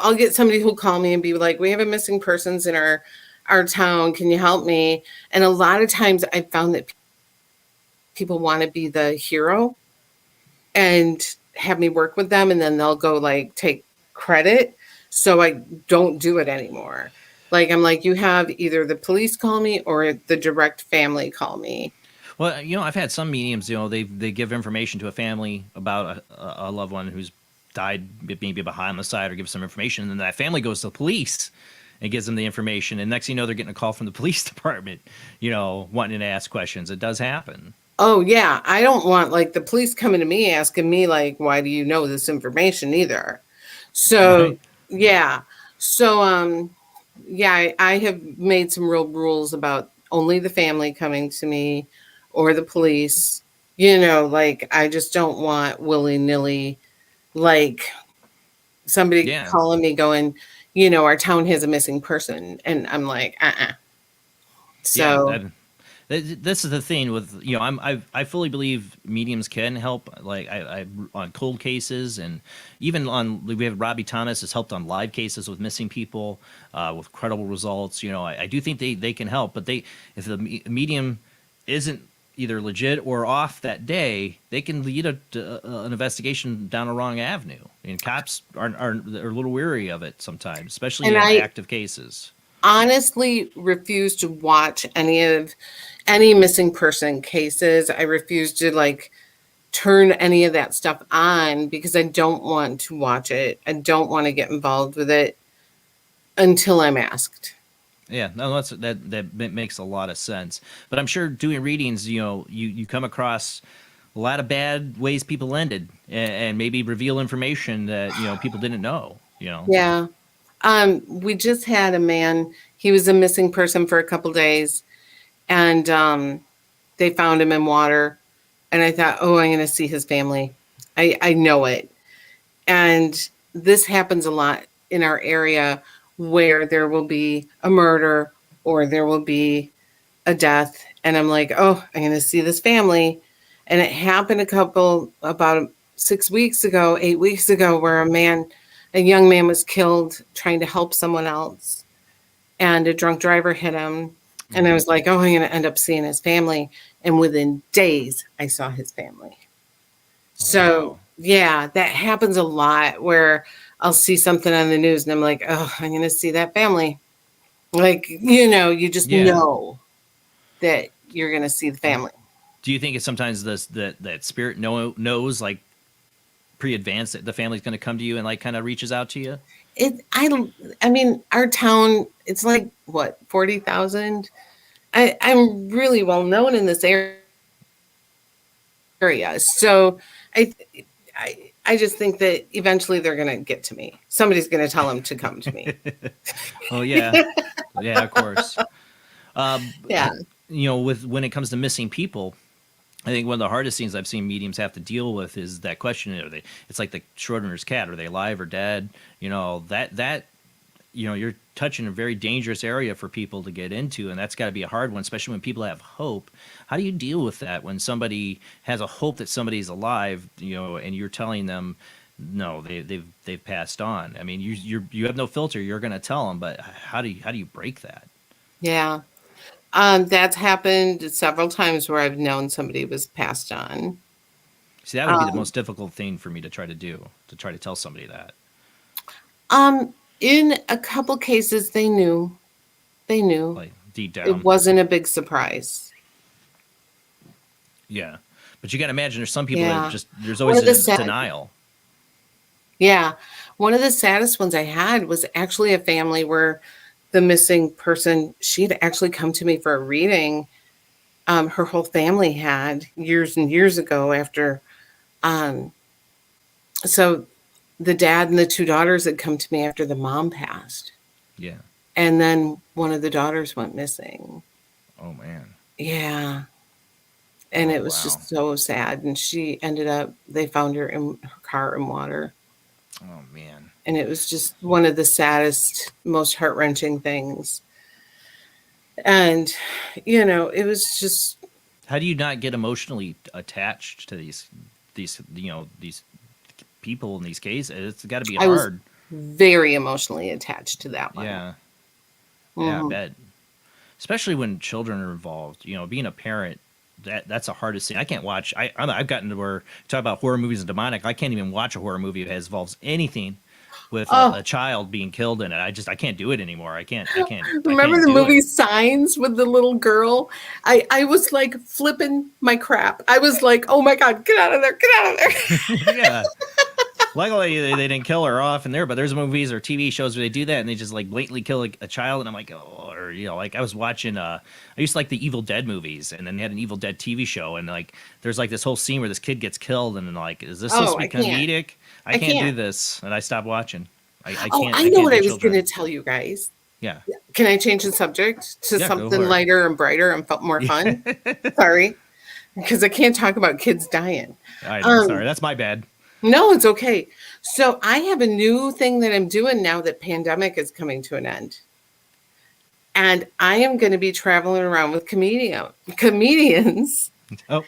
I'll get somebody who'll call me and be like, "We have a missing persons in our town. Can you help me?" And a lot of times I found that people want to be the hero and have me work with them, and then they'll go like take credit. So I don't do it anymore. Like I'm like, you have either the police call me or the direct family call me. Well, I've had some mediums, they give information to a family about a loved one who's died maybe behind the side or give some information, and then that family goes to the police and gives them the information, and next thing you know, they're getting a call from the police department, wanting to ask questions. It does happen. Oh, yeah. I don't want like the police coming to me asking me like, why do you know this information either? So, right. Yeah. So, I have made some real rules about only the family coming to me or the police, like I just don't want willy-nilly, like somebody calling me going, our town has a missing person. And I'm like, So. Yeah, This is the thing with, you know, I fully believe mediums can help, like I on cold cases, and even on, we have Robbie Thomas has helped on live cases with missing people with credible results. You know, I do think they can help, but if the medium isn't either legit or off that day, they can lead an investigation down a wrong avenue. And cops are a little weary of it sometimes, especially in active cases. Honestly refuse to watch any missing person cases. I refuse to like turn any of that stuff on because I don't want to watch it. I don't want to get involved with it until I'm asked. Yeah, no, that makes a lot of sense. But I'm sure doing readings, you know, you come across a lot of bad ways people ended, and maybe reveal information that, you know, people didn't know. You know. Yeah. We just had a man, he was a missing person for a couple days, and they found him in water, and I thought, oh, I'm going to see his family. I know it. And this happens a lot in our area where there will be a murder or there will be a death, and I'm like, oh, I'm going to see this family. And it happened about 8 weeks ago, where a young man was killed trying to help someone else, and a drunk driver hit him. And I was like, oh, I'm going to end up seeing his family. And within days, I saw his family. So, yeah, that happens a lot where I'll see something on the news and I'm like, oh, I'm going to see that family. Like, you know, you just know that you're going to see the family. Do you think it's sometimes that spirit knows, like, pre-advanced that the family's going to come to you and like kind of reaches out to you? I mean, our town, it's like what, 40,000. I'm really well known in this area, so I just think that eventually they're going to get to me. Somebody's going to tell them to come to me. Oh yeah, yeah, of course. Yeah, you know, when it comes to missing people, I think one of the hardest things I've seen mediums have to deal with is that question: it's like the Schrodinger's cat. Are they alive or dead? You know, that you know, you're touching a very dangerous area for people to get into, and that's got to be a hard one, especially when people have hope. How do you deal with that when somebody has a hope that somebody's alive, you know, and you're telling them no, they've passed on? I mean, you have no filter. You're going to tell them, but how do you break that? Yeah. That's happened several times where I've known somebody was passed on. See, that would be the most difficult thing for me to try to do, to try to tell somebody that. In a couple cases, they knew. Like deep down. It wasn't a big surprise. Yeah. But you got to imagine there's some people that just, there's always a denial. Yeah. One of the saddest ones I had was actually a family where the missing person, she had actually come to me for a reading. Her whole family had years and years ago after. So the dad and the two daughters had come to me after the mom passed. Yeah. And then one of the daughters went missing. Oh, man. Yeah. And it was just so sad. And they found her in her car in water. Oh, man. And it was just one of the saddest, most heart-wrenching things. And, you know, it was just. How do you not get emotionally attached to these people in these cases? It's got to be hard. I was very emotionally attached to that one. Yeah. Yeah, I bet. Especially when children are involved. You know, being a parent, that's the hardest thing. I can't watch. I've gotten to where, talk about horror movies and demonic, I can't even watch a horror movie that involves anything with a child being killed in it. I can't do it anymore. I can't. Remember the movie Signs with the little girl? I was like flipping my crap. I was like, oh my God, get out of there. Get out of there. Yeah. Luckily, they didn't kill her off in there, but there's movies or TV shows where they do that and they just like blatantly kill a child. And I'm like, oh, or, you know, like I was watching, I used to like the Evil Dead movies, and then they had an Evil Dead TV show. And like, there's like this whole scene where this kid gets killed, and then like, is this supposed to be comedic? I can't do this. And I stopped watching. I can't. I know what I was going to tell you guys. Yeah. Can I change the subject to something lighter and brighter and more fun? Sorry. Because I can't talk about kids dying. I know, sorry. That's my bad. No, it's okay. So I have a new thing that I'm doing now that pandemic is coming to an end. And I am going to be traveling around with comedians Oh.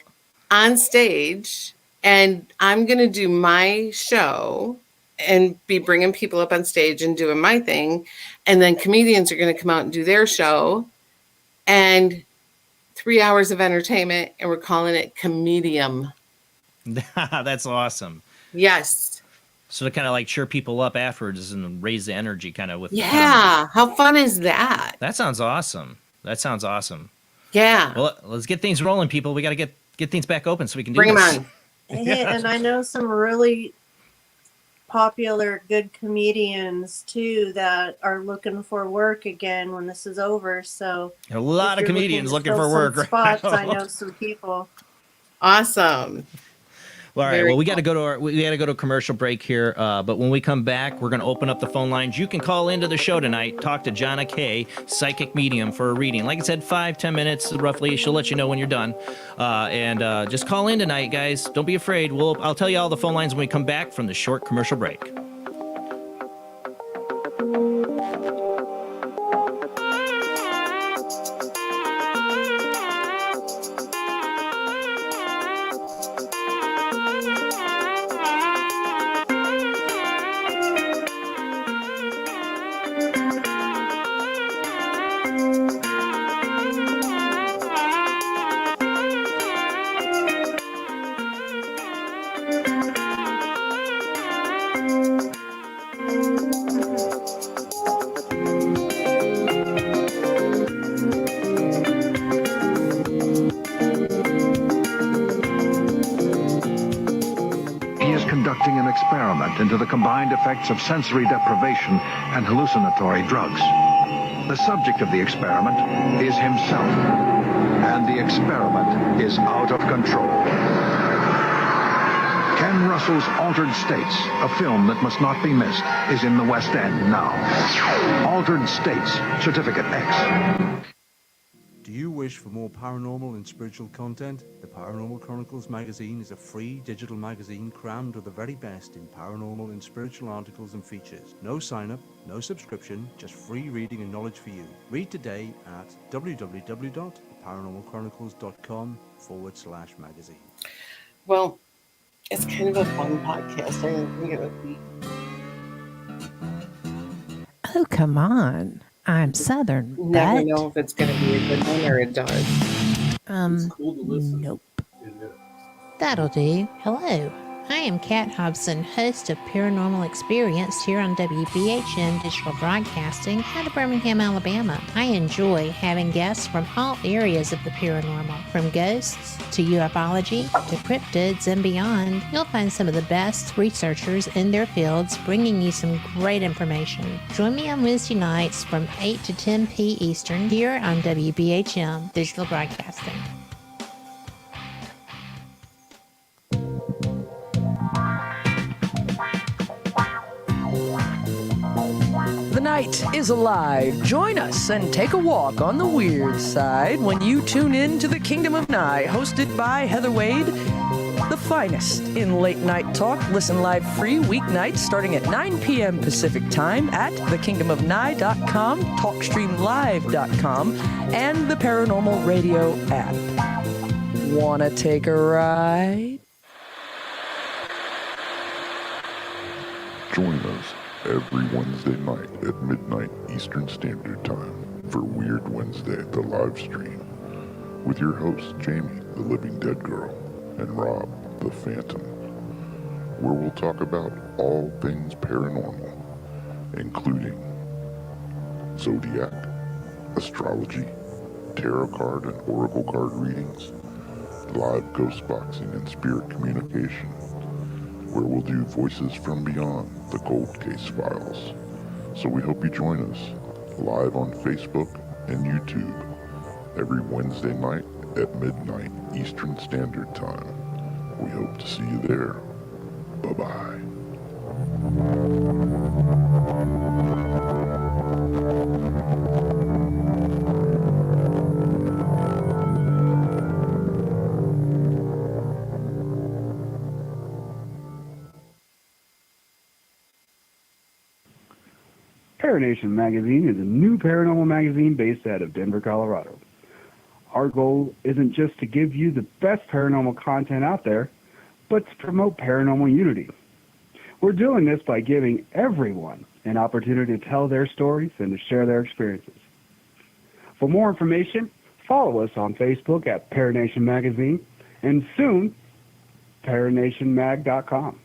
on stage, and I'm going to do my show and be bringing people up on stage and doing my thing. And then comedians are going to come out and do their show, and 3 hours of entertainment, and we're calling it Comedium. That's awesome. Yes. So to kind of like cheer people up afterwards and raise the energy kind of with. Yeah. How fun is that? That sounds awesome. Yeah. Well, let's get things rolling, people. We got to get things back open so we can do Bring this. them on. Yeah, and I know some really popular, good comedians too that are looking for work again when this is over. So a lot of comedians looking for work. Spots, I know some people. Awesome. Well, all right. Well, we got to go to a commercial break here. But when we come back, we're going to open up the phone lines. You can call into the show tonight. Talk to Jonna Kay, psychic medium, for a reading. Like I said, 5-10 minutes roughly. She'll let you know when you're done. And just call in tonight, guys. Don't be afraid. I'll tell you all the phone lines when we come back from the short commercial break. Conducting an experiment into the combined effects of sensory deprivation and hallucinatory drugs. The subject of the experiment is himself, and the experiment is out of control. Ken Russell's Altered States, a film that must not be missed, is in the West End now. Altered States, Certificate X. Do you wish for more paranormal and spiritual content? The Paranormal Chronicles magazine is a free digital magazine crammed with the very best in paranormal and spiritual articles and features. No sign-up, no subscription, just free reading and knowledge for you. Read today at www.paranormalchronicles.com/magazine. Well, it's kind of a fun podcast. Oh, come on. I'm Southern. Never know if it's going to be a good one or it does. Nope. That'll do. Hello. I am Kat Hobson, host of Paranormal Experience here on WBHM Digital Broadcasting out of Birmingham, Alabama. I enjoy having guests from all areas of the paranormal, from ghosts to ufology to cryptids and beyond. You'll find some of the best researchers in their fields bringing you some great information. Join me on Wednesday nights from 8 to 10 p. Eastern here on WBHM Digital Broadcasting. The night is alive. Join us and take a walk on the weird side when you tune in to the Kingdom of Nye, hosted by Heather Wade, the finest in late night talk. Listen live free weeknights starting at 9 p.m. Pacific time at thekingdomofnye.com, talkstreamlive.com, and the Paranormal Radio app. Wanna take a ride? Join us every Wednesday night at midnight Eastern Standard Time for Weird Wednesday, the live stream, with your hosts Jamie, the Living Dead Girl, and Rob, the Phantom, where we'll talk about all things paranormal, including zodiac, astrology, tarot card and oracle card readings, live ghost boxing and spirit communication, where we'll do Voices from Beyond, the Cold Case Files. So we hope you join us live on Facebook and YouTube every Wednesday night at midnight Eastern Standard Time. We hope to see you there. Bye-bye. Paranation Magazine is a new paranormal magazine based out of Denver, Colorado. Our goal isn't just to give you the best paranormal content out there, but to promote paranormal unity. We're doing this by giving everyone an opportunity to tell their stories and to share their experiences. For more information, follow us on Facebook at Paranation Magazine and soon, paranationmag.com.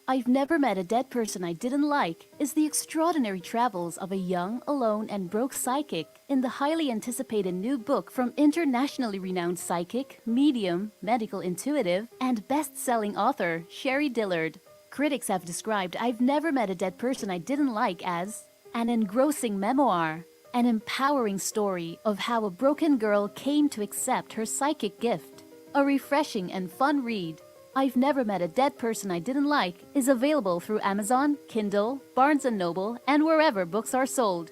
I've Never Met a Dead Person I Didn't Like is the extraordinary travels of a young, alone, and broke psychic in the highly anticipated new book from internationally renowned psychic, medium, medical intuitive, and best-selling author Sherry Dillard. Critics have described I've Never Met a Dead Person I Didn't Like as an engrossing memoir, an empowering story of how a broken girl came to accept her psychic gift, a refreshing and fun read. I've Never Met a Dead Person I Didn't Like is available through Amazon, Kindle, Barnes & Noble, and wherever books are sold.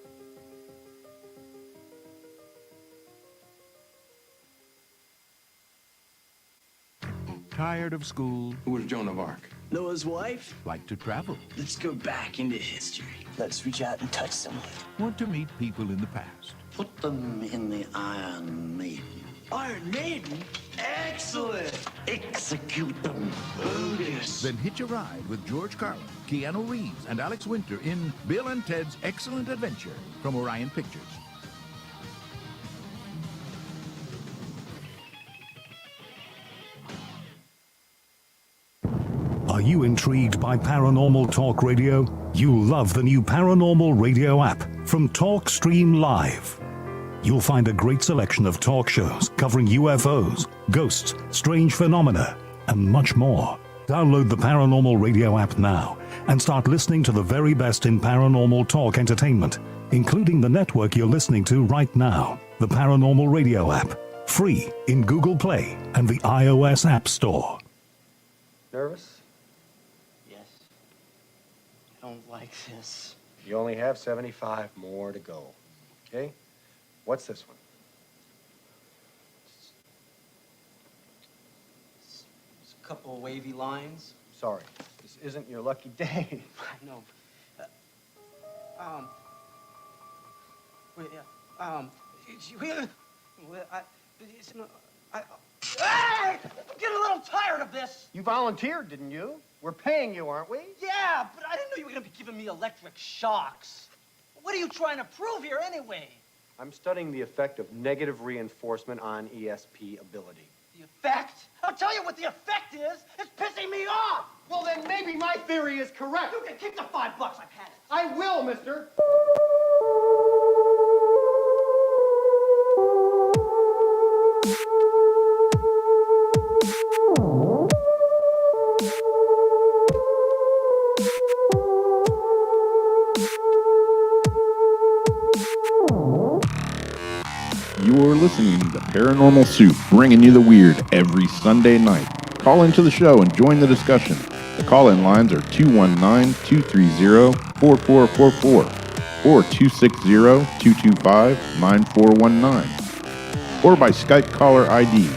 Tired of school? Who was Joan of Arc? Noah's wife? Like to travel? Let's go back into history. Let's reach out and touch someone. Want to meet people in the past? Put them in the Iron Maiden. Iron Maiden? Excellent! Execute them. Bogus. Then hitch a ride with George Carlin, Keanu Reeves, and Alex Winter in Bill and Ted's Excellent Adventure from Orion Pictures. Are you intrigued by Paranormal Talk Radio? You'll love the new Paranormal Radio app from Talkstream Live. You'll find a great selection of talk shows covering UFOs, ghosts, strange phenomena, and much more. Download the Paranormal Radio app now and start listening to the very best in paranormal talk entertainment, including the network you're listening to right now, the Paranormal Radio app, free in Google Play and the iOS App Store. Nervous? Yes. I don't like this. You only have 75 more to go. Okay? What's this one? It's a couple of wavy lines. Sorry, this isn't your lucky day. I know. I'm getting a little tired of this. You volunteered, didn't you? We're paying you, aren't we? Yeah, but I didn't know you were going to be giving me electric shocks. What are you trying to prove here anyway? I'm studying the effect of negative reinforcement on ESP ability. The effect? I'll tell you what the effect is. It's pissing me off. Well, then maybe my theory is correct. You can keep the $5. I've had it. I will, mister. You're listening to Paranormal Soup, bringing you the weird every Sunday night. Call into the show and join the discussion. The call-in lines are 219-230-4444 or 260-225-9419 or by Skype caller ID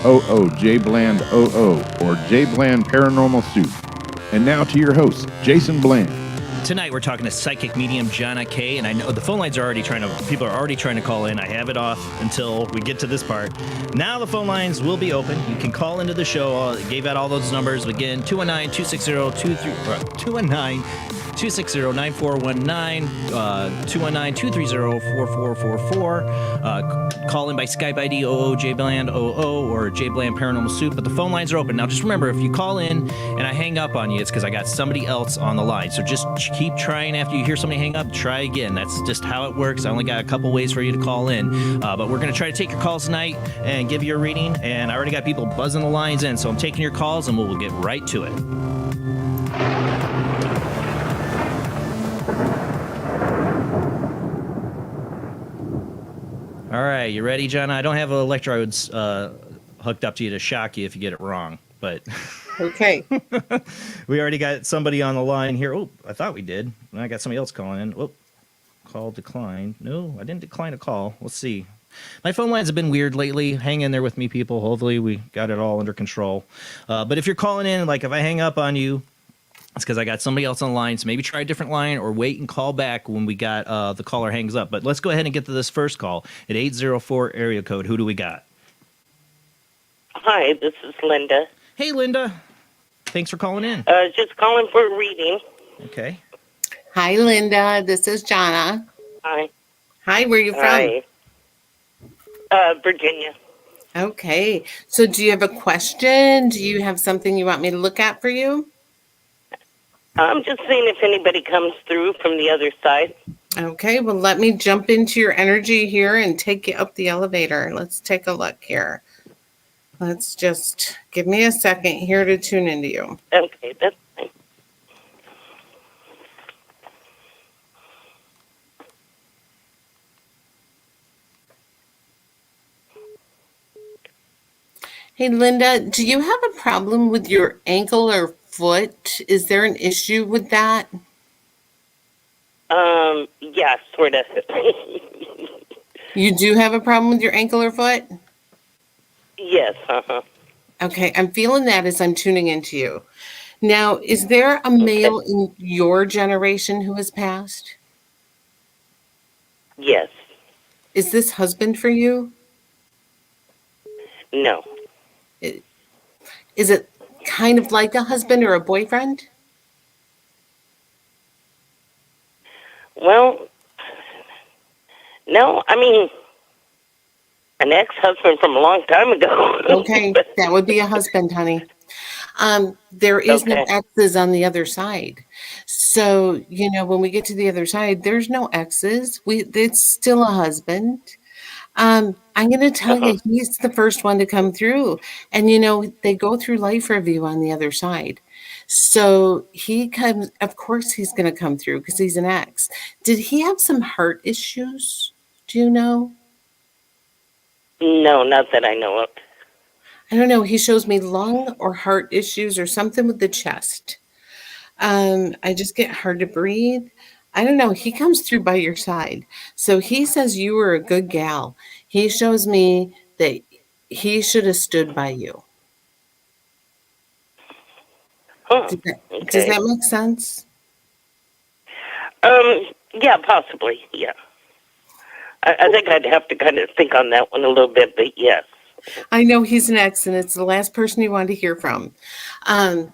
OOJBland00 or JBland Paranormal Soup. And now to your host, Jason Bland. Tonight we're talking to psychic medium Jonna Kay, and I know the phone lines are people are already trying to call in. I have it off until we get to this part. Now the phone lines will be open. You can call into the show. I gave out all those numbers again: 219-260-9419, 219-230-4444. Call in by Skype ID OOJBland00 or JBland Paranormal Soup. But the phone lines are open. Now just remember, if you call in and I hang up on you, it's because I got somebody else on the line. So just keep trying. After you hear somebody hang up, try again. That's just how it works. I only got a couple ways for you to call in. But we're going to try to take your calls tonight and give you a reading. And I already got people buzzing the lines in. So I'm taking your calls and we'll get right to it. All right, you ready, John? I don't have electrodes hooked up to you to shock you if you get it wrong, but okay. We already got somebody on the line here. Oh, I thought we did. I got somebody else calling in. Oh, call declined. No, I didn't decline a call. Let's see. My phone lines have been weird lately. Hang in there with me, people. Hopefully we got it all under control. But if you're calling in, like if I hang up on you, It's because I got somebody else on the line, so maybe try a different line or wait and call back when we got the caller hangs up. But let's go ahead and get to this first call at 804 area code. Who do we got? Hi, this is Linda. Hey, Linda. Thanks for calling in. Just calling for a reading. Okay. Hi, Linda. This is Jonna. Hi. Hi, where are you from? Hi. Virginia. Okay. So do you have a question? Do you have something you want me to look at for you? I'm just seeing if anybody comes through from the other side. Okay. Well, let me jump into your energy here and take you up the elevator. Let's take a look here. Let's just give me a second here to tune into you. Okay, that's fine. Hey, Linda, do you have a problem with your ankle or foot? Is there an issue with that? Yeah, sort of. You do have a problem with your ankle or foot? Yes, Okay, I'm feeling that as I'm tuning into you. Now, is there a male in your generation who has passed? Yes. Is this husband for you? No. Is it kind of like a husband or a boyfriend? Well, no, I mean, an ex-husband from a long time ago. Okay, that would be a husband, honey. There is no X's on the other side. So, you know, when we get to the other side, there's no X's. It's still a husband. I'm going to tell you, he's the first one to come through. And, you know, they go through life review on the other side. So he comes, of course, he's going to come through because he's an ex. Did he have some heart issues? Do you know? No, not that I know of. I don't know. He shows me lung or heart issues or something with the chest. I just get hard to breathe. I don't know. He comes through by your side. So he says you were a good gal. He shows me that he should have stood by you. Huh. Does that make sense? Yeah, possibly, yeah. I think I'd have to kind of think on that one a little bit, but yes. I know he's an ex, and it's the last person you want to hear from. I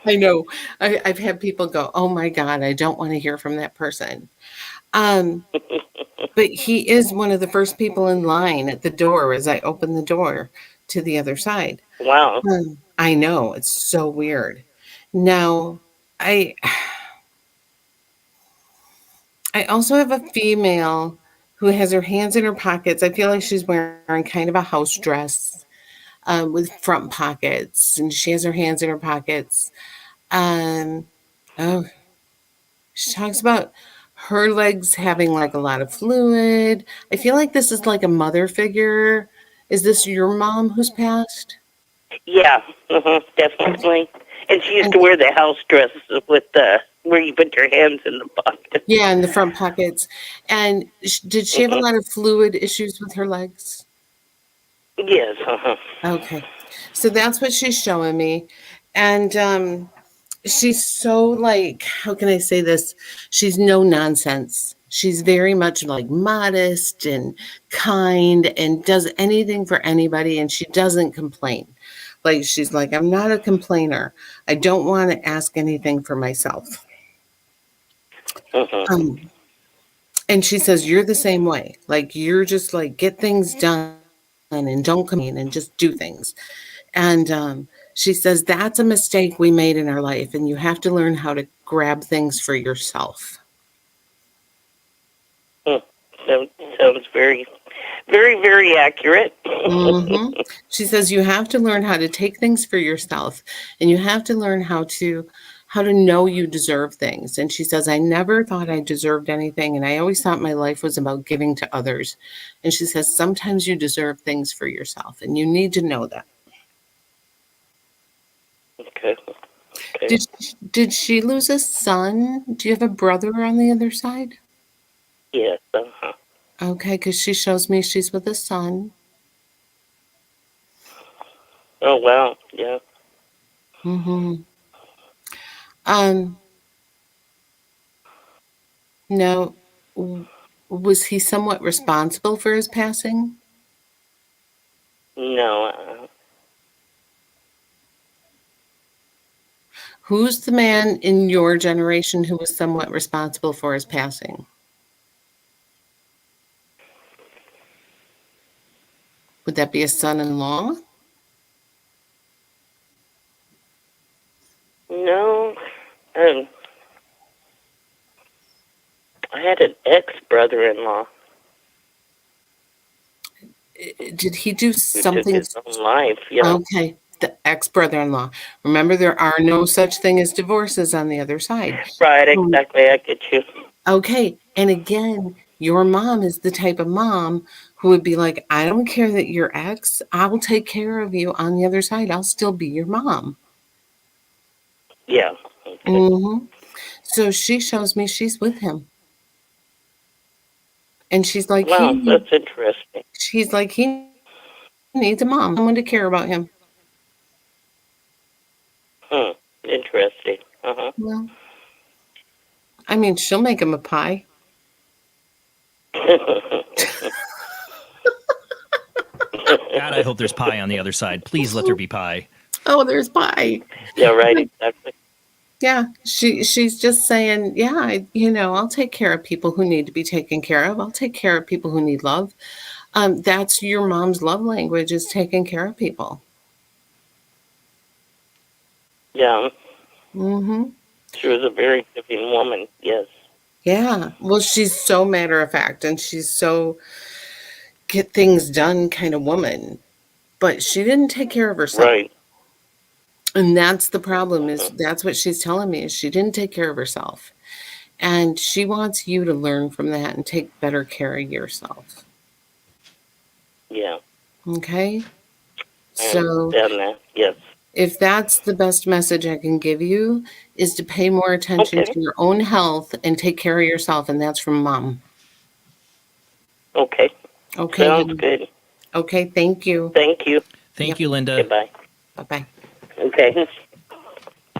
know. I've had people go, "Oh my God, I don't want to hear from that person." But he is one of the first people in line at the door as I open the door to the other side. Wow. I know. It's so weird. Now, I also have a female who has her hands in her pockets. I feel like she's wearing kind of a house dress with front pockets, and she has her hands in her pockets. She talks about her legs having like a lot of fluid. I feel like this is like a mother figure. Is this your mom who's passed? Yeah, definitely. And she used to wear the house dress with where you put your hands in the pocket. Yeah, in the front pockets. And did she have a lot of fluid issues with her legs? Yes, Okay. So that's what she's showing me. And she's so like, how can I say this? She's no nonsense. She's very much like modest and kind and does anything for anybody, and she doesn't complain. Like she's like, I'm not a complainer. I don't want to ask anything for myself. And she says, you're the same way. Like you're just like, get things done and don't complain and just do things. And she says, that's a mistake we made in our life, and you have to learn how to grab things for yourself. Sounds very, very, very accurate. She says you have to learn how to take things for yourself, and you have to learn how to know you deserve things. And she says, I never thought I deserved anything, and I always thought my life was about giving to others. And she says, sometimes you deserve things for yourself, and you need to know that. Okay. Did she lose a son? Do you have a brother on the other side? Yes. Okay, because she shows me she's with a son. Oh, wow. Yeah. Um, no. Was he somewhat responsible for his passing? No. Who's the man in your generation who was somewhat responsible for his passing? Would that be a son-in-law? No. Um, I had an ex-brother-in-law Did he do who took something? his own life. Yeah. Okay, the ex-brother-in-law. Remember, there are no such thing as divorces on the other side. Right, exactly. I get you. Okay, and again, your mom is the type of mom who would be like, I don't care that you're ex, I will take care of you on the other side. I'll still be your mom. Yeah. Mm-hmm. So she shows me she's with him. And she's like, Wow, that's interesting. she's like, he needs a mom, someone to care about him. Interesting. Uh-huh. Well, I mean, she'll make him a pie. God, I hope there's pie on the other side. Please let there be pie. Oh, there's pie. Yeah, right, exactly. Yeah, she's just saying, yeah, I'll take care of people who need to be taken care of. I'll take care of people who need love. That's your mom's love language, is taking care of people. Yeah. Mm-hmm. She was a very giving woman, yes. Yeah. Well, she's so matter of fact, and she's so get things done kind of woman, but she didn't take care of herself. Right. And that's the problem, is that's what she's telling me, is she didn't take care of herself. And she wants you to learn from that and take better care of yourself. Yeah. Okay? I So understand that, yes. if that's the best message I can give you, is to pay more attention to your own health and take care of yourself, and that's from mom. Okay. Okay. Sounds good. Okay, thank you. Thank you. Thank you, Linda. Goodbye. Bye-bye. Okay.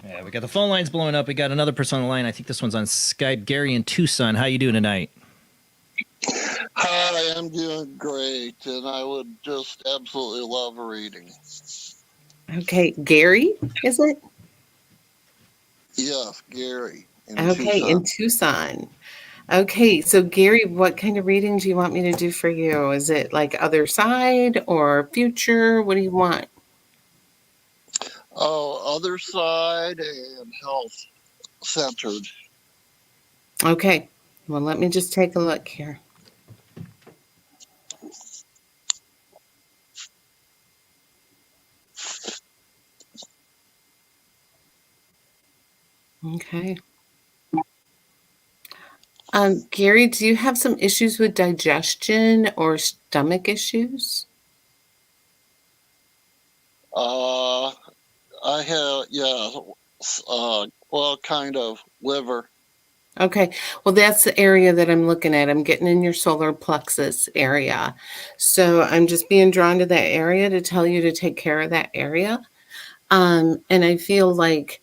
Yeah, we got the phone lines blowing up. We got another person on the line. I think this one's on Skype. Gary in Tucson. How you doing tonight? Hi, I'm doing great, and I would just absolutely love a reading. Okay, Gary, is it? Yes, Gary. Okay, in Tucson. Okay, so Gary, what kind of reading do you want me to do for you? Is it like other side or future? What do you want? Oh, other side and health centered. Okay, well, let me just take a look here. Okay. Gary, do you have some issues with digestion or stomach issues? I have, yeah, well, kind of liver. Okay, well, that's the area that I'm looking at. I'm getting in your solar plexus area. So I'm just being drawn to that area to tell you to take care of that area. And I feel like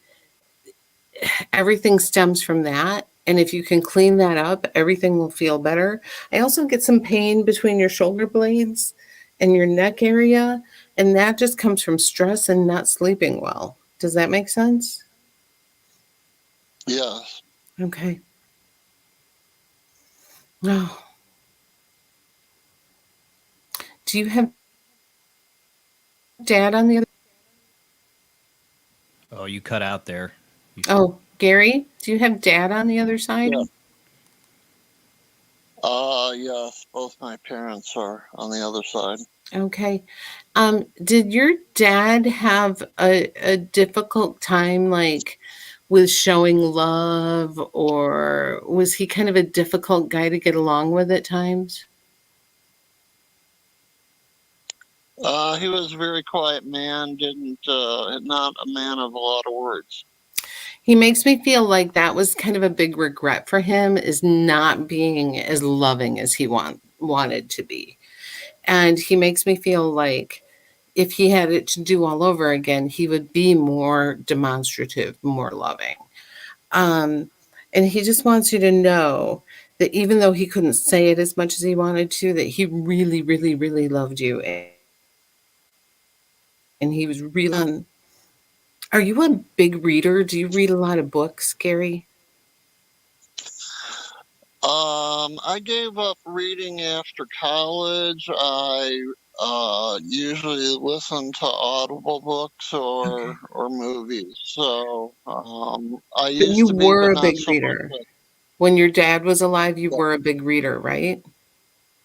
everything stems from that. And if you can clean that up, everything will feel better. I also get some pain between your shoulder blades and your neck area. And that just comes from stress and not sleeping well. Does that make sense? Yes. Okay. Oh. Do you have dad on the other? Oh, you cut out there. Oh, Gary, do you have dad on the other side? Yeah. Yes, both my parents are on the other side. Okay. Did your dad have a difficult time, like, with showing love, or was he kind of a difficult guy to get along with at times? He was a very quiet man, not a man of a lot of words. He makes me feel like that was kind of a big regret for him, is not being as loving as he wanted to be. And he makes me feel like if he had it to do all over again, he would be more demonstrative, more loving. And he just wants you to know that even though he couldn't say it as much as he wanted to, that he really, really, really loved you. And he was really. Are you a big reader? Do you read a lot of books, Gary? I gave up reading after college. I usually listen to Audible books or movies. So I But used you to be, were but a not big so much. reader. When your dad was alive, you were a big reader, right?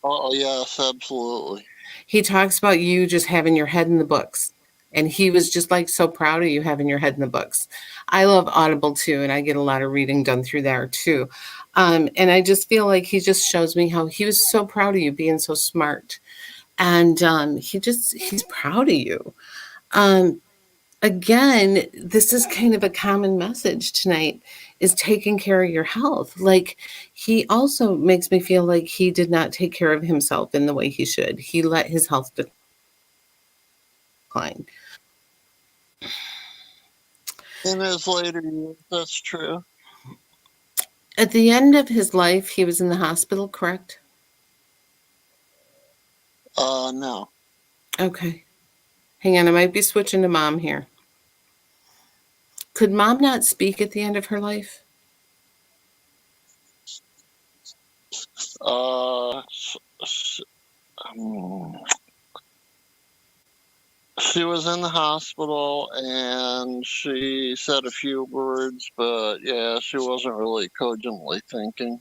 Oh yes, absolutely. He talks about you just having your head in the books. And he was just like so proud of you having your head in the books. I love Audible too, and I get a lot of reading done through there too. And I just feel like he just shows me how he was so proud of you being so smart. And he's proud of you. Again, this is kind of a common message tonight, is taking care of your health. Like, he also makes me feel like he did not take care of himself in the way he should. He let his health decline. In his later years, that's true. At the end of his life, he was in the hospital, correct? No. Okay. Hang on, I might be switching to mom here. Could mom not speak at the end of her life? She was in the hospital and she said a few words, but yeah, she wasn't really cogently thinking.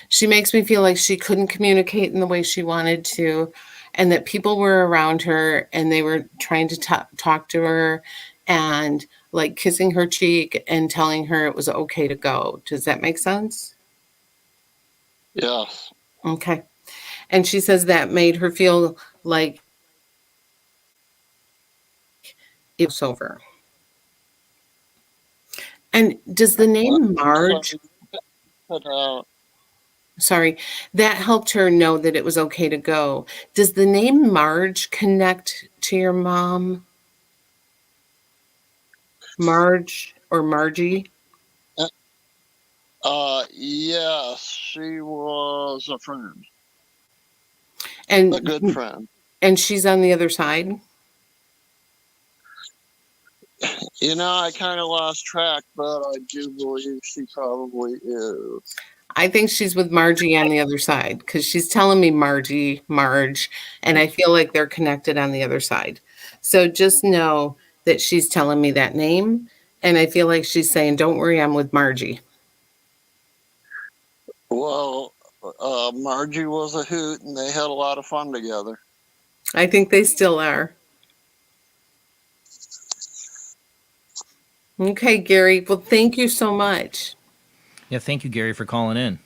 She makes me feel like she couldn't communicate in the way she wanted to, and that people were around her and they were trying to talk to her and like kissing her cheek and telling her it was okay to go. Does that make sense? Yes. Okay. And she says that made her feel like it was over. And does the name Marge, sorry, that helped her know that it was okay to go. Does the name Marge connect to your mom? Marge or Margie? Yes, she was a friend. And a good friend. And she's on the other side? You know, I kind of lost track, but I do believe she probably is. I think she's with Margie on the other side because she's telling me Margie, Marge, and I feel like they're connected on the other side. So just know that she's telling me that name, and I feel like she's saying, don't worry, I'm with Margie. Well, Margie was a hoot, and they had a lot of fun together. I think they still are. Okay, Gary. Well, thank you so much. Yeah, thank you, Gary, for calling in.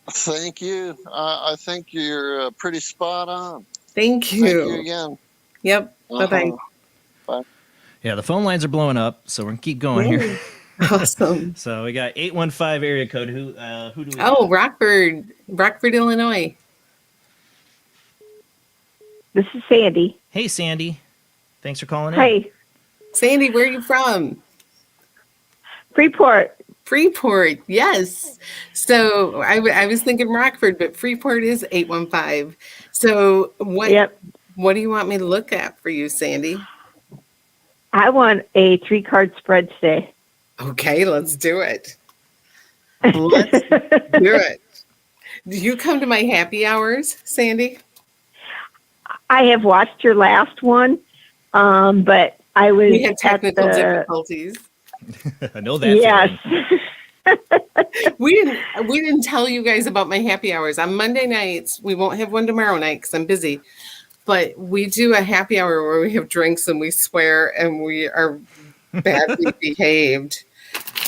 Thank you. I think you're pretty spot on. Thank you. Thank you again. Yep. Bye-bye. Bye. Yeah, the phone lines are blowing up, so we're gonna keep going here. Awesome. So we got 815 area code. Who do we? Oh, Rockford, Illinois. This is Sandy. Hey, Sandy. Thanks for calling in. Hey. Sandy, where are you from? Freeport. Freeport, yes. So I was thinking Rockford, but Freeport is 815. So what do you want me to look at for you, Sandy? I want a 3-card spread today. Okay, let's do it. Let's do it. Do you come to my happy hours, Sandy? I have watched your last one, but I was we had technical difficulties. I know that. Yes. we didn't tell you guys about my happy hours on Monday nights. We won't have one tomorrow night because I'm busy. But we do a happy hour where we have drinks and we swear and we are badly behaved.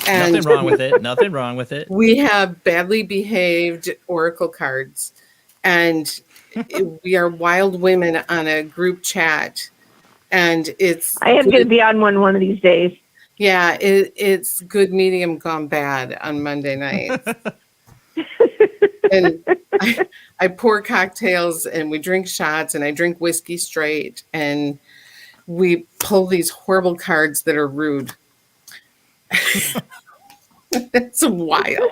And nothing wrong with it. Nothing wrong with it. We have badly behaved oracle cards, and we are wild women on a group chat. And I am going to be on one of these days. Yeah, it's good medium gone bad on Monday nights. And I pour cocktails and we drink shots and I drink whiskey straight and we pull these horrible cards that are rude. That's wild.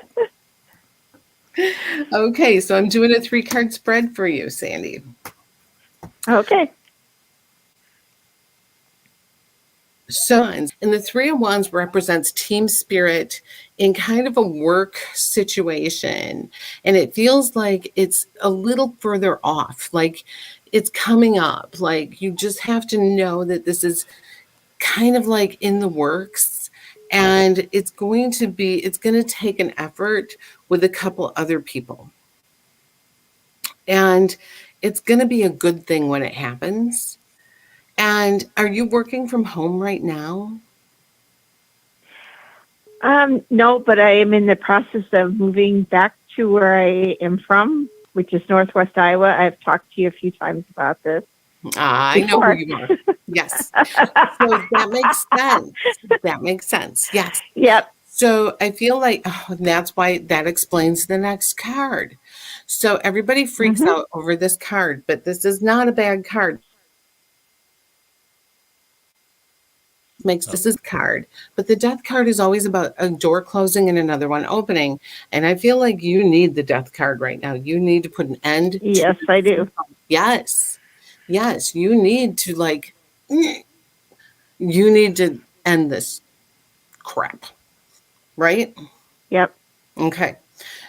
Okay, so I'm doing a 3-card spread for you, Sandy. Okay. So, and the 3 of Wands represents team spirit in kind of a work situation. And it feels like it's a little further off, like it's coming up. Like you just have to know that this is kind of like in the works. And it's going to take an effort with a couple other people. And it's going to be a good thing when it happens. And are you working from home right now? No, but I am in the process of moving back to where I am from, which is Northwest Iowa. I've talked to you a few times about this. I know who you are. Yes. So that makes sense. That makes sense. Yes. Yep. So I feel like that's why that explains the next card. So everybody freaks out over this card, but this is not a bad card. Makes this is card, but the death card is always about a door closing and another one opening. And I feel like you need the death card right now. You need to put an end. Yes, I do. Yes. Yes. You need to you need to end this crap. Right? Yep. Okay.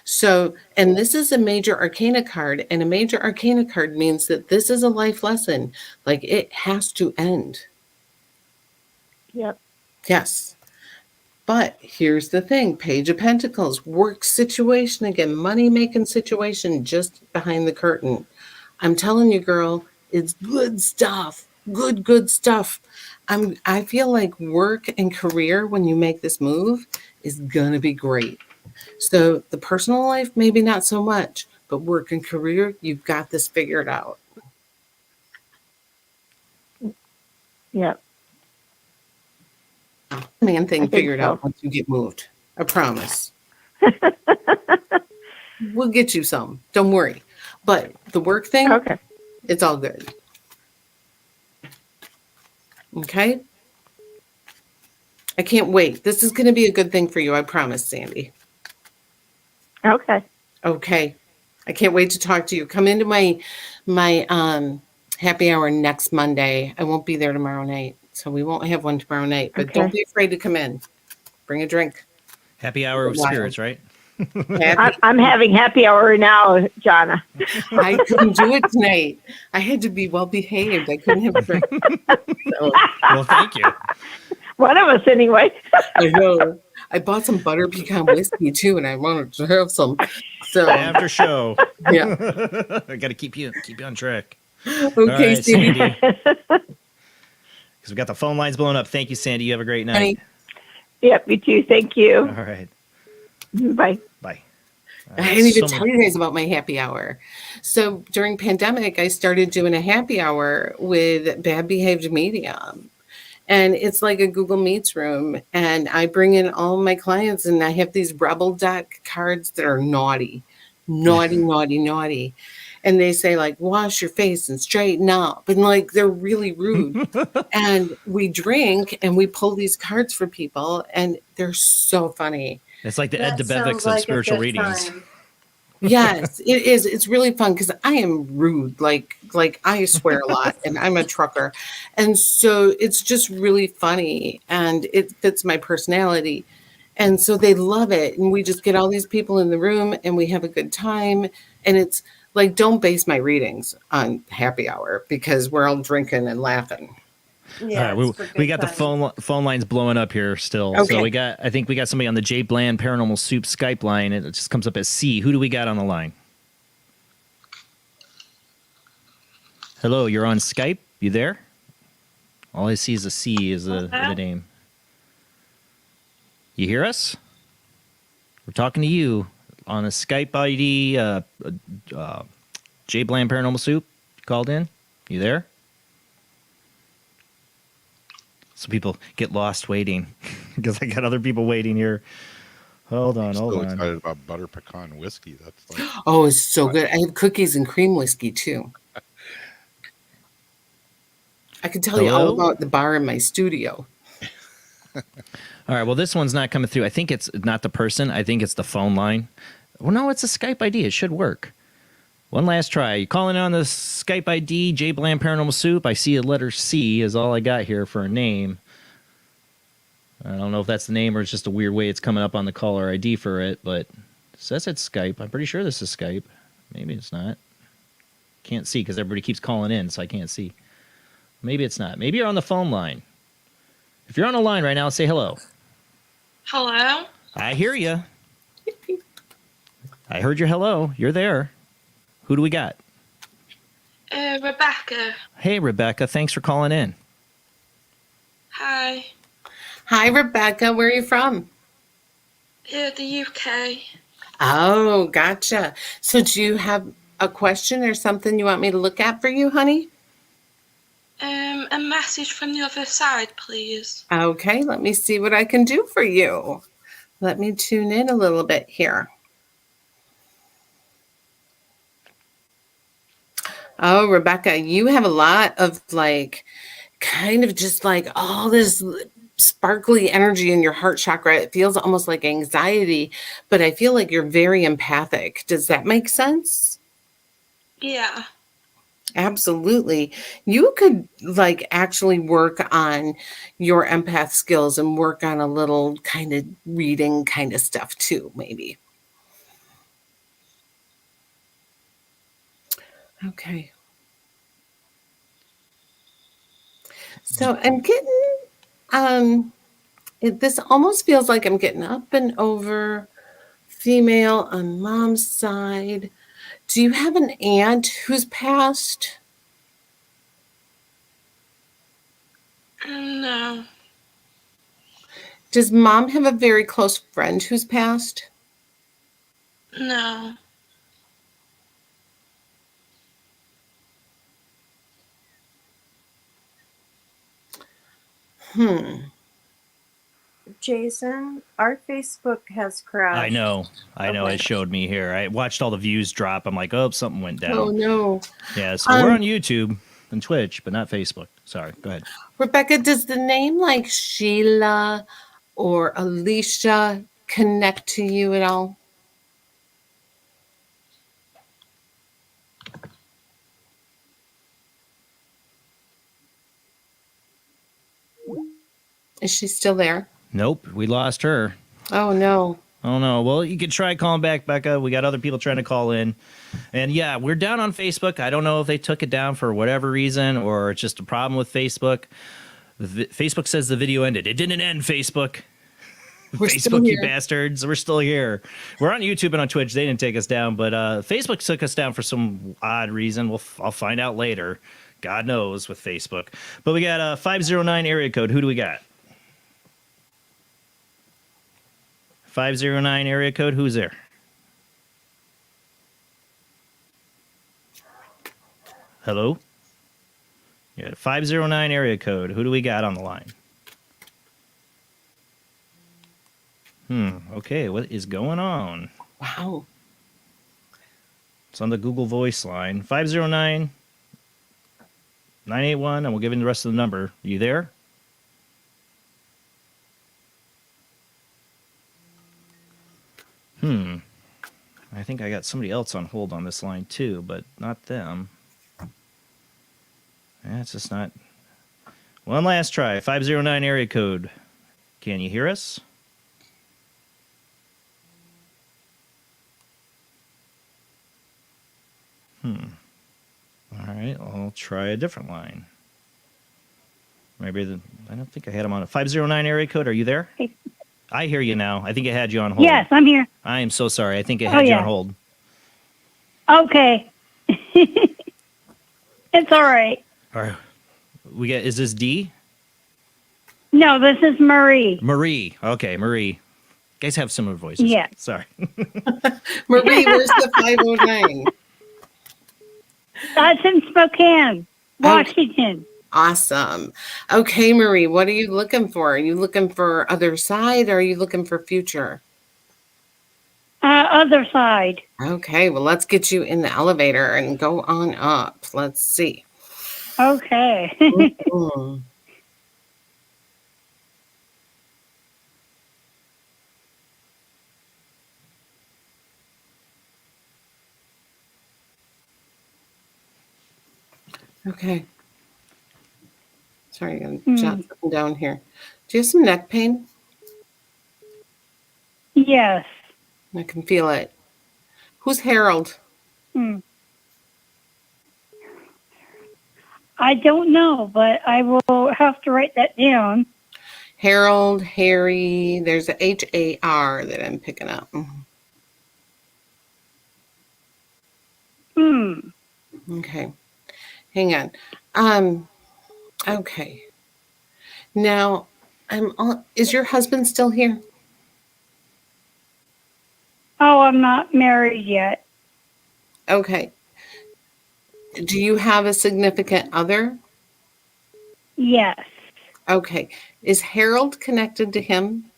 So, and this is a major arcana card, and a major arcana card means that this is a life lesson. Like it has to end. Yep. Yes. But here's the thing, Page of Pentacles, work situation again, money-making situation just behind the curtain. I'm telling you, girl, it's good stuff. Good stuff. I feel like work and career, when you make this move, is going to be great. So the personal life, maybe not so much, but work and career, you've got this figured out. Yep. Man thing figured so. out once you get moved. I promise. We'll get you some. Don't worry. But the work thing, okay, it's all good. Okay? I can't wait. This is going to be a good thing for you. I promise, Sandy. Okay. Okay. I can't wait to talk to you. Come into my happy hour next Monday. I won't be there tomorrow night, so we won't have one tomorrow night. But don't be afraid to come in. Bring a drink. Happy hour with spirits, right? I'm having happy hour now, Jonna. I couldn't do it tonight. I had to be well behaved. I couldn't have a drink. So. Well, thank you. One of us, anyway. I know. I bought some butter pecan whiskey too, and I wanted to have some. So after show, yeah, I got to keep you on track. Okay, right, Sandy. Because we got the phone lines blowing up. Thank you, Sandy. You have a great night. Bye. Yep, you too. Thank you. All right. Bye. Bye. I didn't even tell you guys about my happy hour. So during pandemic, I started doing a happy hour with Bad Behaved Medium. And it's like a Google Meets room. And I bring in all my clients, and I have these Rebel deck cards that are naughty. And they say, like, wash your face and straighten up. And like, they're really rude. And we drink and we pull these cards for people, and they're so funny. It's like the Ed DeBevics of spiritual readings. Yes, it is. It's really fun because I am rude. Like I swear a lot, and I'm a trucker. And so it's just really funny, and it fits my personality. And so they love it. And we just get all these people in the room, and we have a good time. And it's like, don't base my readings on happy hour because we're all drinking and laughing. Yeah, all right, we got the phone lines blowing up here still. Okay. So I think we got somebody on the Jay Bland Paranormal Soup Skype line. It just comes up as C. Who do we got on the line? Hello, you're on Skype. You there? All I see is a C is the name. You hear us? We're talking to you on a Skype ID. Jay Bland Paranormal Soup called in. You there? Some people get lost waiting because I got other people waiting here. Hold on. I'm still excited about butter pecan whiskey. That's like, oh, it's so good. I have cookies and cream whiskey too. I can tell you all about the bar in my studio. All right. Well, this one's not coming through. I think it's not the person. I think it's the phone line. Well, no, it's a Skype ID. It should work. One last try. You calling on the Skype ID, J Bland Paranormal Soup. I see a letter C is all I got here for a name. I don't know if that's the name or it's just a weird way it's coming up on the caller ID for it, but it says it's Skype. I'm pretty sure this is Skype. Maybe it's not. Can't see because everybody keeps calling in, so I can't see. Maybe it's not. Maybe you're on the phone line. If you're on the line right now, say hello. Hello? I hear you. I heard your hello. You're there. Who do we got? Rebecca. Hey, Rebecca. Thanks for calling in. Hi. Hi, Rebecca. Where are you from? The UK. Oh, gotcha. So do you have a question or something you want me to look at for you, honey? A message from the other side, please. Okay, let me see what I can do for you. Let me tune in a little bit here. Oh, Rebecca, you have a lot of kind of just all this sparkly energy in your heart chakra. It feels almost like anxiety, but I feel like you're very empathic. Does that make sense? Yeah. Absolutely. You could actually work on your empath skills and work on a little kind of reading kind of stuff too, maybe. Okay. So I'm getting, this almost feels like I'm getting up and over female on mom's side. Do you have an aunt who's passed? No. Does mom have a very close friend who's passed? No. Jason, our Facebook has crashed. I know. Okay. It showed me here. I watched all the views drop. I'm like, oh, something went down. Oh, no. Yeah, so we're on YouTube and Twitch, but not Facebook. Sorry, go ahead. Rebecca, does the name like Sheila or Alicia connect to you at all? Is she still there? Nope, we lost her. Oh, no. Oh, no. Well, you could try calling back, Becca. We got other people trying to call in. And yeah, we're down on Facebook. I don't know if they took it down for whatever reason or it's just a problem with Facebook. Facebook says the video ended. It didn't end, Facebook. Facebook, you bastards. We're still here. We're on YouTube and on Twitch. They didn't take us down, but Facebook took us down for some odd reason. I'll find out later. God knows with Facebook. But we got a 509 area code. Who do we got? 509 area code. Who's there? Hello? Yeah, 509 area code. Who do we got on the line? Okay, what is going on? Wow. It's on the Google Voice line. 509 981, and we'll give you the rest of the number. Are you there? I think I got somebody else on hold on this line too, but not them. It's just not. One last try. 509 area code. Can you hear us? All right, I'll try a different line. Maybe I don't think I had him on a 509 area code. Are you there? Hey. I hear you now. I think I had you on hold. Yes, I'm here. I am so sorry. I think I had you on hold. Okay. It's all right. All right. Is this D? No, this is Marie. Marie. Okay, Marie. You guys have similar voices. Yeah. Sorry. Marie, where's the 509? That's in Spokane, Washington. Awesome. Okay, Marie, what are you looking for? Are you looking for other side or are you looking for future? Other side. Okay, well, let's get you in the elevator and go on up. Let's see. Okay. Okay. Sorry, I'm jot something down here. Do you have some neck pain? Yes. I can feel it. Who's Harold? Hmm. I don't know, but I will have to write that down. Harold, Harry. There's a H-A-R that I'm picking up. Okay. Hang on. Okay. Now, is your husband still here? Oh, I'm not married yet. Okay. Do you have a significant other? Yes. Okay. Is Harold connected to him?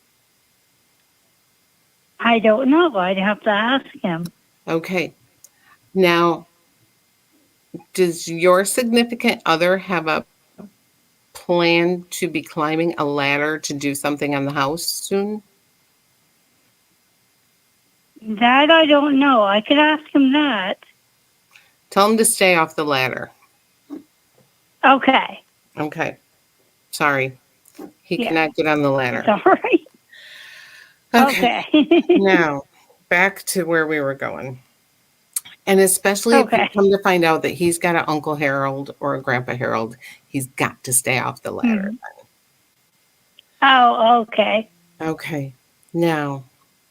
I don't know. I'd have to ask him. Okay. Now, does your significant other have a plan to be climbing a ladder to do something on the house soon? That I don't know. I could ask him that. Tell him to stay off the ladder. Okay. Okay. Sorry. He Yeah. cannot get on the ladder. It's all right. Okay. Okay. Now, back to where we were going. And especially if you Okay. come to find out that he's got an Uncle Harold or a Grandpa Harold, he's got to stay off the ladder. Oh, okay. Okay. Now,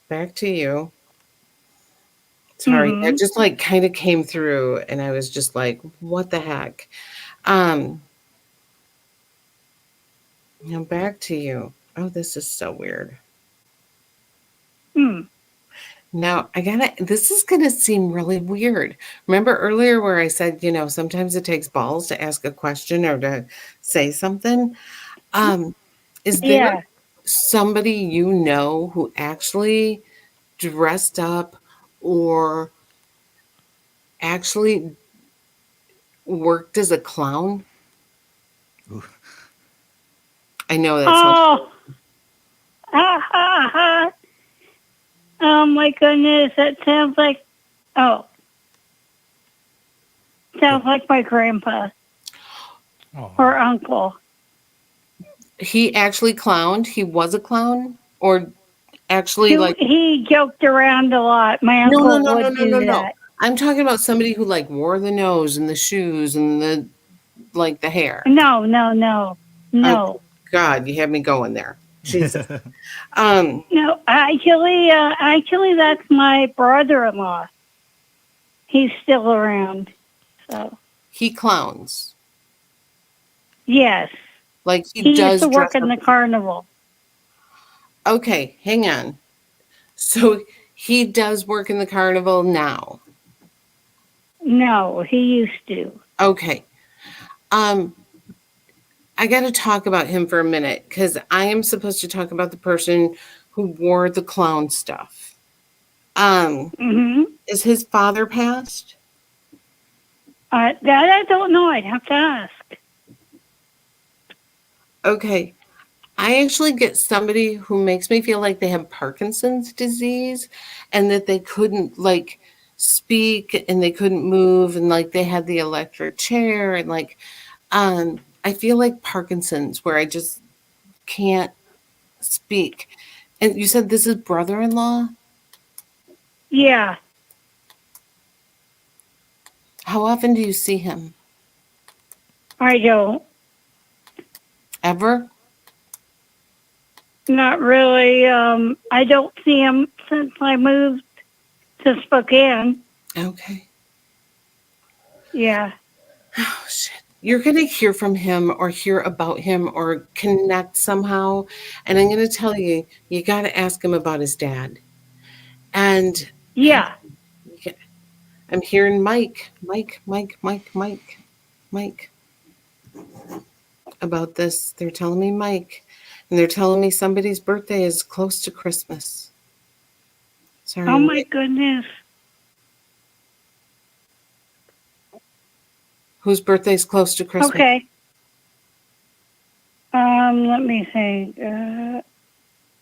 back to you. Sorry, that just like kind of came through and I was just like, what the heck? Now back to you. Oh, this is so weird. Now, this is going to seem really weird. Remember earlier where I said, sometimes it takes balls to ask a question or to say something? Is there somebody you know who actually dressed up or actually worked as a clown? I know that's Oh. Oh my goodness, that sounds like sounds like my grandpa or uncle. He actually clowned? He was a clown? Or actually He joked around a lot. My uncle would do that. I'm talking about somebody who like wore the nose and the shoes and the hair. No. Oh, God, you had me going there. Jesus. No, actually, that's my brother-in-law. He's still around. So he clowns. Yes. Like he does used to work dress in the carnival. Okay, hang on. So he does work in the carnival now. No, he used to. Okay. I got to talk about him for a minute because I am supposed to talk about the person who wore the clown stuff. Is his father passed? That I don't know. I'd have to ask. Okay. I actually get somebody who makes me feel like they have Parkinson's disease and that they couldn't like speak and they couldn't move and like they had the electric chair and like I feel like Parkinson's where I just can't speak. And you said this is brother-in-law? Yeah. How often do you see him? I don't. Ever? Not really. I don't see him since I moved to Spokane. Okay. Yeah. Oh, shit. You're going to hear from him or hear about him or connect somehow. And I'm going to tell you, you got to ask him about his dad. And yeah, I'm hearing Mike about this. They're telling me Mike. And they're telling me somebody's birthday is close to Christmas. Sorry. Oh, my goodness. Whose birthday is close to Christmas? Okay. Let me think.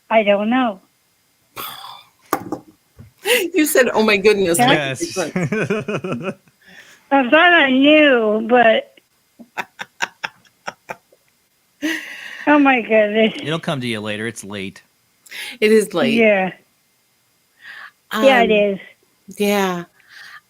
I don't know. You said, "Oh my goodness!" Yes. I thought I knew, but Oh my goodness. It'll come to you later. It's late. It is late. Yeah. Yeah, it is. Yeah.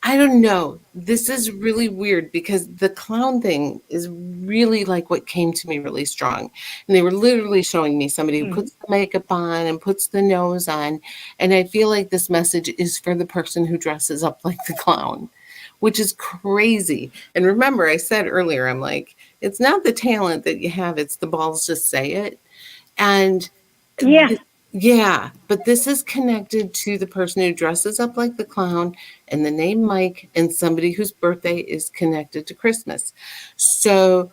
I don't know. This is really weird because the clown thing is really like what came to me really strong. And they were literally showing me somebody who puts the makeup on and puts the nose on. And I feel like this message is for the person who dresses up like the clown, which is crazy. And remember, I said earlier, I'm like, it's not the talent that you have, it's the balls to say it. And yeah, but this is connected to the person who dresses up like the clown and the name Mike and somebody whose birthday is connected to Christmas. So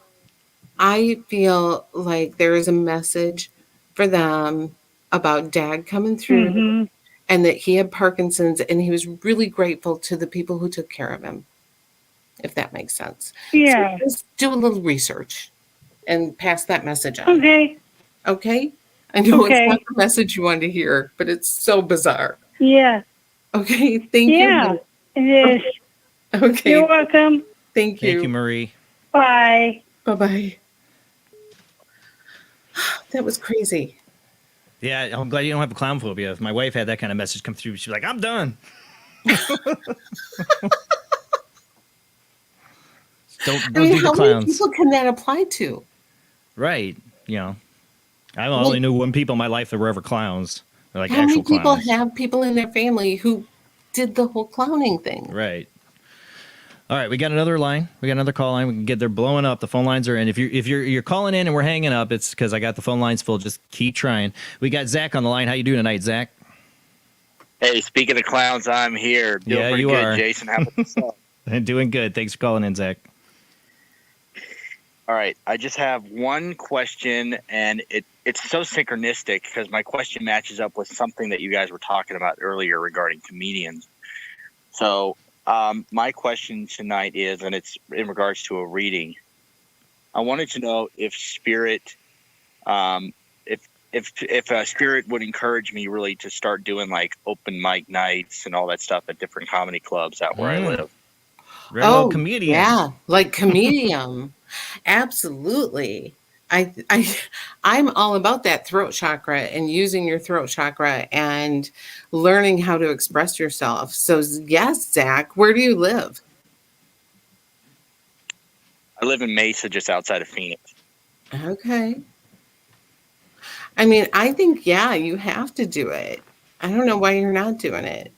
I feel like there is a message for them about dad coming through Mhm. and that he had Parkinson's and he was really grateful to the people who took care of him, if that makes sense. Yeah. So just do a little research and pass that message on. Okay. Okay? I know it's not Okay. the message you wanted to hear, but it's so bizarre. Yeah. Okay, thank Yeah, you. it is. Okay. You're welcome. Thank you. Thank you, Marie. Bye. Bye-bye. That was crazy. Yeah, I'm glad you don't have a clown phobia. If my wife had that kind of message come through, she'd be like, I'm done. Don't do the how clowns. many people can that apply to? Right. You know, I only knew one people in my life that were ever clowns. They're like How many actual people clowns. have people in their family who did the whole clowning thing? Right. All right, we got another line. We got another call line. We can get they're blowing up. The phone lines are in. If you're calling in and we're hanging up, it's because I got the phone lines full. Just keep trying. We got Zach on the line. How you doing tonight, Zach? Hey, speaking of clowns, I'm here. Doing Yeah, pretty you good, are. Jason. How about yourself? Doing good. Thanks for calling in, Zach. All right, I just have one question, and it's so synchronistic because my question matches up with something that you guys were talking about earlier regarding comedians. So my question tonight is, and it's in regards to a reading. I wanted to know if spirit, if a spirit would encourage me really to start doing like open mic nights and all that stuff at different comedy clubs out where I live. Remote comedian. Yeah, like comedian. Absolutely. I'm all about that throat chakra and using your throat chakra and learning how to express yourself. So yes, Zach, where do you live? I live in Mesa, just outside of Phoenix. Okay. I mean, I think, yeah, you have to do it. I don't know why you're not doing it.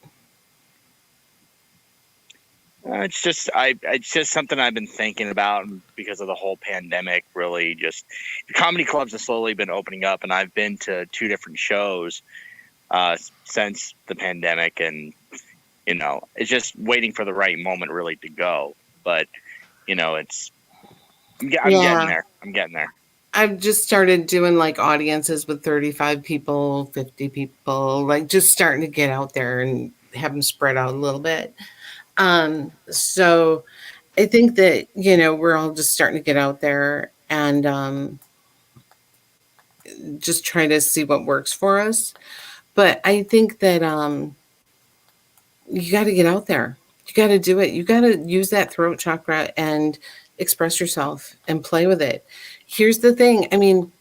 It's just something I've been thinking about because of the whole pandemic. Really, just the comedy clubs have slowly been opening up, and I've been to 2 different shows since the pandemic, and it's just waiting for the right moment really to go. But I'm getting there. I'm getting there. I've just started doing like audiences with 35 people, 50 people, like just starting to get out there and have them spread out a little bit. So I think that, we're all just starting to get out there and just try to see what works for us. But I think that you got to get out there. You got to do it. You got to use that throat chakra and express yourself and play with it. Here's the thing. I mean,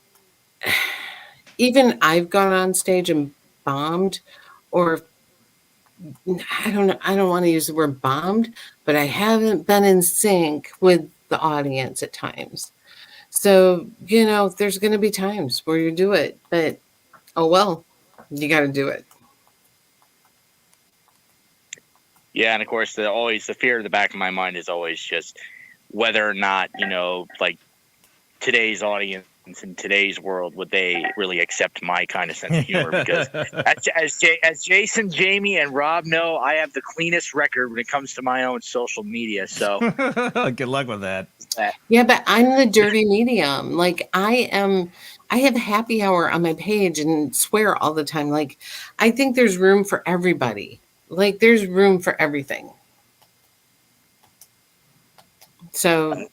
even I've gone on stage and bombed, or I don't know, I don't want to use the word bombed, but I haven't been in sync with the audience at times. So, there's going to be times where you do it, but oh well, you got to do it. Yeah, and of course, the fear in the back of my mind is always just whether or not like today's audience in today's world, would they really accept my kind of sense of humor? Because as Jason, Jamie, and Rob know, I have the cleanest record when it comes to my own social media. So good luck with that. Yeah, but I'm the dirty medium. Like I have happy hour on my page and swear all the time. Like I think there's room for everybody. Like there's room for everything. So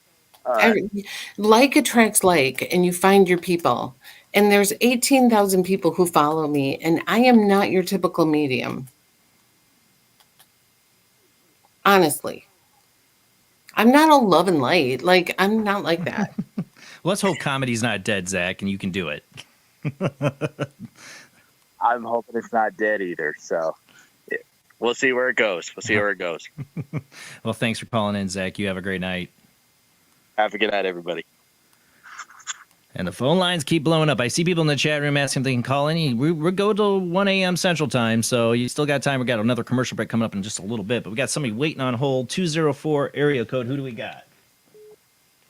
like attracts like, and you find your people. And there's 18,000 people who follow me, and I am not your typical medium. Honestly. I'm not all love and light. Like, I'm not like that. Well, let's hope comedy's not dead, Zach, and you can do it. I'm hoping it's not dead either. So yeah, we'll see where it goes. We'll see where it goes. Well, thanks for calling in, Zach. You have a great night. Have a good night, everybody. And the phone lines keep blowing up. I see people in the chat room asking if they can call in. We're going till 1 a.m. Central Time, so you still got time. We got another commercial break coming up in just a little bit, but we got somebody waiting on hold. 204 area code. Who do we got?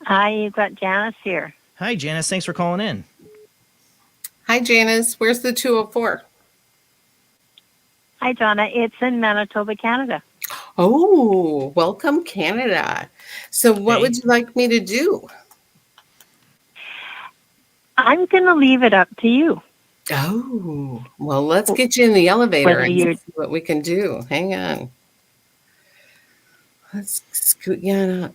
Hi, you've got Janice here. Hi, Janice. Thanks for calling in. Hi, Janice. Where's the 204? Hi, Jonna. It's in Manitoba, Canada. Oh, welcome, Canada. So what would you like me to do? I'm going to leave it up to you. Oh, well, let's get you in the elevator Whether and you're- see what we can do. Hang on. Let's scoot you on up.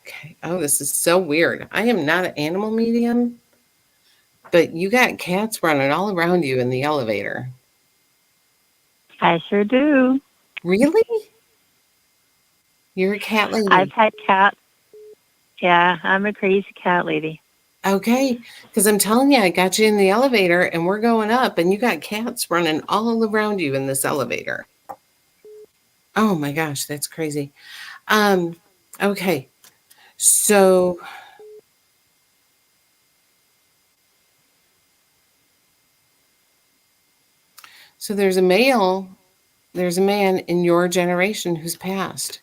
Okay. Oh, this is so weird. I am not an animal medium, but you got cats running all around you in the elevator. I sure do. Really? You're a cat lady. I've had cats. Yeah, I'm a crazy cat lady. Okay, because I'm telling you, I got you in the elevator and we're going up, and you got cats running all around you in this elevator. Oh my gosh, that's crazy. Okay, so there's a man in your generation who's passed,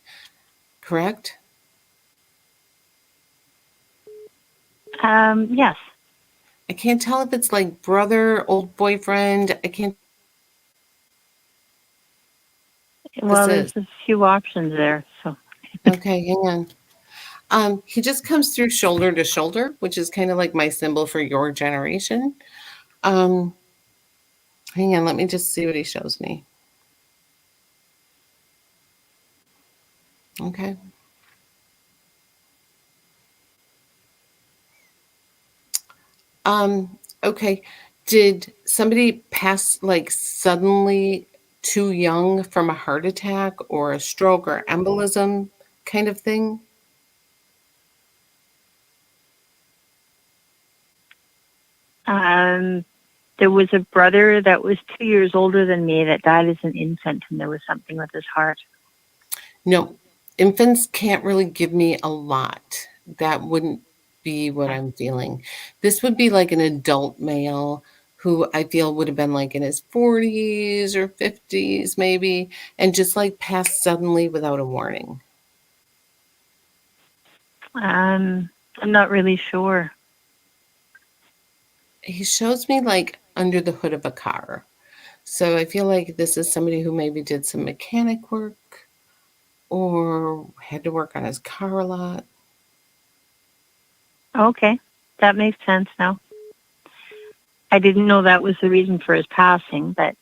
correct? Yes. I can't tell if it's like brother, old boyfriend. I can't. Well, there's a few options there. So. Okay, hang on. He just comes through shoulder to shoulder, which is kind of like my symbol for your generation. Hang on, let me just see what he shows me. Okay. Okay. Did somebody pass like suddenly too young from a heart attack or a stroke or embolism kind of thing? There was a brother that was 2 years older than me that died as an infant, and there was something with his heart. No, infants can't really give me a lot. That wouldn't be what I'm feeling. This would be like an adult male who I feel would have been like in his 40s or 50s maybe, and just like passed suddenly without a warning. I'm not really sure. He shows me like under the hood of a car. So I feel like this is somebody who maybe did some mechanic work or had to work on his car a lot. Okay, that makes sense now. I didn't know that was the reason for his passing, but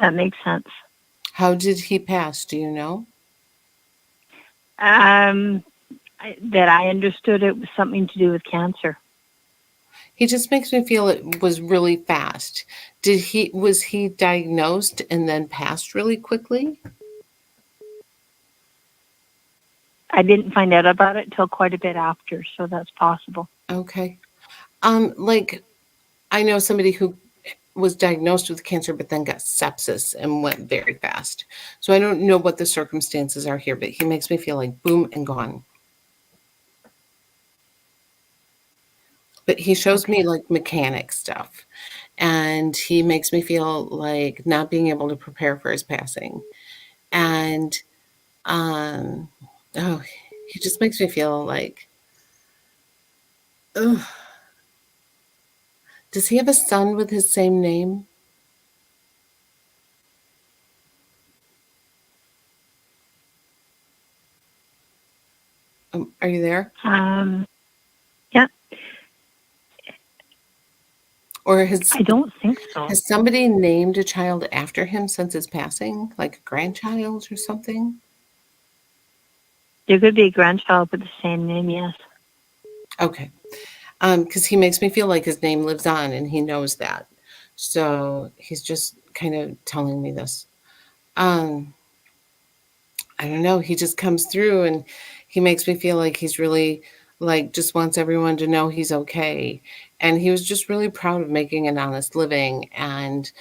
that makes sense. How did he pass? Do you know? That I understood it was something to do with cancer. He just makes me feel it was really fast. Was he diagnosed and then passed really quickly? I didn't find out about it till quite a bit after, so that's possible. Okay. Like I know somebody who was diagnosed with cancer but then got sepsis and went very fast. So I don't know what the circumstances are here, but he makes me feel like boom and gone. But he shows me like mechanic stuff, and he makes me feel like not being able to prepare for his passing. And he just makes me feel like, ugh. Does he have a son with his same name? Are you there? Yeah. Or I don't think so. Has somebody named a child after him since his passing, like a grandchild or something? There could be a grandchild with the same name, yes. Okay. Because he makes me feel like his name lives on and he knows that. So he's just kind of telling me this. Um, I don't know. He just comes through and he makes me feel like he's really like just wants everyone to know he's okay. And he was just really proud of making an honest living and,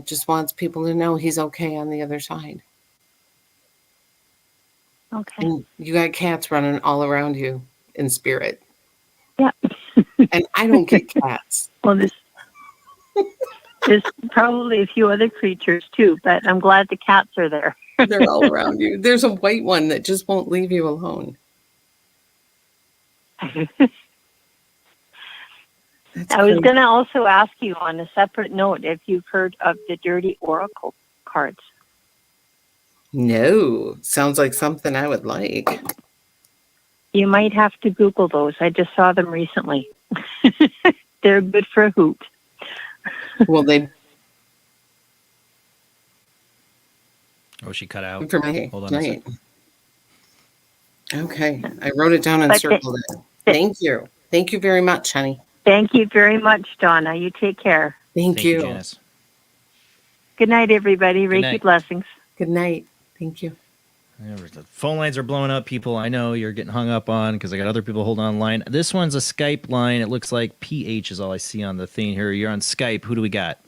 just wants people to know he's okay on the other side. Okay. And you got cats running all around you in spirit. Yeah. And I don't get cats. Well, there's probably a few other creatures too, but I'm glad the cats are there. They're all around you. There's a white one that just won't leave you alone. I was going to also ask you on a separate note if you've heard of the dirty oracle cards. No, sounds like something I would like. You might have to Google those. I just saw them recently. They're good for a hoot. Well, they. Oh, she cut out. For me, Hold on a right. second. Okay, I wrote it down and But circled it. Thank you. Thank you very much, honey. Thank you very much, Donna. You take care. Thank you. Janice. Good night, everybody. Reiki night. blessings. Good night. Thank you. The phone lines are blowing up, people. I know you're getting hung up on because I got other people holding on line. This one's a Skype line. It looks like PH is all I see on the thing here. You're on Skype. Who do we got?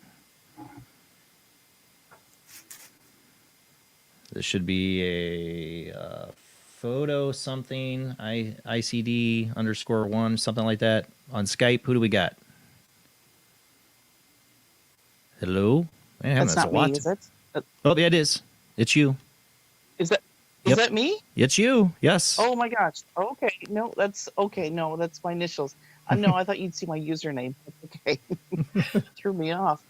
This should be a photo something, ICD_1, something like that. On Skype, who do we got? Hello? Man, That's not me, is it? Oh, yeah, it is. It's you. Is that Yep. that me? It's you. Yes. Oh my gosh. Okay. No, that's okay. No, that's my initials. No, I thought you'd see my username. Okay. Threw me off.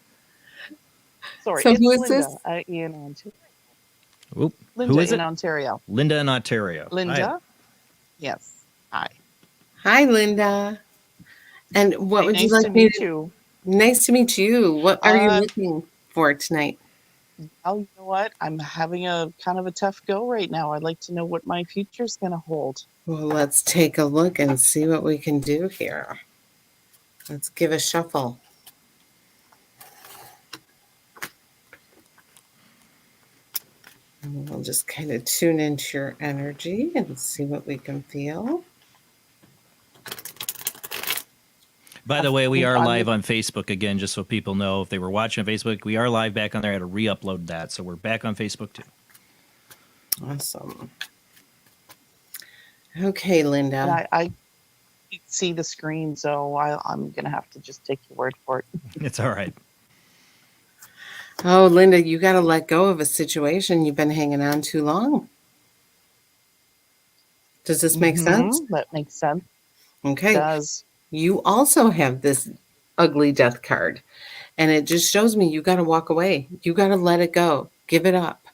Sorry. So it's who is Linda, this? in Ontario. Oop. Linda Who is in it? Ontario. Linda in Ontario. Linda? Hi. Yes. Hi. Hi, Linda. And what would you Nice like to me meet to? you. Nice to meet you. What are you looking for tonight? Oh, you know what? I'm having a kind of a tough go right now. I'd like to know what my future's going to hold. Well, let's take a look and see what we can do here. Let's give a shuffle. And we'll just kind of tune into your energy and see what we can feel. By the way, we are live on Facebook again, just so people know if they were watching on Facebook. We are live back on there. I had to re-upload that, so we're back on Facebook too. Awesome. Okay, Linda. And I can't see the screen, so I'm going to have to just take your word for it. It's all right. Oh, Linda, you got to let go of a situation you've been hanging on too long. Does this make sense? That makes sense. Okay. It does. You also have this ugly death card, and it just shows me you got to walk away. You got to let it go. Give it up.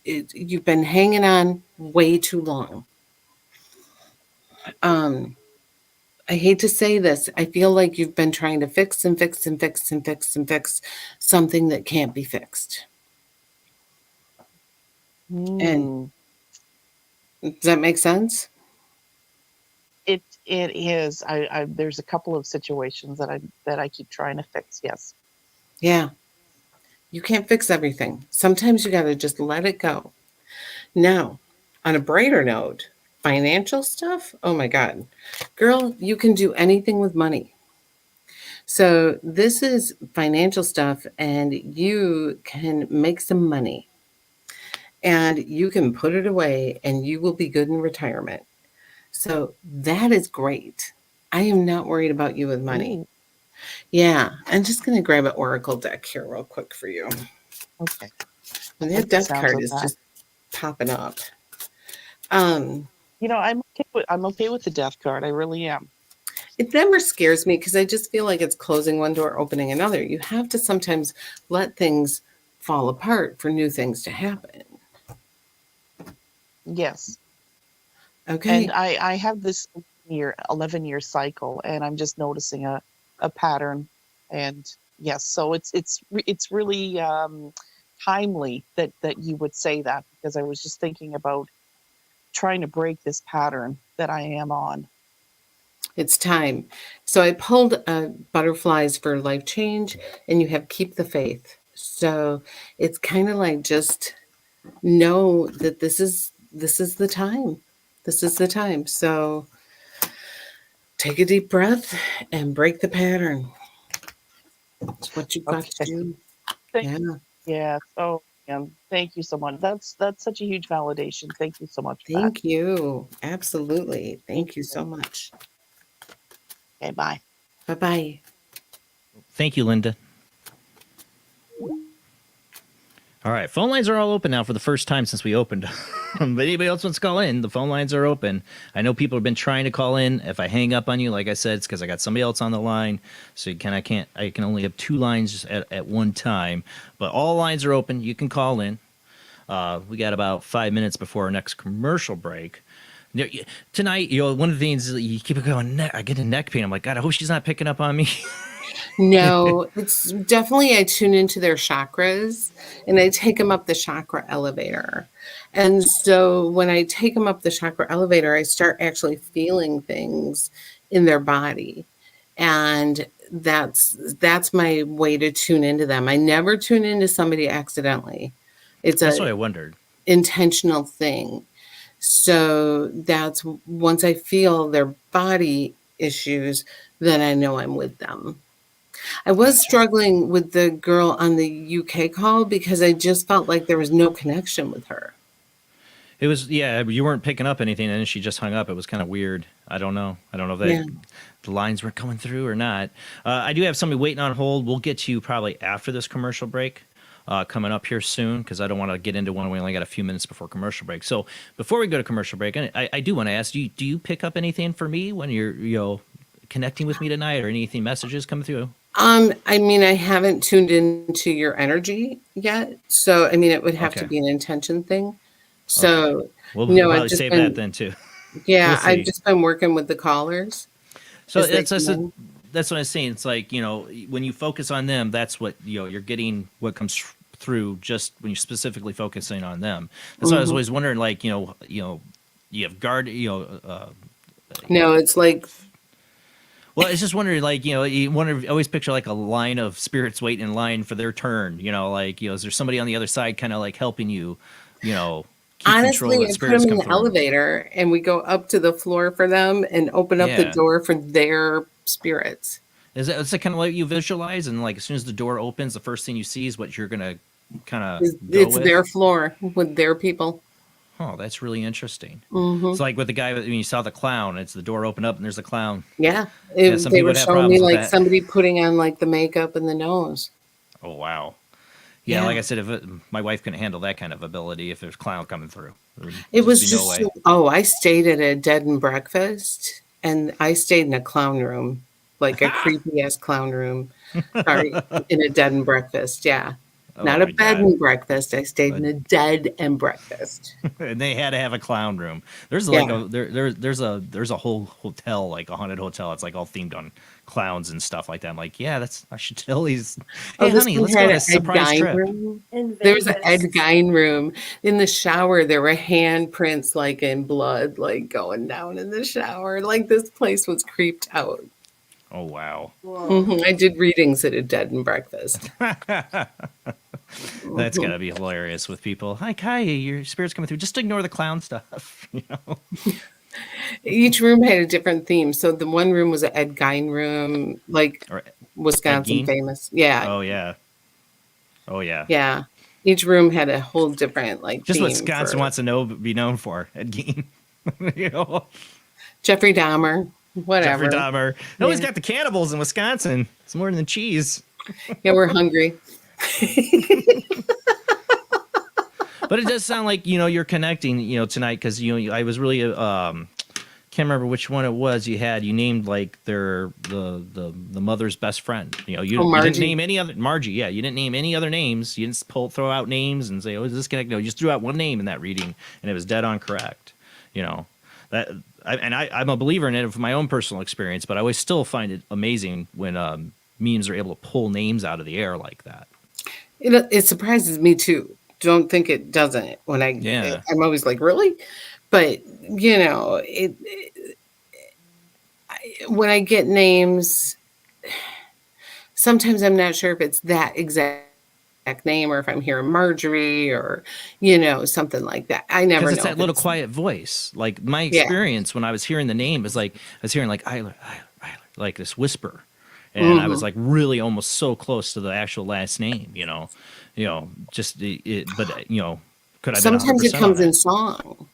You've been hanging on way too long. I hate to say this. I feel like you've been trying to fix and fix and fix and fix and fix something that can't be fixed. And does that make sense? It is. There's a couple of situations that I keep trying to fix. Yes. Yeah. You can't fix everything. Sometimes you got to just let it go. Now, on a brighter note, financial stuff. Oh my God, girl, you can do anything with money. So this is financial stuff, and you can make some money, and you can put it away, and you will be good in retirement. So that is great. I am not worried about you with money. Ooh. Yeah, I'm just going to grab an oracle deck here real quick for you. Okay. And I like that the death sounds card of is that. just popping up. You know, I'm okay with the death card. I really am. It never scares me because I just feel like it's closing one door, opening another. You have to sometimes let things fall apart for new things to happen. Yes. Okay. And I have this 11-year cycle, and I'm just noticing a pattern. And yes, so it's really timely that you would say that, because I was just thinking about trying to break this pattern that I am on. It's time. So I pulled Butterflies for Life Change, and you have Keep the Faith. So it's kind of like just know that this is the time. This is the time. So take a deep breath and break the pattern. It's what you've got to Okay. do. Thank Yeah. Yeah. Oh, thank you so much. That's such a huge validation. Thank you so much for that. Thank you. Absolutely. Thank Thank you so much. Okay, bye. Bye-bye. Thank you, Linda. All right, phone lines are all open now for the first time since we opened. But anybody else wants to call in, the phone lines are open. I know people have been trying to call in. If I hang up on you, like I said, it's because I got somebody else on the line. So I can only have 2 lines at one time. But all lines are open. You can call in. We got about 5 minutes before our next commercial break. Tonight, one of the things is you keep going, I get a neck pain. I'm like, God, I hope she's not picking up on me. No, it's definitely I tune into their chakras and I take them up the chakra elevator. And so when I take them up the chakra elevator, I start actually feeling things in their body. And that's my way to tune into them. I never tune into somebody accidentally. It's That's a what I wondered. intentional thing. So that's once I feel their body issues, then I know I'm with them. I was struggling with the girl on the UK call because I just felt like there was no connection with her. It was, yeah, you weren't picking up anything, and then she just hung up. It was kind of weird. I don't know if Yeah. the lines were coming through or not. I do have somebody waiting on hold. We'll get to you probably after this commercial break coming up here soon because I don't want to get into one. We only got a few minutes before commercial break. So before we go to commercial break, I do want to ask, do you pick up anything for me when you're connecting with me tonight or anything messages coming through? I mean, I haven't tuned into your energy yet. So, I mean, it would have to Okay. be an intention thing. So, We'll no, probably I've just save been, that then too. yeah, We'll I've see. just been working with the callers. So as they that's come in. that's what I'm saying. It's like, when you focus on them, that's what, you're getting what comes through just when you're specifically focusing on them. That's why I was Mhm. always wondering, like, you have guard, No, it's like, well, it's just wondering, like, you wonder, always picture like a line of spirits waiting in line for their turn, like, is there somebody on the other side kind of like helping you, keep control honestly, when I put spirits them in come the through? elevator and we go up to the floor for them and open up the Yeah. door for their spirits. Is that kind of what you visualize? And like, as soon as the door opens, the first thing you see is what you're going to kind of go It's with? their floor with their people. Oh, that's really interesting. Mhm. It's like with the guy when you saw the clown. It's the door open up and there's a clown. Yeah, Yeah, some they people were would have showing me problems with like that. somebody putting on like the makeup and the nose. Oh wow. Yeah, Yeah. like I said, my wife couldn't handle that kind of ability if there's a clown coming through. There would It was be no just way. I stayed at a bed and breakfast and I stayed in a clown room, like a creepy ass clown room. Sorry, in a bed and breakfast. Yeah. Oh Not a my bed God. and breakfast. I stayed in a bed and breakfast. And they had to have a clown room. There's like Yeah. there's a whole hotel, like a haunted hotel. It's like all themed on clowns and stuff like that. I'm like, yeah, I should tell these. Oh, Hey, this honey, one let's go had on an a Ed surprise Gein trip. room. In There was an Ed Vegas. Gein room. In the shower, there were handprints like in blood, like going down in the shower. Like this place was creeped out. Oh wow. I did readings at a bed and breakfast. That's gotta be hilarious with people. Hi, Kai, your spirit's coming through. Just ignore the clown stuff. Each room had a different theme. So the one room was an Ed Gein room, like Or Wisconsin Gein? famous. Yeah. Oh yeah. Oh yeah. Yeah. Each room had a whole different like Just what theme Wisconsin for wants to be known for. Ed Gein. Jeffrey Dahmer, whatever. Jeffrey Dahmer. No, he's Yeah. got the cannibals in Wisconsin. It's more than cheese. Yeah, we're hungry. But it does sound like you're connecting tonight because I was really can't remember which one it was you had. You named like the mother's best friend. You didn't Margie. name any other Margie. Yeah, you didn't name any other names. You didn't throw out names and say, "Oh, is this connected?" No, you just threw out one name in that reading, and it was dead on correct. I'm a believer in it from my own personal experience, but I always still find it amazing when memes are able to pull names out of the air like that. It surprises me too. Don't think it doesn't. When I'm always like, really? But when I get names, sometimes I'm not sure if it's that exact name or if I'm hearing Marjorie or, something like that. I never know. Because it's that if little quiet voice. Like my Yeah. experience when I was hearing the name is like, I was hearing like Eiler, like this whisper. And I was like really almost so close to the actual last name, just but could I? Sometimes it comes in song.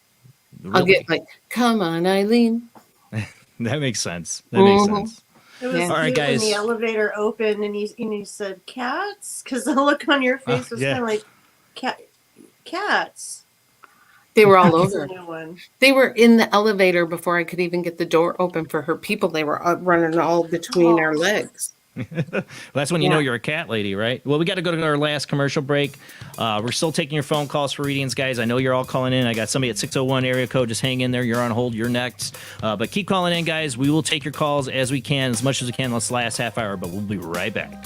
Really? I'll get like, "Come on, Eileen." That makes sense. That makes sense. It was All right, cute when guys. the elevator opened and you said cats, because the look on your face was yeah. kind of like cats. They were all That's over. a new one. They were in the elevator before I could even get the door open for her people. They were running all between our legs. Well, that's when you know you're a cat lady, right? Well, we got to go to our last commercial break. We're still taking your phone calls for readings, guys. I know you're all calling in. I got somebody at 601 area code. Just hang in there. You're on hold. You're next. But keep calling in, guys. We will take your calls as we can, as much as we can. This last half hour, but we'll be right back.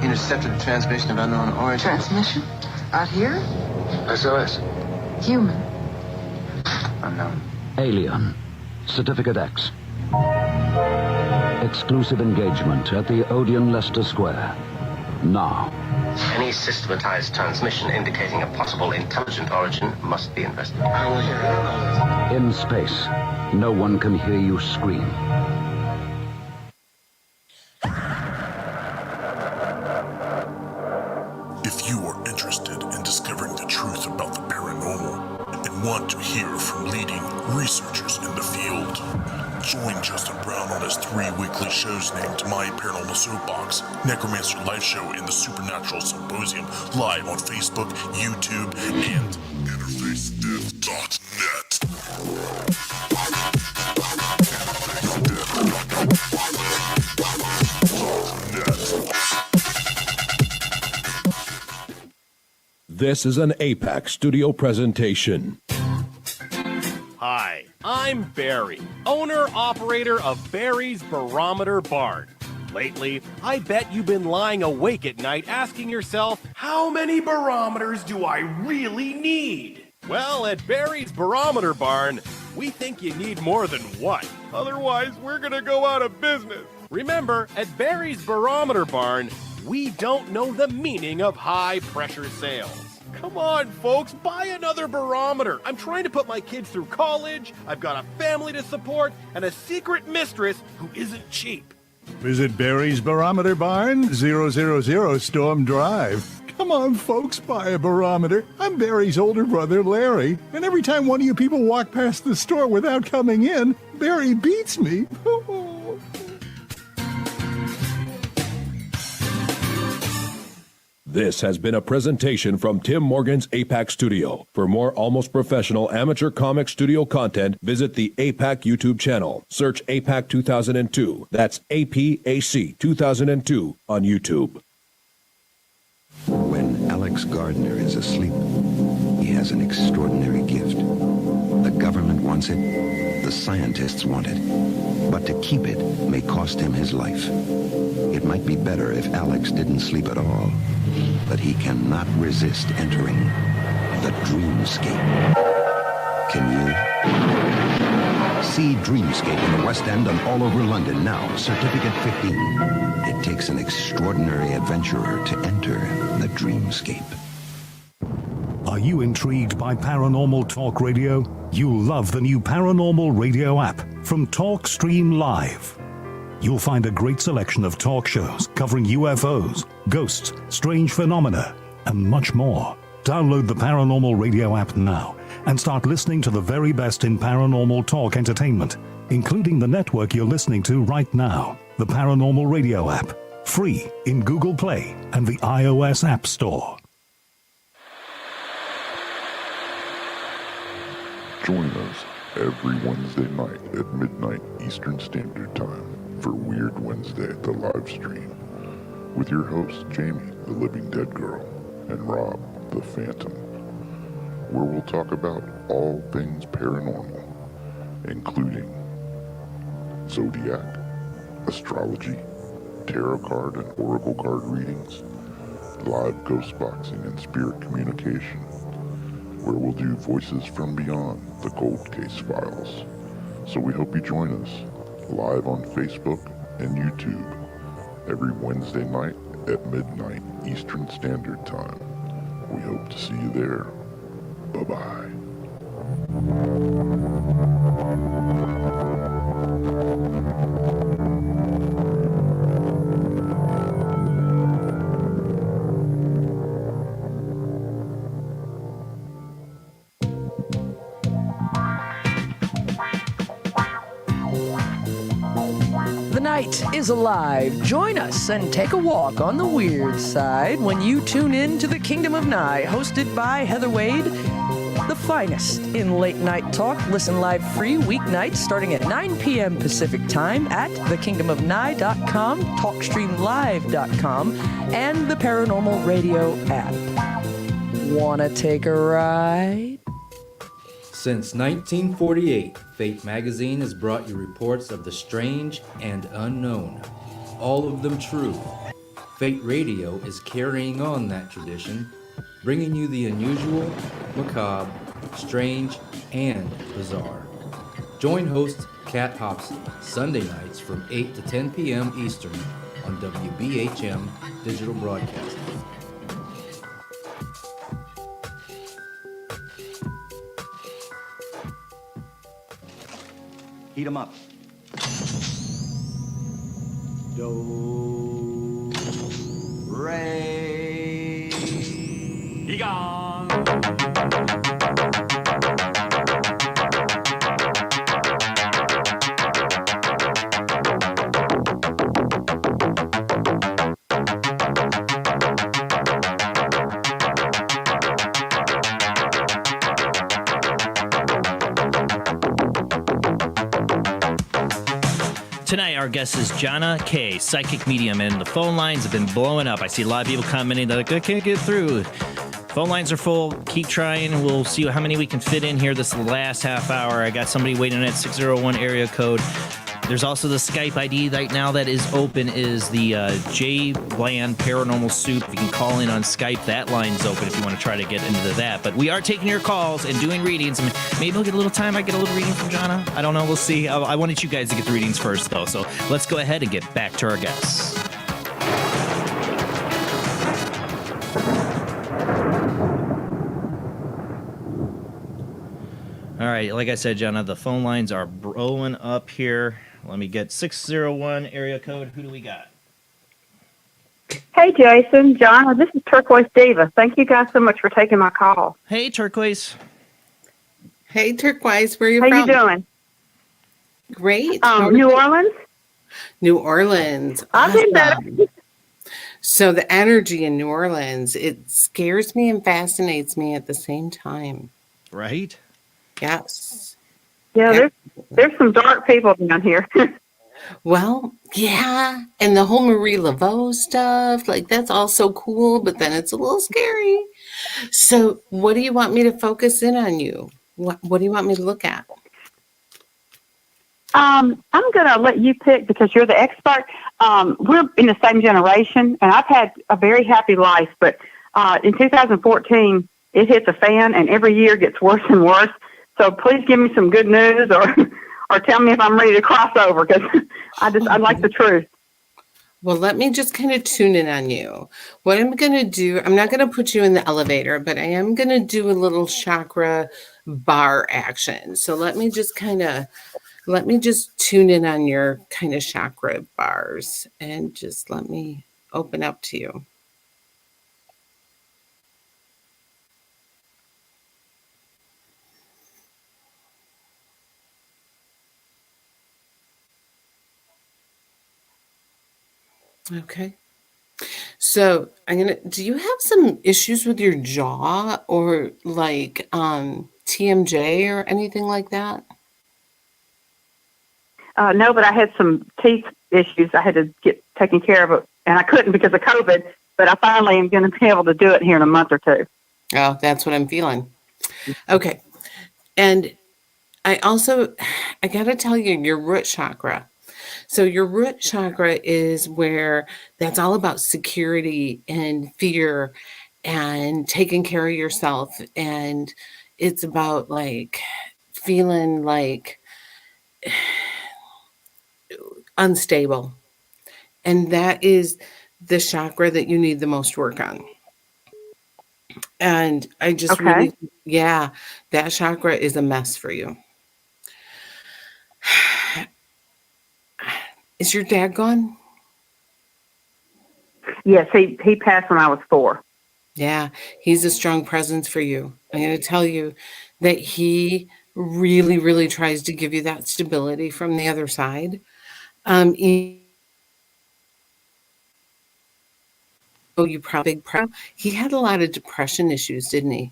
Intercepted the transmission of unknown origin. Transmission? Out here? SOS. Human. Unknown. Alien. Certificate X. Exclusive engagement at the Odeon Leicester Square. Now. Any systematized transmission indicating a possible intelligent origin must be investigated. I will hear it. In space, no one can hear you scream. If you are interested in discovering the truth about the paranormal and want to hear from leading researchers in the field, join Justin Brown on his 3 weekly shows named My Paranormal Soapbox, Necromancer Live Show, and the Supernatural Symposium, live on Facebook, YouTube, and InterfaceDeath.net. This is an APAC studio presentation. Hi, I'm Barry, owner-operator of Barry's Barometer Barn. Lately, I bet you've been lying awake at night asking yourself, how many barometers do I really need? Well, at Barry's Barometer Barn, we think you need more than one. Otherwise, we're gonna go out of business. Remember, at Barry's Barometer Barn, we don't know the meaning of high-pressure sales. Come on, folks, buy another barometer. I'm trying to put my kids through college, I've got a family to support, and a secret mistress who isn't cheap. Visit Barry's Barometer Barn, 000 Storm Drive. Come on, folks, buy a barometer. I'm Barry's older brother, Larry, and every time one of you people walk past the store without coming in, Barry beats me. This has been a presentation from Tim Morgan's APAC Studio. For more almost professional amateur comic studio content, visit the APAC YouTube channel. Search APAC 2002. That's APAC 2002 on YouTube. When Alex Gardner is asleep, he has an extraordinary gift. The government wants it, the scientists want it, but to keep it may cost him his life. It might be better if Alex didn't sleep at all, but he cannot resist entering the dreamscape. Can you? See Dreamscape in the West End and all over London now. Certificate 15. It takes an extraordinary adventurer to enter the dreamscape. Are you intrigued by Paranormal Talk Radio? You'll love the new Paranormal Radio app from Talkstream Live. You'll find a great selection of talk shows covering UFOs, ghosts, strange phenomena, and much more. Download the Paranormal Radio app now and start listening to the very best in paranormal talk entertainment, including the network you're listening to right now, the Paranormal Radio app, free in Google Play and the iOS App Store. Join us every Wednesday night at midnight Eastern Standard Time for Weird Wednesday, the live stream, with your hosts Jamie, the Living Dead Girl, and Rob, the Phantom, where we'll talk about all things paranormal, including zodiac, astrology, tarot card and oracle card readings, live ghost boxing and spirit communication, where we'll do Voices from Beyond, the Cold Case Files. So we hope you join us live on Facebook and YouTube every Wednesday night at midnight Eastern Standard Time. We hope to see you there. Bye-bye. The night is alive. Join us and take a walk on the weird side when you tune in to the Kingdom of Nye, hosted by Heather Wade, the finest in late night talk. Listen live free weeknights starting at 9 p.m. Pacific time at thekingdomofnye.com, talkstreamlive.com, and the Paranormal Radio app. Wanna take a ride? Since 1948, Fate magazine has brought you reports of the strange and unknown, all of them true. Fate Radio is carrying on that tradition, bringing you the unusual, macabre, strange, and bizarre. Join host Kat Hobson Sunday nights from 8 to 10 p.m. Eastern on WBHM Digital Broadcasting. Heat 'em up. Do, re, be gone. Tonight, our guest is Jonna Kay, psychic medium, and the phone lines have been blowing up. I see a lot of people commenting, they're like, I can't get through. Phone lines are full. Keep trying. We'll see how many we can fit in here this last half hour. I got somebody waiting at 601 area code. There's also the Skype ID right now that is open, is the J Bland Paranormal Soup. If you can call in on Skype, that line's open if you want to try to get into that. But we are taking your calls and doing readings. Maybe we'll get a little time. I get a little reading from Jonna. I don't know. We'll see. I wanted you guys to get the readings first, though. So let's go ahead and get back to our guests. All right. Like I said, Jonna, the phone lines are blowing up here. Let me get 601 area code. Who do we got? Hey, Jason, John, this is Turquoise Diva. Thank you guys so much for taking my call. Hey, Turquoise. Hey, Turquoise, where are you How from? you doing? Great. New Orleans. New Orleans. I've been better. So the energy in New Orleans, it scares me and fascinates me at the same time. Right? Yes. Yeah, there's some dark people down here. Well, yeah. And the whole Marie Laveau stuff, like that's all so cool, but then it's a little scary. So what do you want me to focus in on you? What do you want me to look at? I'm going to let you pick because you're the expert. We're in the same generation, and I've had a very happy life, but in 2014, it hit the fan, and every year gets worse and worse. So please give me some good news or tell me if I'm ready to cross over because I like the truth. Well, let me just kind of tune in on you. What I'm going to do, I'm not going to put you in the elevator, but I am going to do a little chakra bar action. So let me just tune in on your kind of chakra bars and just let me open up to you. Okay. So do you have some issues with your jaw or like, TMJ or anything like that? No, but I had some teeth issues. I had to get taken care of it, and I couldn't because of COVID. But I finally am going to be able to do it here in a month or two. Oh, that's what I'm feeling. Okay. And I got to tell you, your root chakra. So your root chakra is where that's all about security and fear and taking care of yourself. And it's about like feeling like unstable. And that is the chakra that you need the most work on. And I just Okay. really, yeah, that chakra is a mess for you. Is your dad gone? Yes, he passed when I was 4. Yeah, he's a strong presence for you. I'm going to tell you that he really, really tries to give you that stability from the other side. You probably he had a lot of depression issues, didn't he?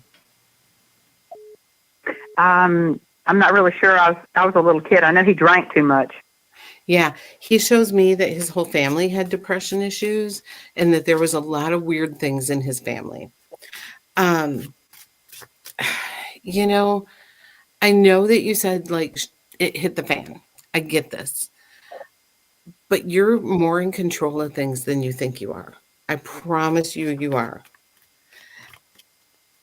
I'm not really sure. I was a little kid. I know he drank too much. Yeah, he shows me that his whole family had depression issues and that there was a lot of weird things in his family. You know, I know that you said like it hit the fan. I get this. But you're more in control of things than you think you are. I promise you, you are.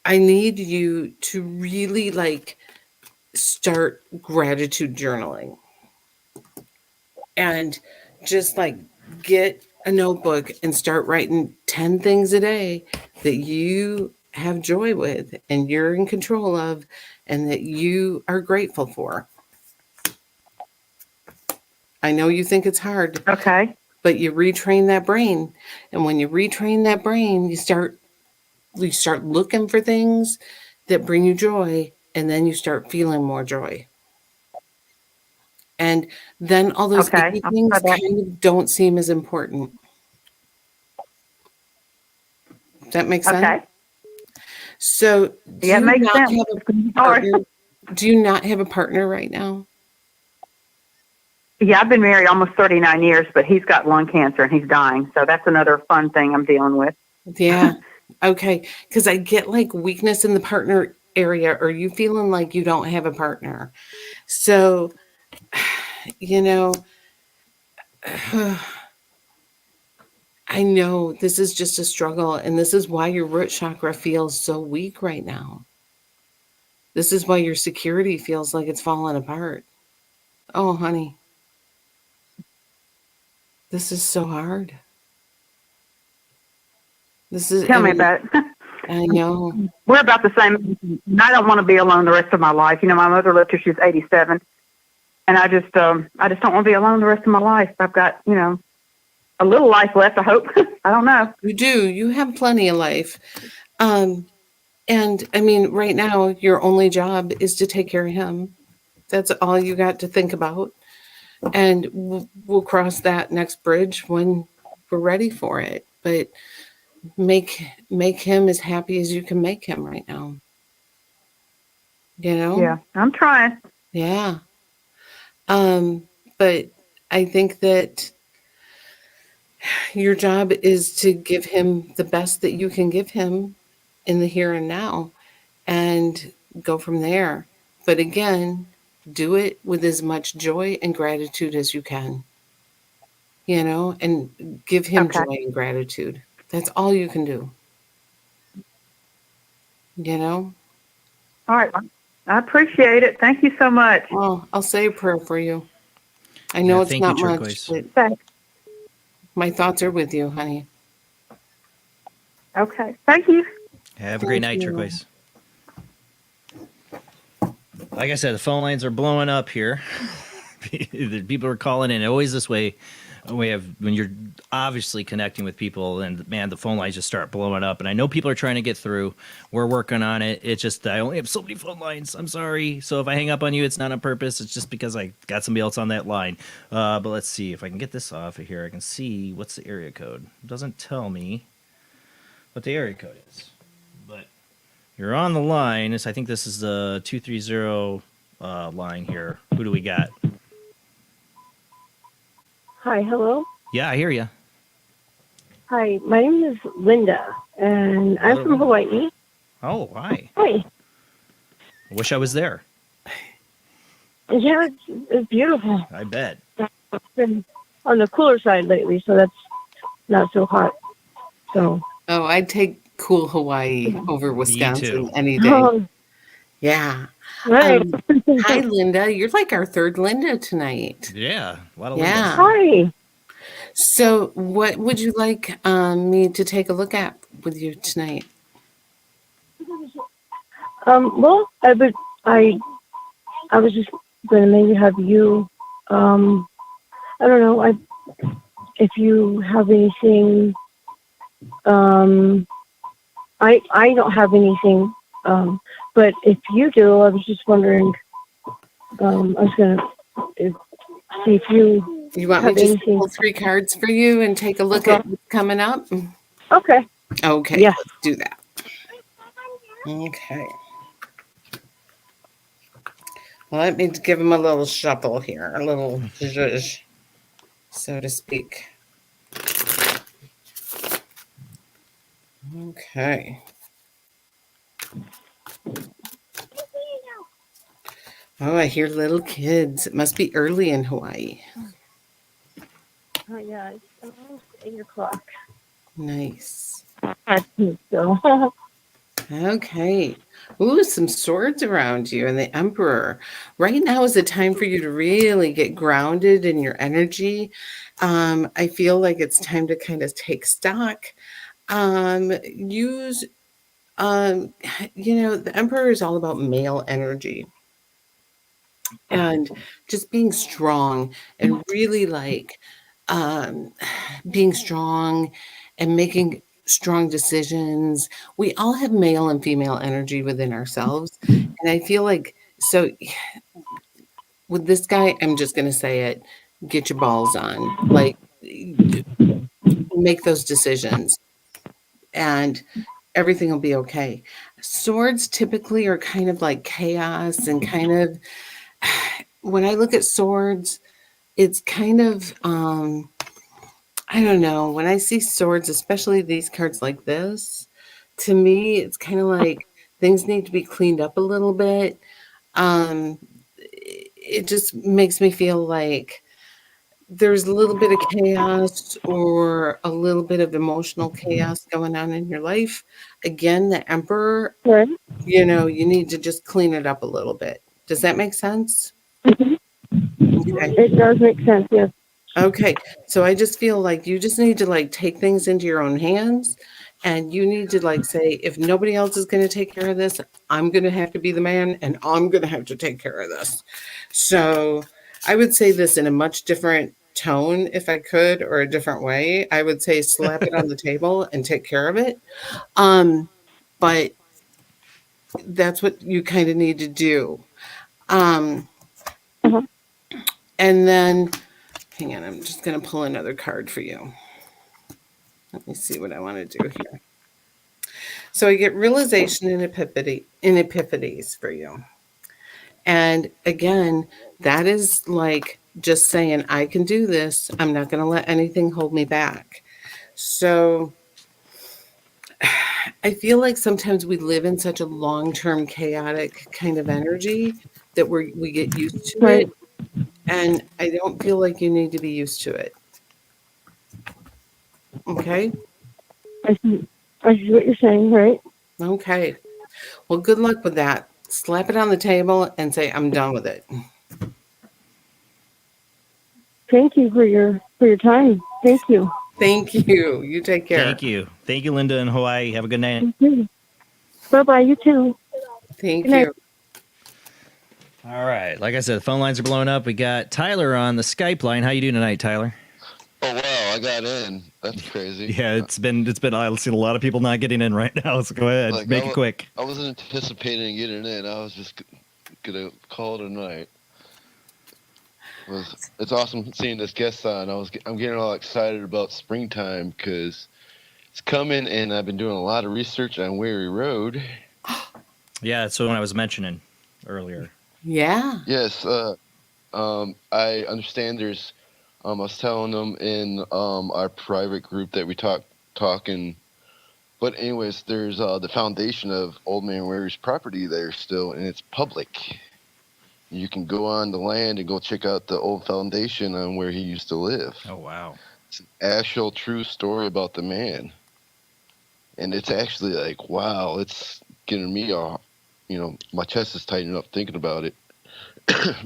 I need you to really like start gratitude journaling and just like get a notebook and start writing 10 things a day that you have joy with and you're in control of and that you are grateful for. I know you think it's hard. Okay. But you retrain that brain. And when you retrain that brain, you start looking for things that bring you joy, and then you start feeling more joy. And then all those Okay. icky I'll things try that. kind of don't seem as important. Does that make sense? Okay. So do Yeah, it you makes not sense. have a partner? Do you not have a partner right now? Yeah, I've been married almost 39 years, but he's got lung cancer and he's dying. So that's another fun thing I'm dealing with. Yeah. Okay. Because I get like weakness in the partner area, or you feeling like you don't have a partner. So, you know, I know this is just a struggle, and this is why your root chakra feels so weak right now. This is why your security feels like it's falling apart. Oh, honey, this is so hard. Tell me about it. I know. We're about the same. I don't want to be alone the rest of my life. You know, my mother lived till she was 87, and I just don't want to be alone the rest of my life. I've got, you know, a little life left, I hope. I don't know. You do. You have plenty of life. And I mean, right now, your only job is to take care of him. That's all you got to think about. And we'll cross that next bridge when we're ready for it. But make him as happy as you can make him right now. You know? Yeah, I'm trying. Yeah. But I think that your job is to give him the best that you can give him in the here and now and go from there. But again, do it with as much joy and gratitude as you can. You know, and give him Okay. joy and gratitude. That's all you can do. You know? All right. I appreciate it. Thank you so much. Well, I'll say a prayer for you. I know it's thank you, not much, Turquoise. but Thanks. my thoughts are with you, honey. Okay. Thank you. Have a great night, you. Turquoise. Like I said, the phone lines are blowing up here. People are calling in. Always this way. When you're obviously connecting with people, and man, the phone lines just start blowing up. And I know people are trying to get through. We're working on it. It's just I only have so many phone lines. I'm sorry. So if I hang up on you, it's not on purpose. It's just because I got somebody else on that line. But let's see if I can get this off of here. I can see what's the area code. It doesn't tell me what the area code is. But You're on the line. I think this is the 230 line here. Who do we got? Hi, hello. Yeah, I hear you. Hi, my name is Linda, and I'm from Hawaii. Oh, hi. Hi. I wish I was there. Yeah, it's beautiful. I bet. It's been on the cooler side lately, so that's not so hot. So. Oh, I'd take cool Hawaii over Wisconsin too. any day. Oh, Yeah. right. Hi, Linda. You're like our third Linda tonight. Yeah, a lot of Yeah. Hi. So, what would you like me to take a look at with you tonight? Well, I was just going to maybe have you, I don't know, if you have anything, I don't have anything, but if you do, I was just wondering, I was going to see if you want me have to just anything. pull 3 cards for you and take a look at what's coming up? Okay. Okay, Yes. let's do that. Okay. Well, let me give him a little shuffle here, a little zhuzh, so to speak. Okay. Oh, I hear little kids. It must be early in Hawaii. Oh, yeah, it's almost 8 o'clock. Nice. I think so. Okay. Ooh, some swords around you and the Emperor. Right now is the time for you to really get grounded in your energy. I feel like it's time to kind of take stock. Use, the Emperor is all about male energy. And just being strong and really like being strong and making strong decisions. We all have male and female energy within ourselves. And I feel like, so with this guy, I'm just going to say it, get your balls on, like make those decisions and everything will be okay. Swords typically are kind of like chaos and kind of, when I look at swords, it's kind of, I don't know. When I see swords, especially these cards like this, to me, it's kind of like things need to be cleaned up a little bit. It just makes me feel like there's a little bit of chaos or a little bit of emotional chaos going on in your life. Again, the Emperor, you need to just clean it up a little bit. Does that make sense? Okay. It does make sense, yes. Okay, so I just feel like you just need to like take things into your own hands and you need to like say, if nobody else is going to take care of this, I'm going to have to be the man and I'm going to have to take care of this. So I would say this in a much different tone if I could, or a different way. I would say slap it on the table and take care of it. But that's what you kind of need to do. And then hang on, I'm just going to pull another card for you. Let me see what I want to do here. So I get realization and epiphanies for you. And again, that is like just saying, I can do this. I'm not going to let anything hold me back. So I feel like sometimes we live in such a long-term chaotic kind of energy that we get used to it. And I don't feel like you need to be used to it. Okay? I see what you're saying, right? Okay. Well, good luck with that. Slap it on the table and say, I'm done with it. Thank you for your time. Thank you. Thank you. You take care. Thank you. Thank you, Linda in Hawaii. Have a good night. Bye-bye. You too. Thank Good night. you. All right. Like I said, the phone lines are blowing up. We got Tyler on the Skype line. How you doing tonight, Tyler? Oh wow, I got in. That's crazy. Yeah, it's been I've seen a lot of people not getting in right now, so go ahead. Like, Make it quick. I wasn't anticipating getting in. I was just gonna call tonight. It's awesome seeing this guest on. I'm getting all excited about springtime because it's coming, and I've been doing a lot of research on Weary Road. Yeah, that's the one I was mentioning earlier. Yeah. Yes. I understand there's. I was telling them in our private group that we talking. But anyways, there's the foundation of Old Man Ware's property there still, and it's public. You can go on the land and go check out the old foundation on where he used to live. Oh, wow. It's an actual true story about the man. And it's actually like, wow, it's getting me all, my chest is tightening up thinking about it.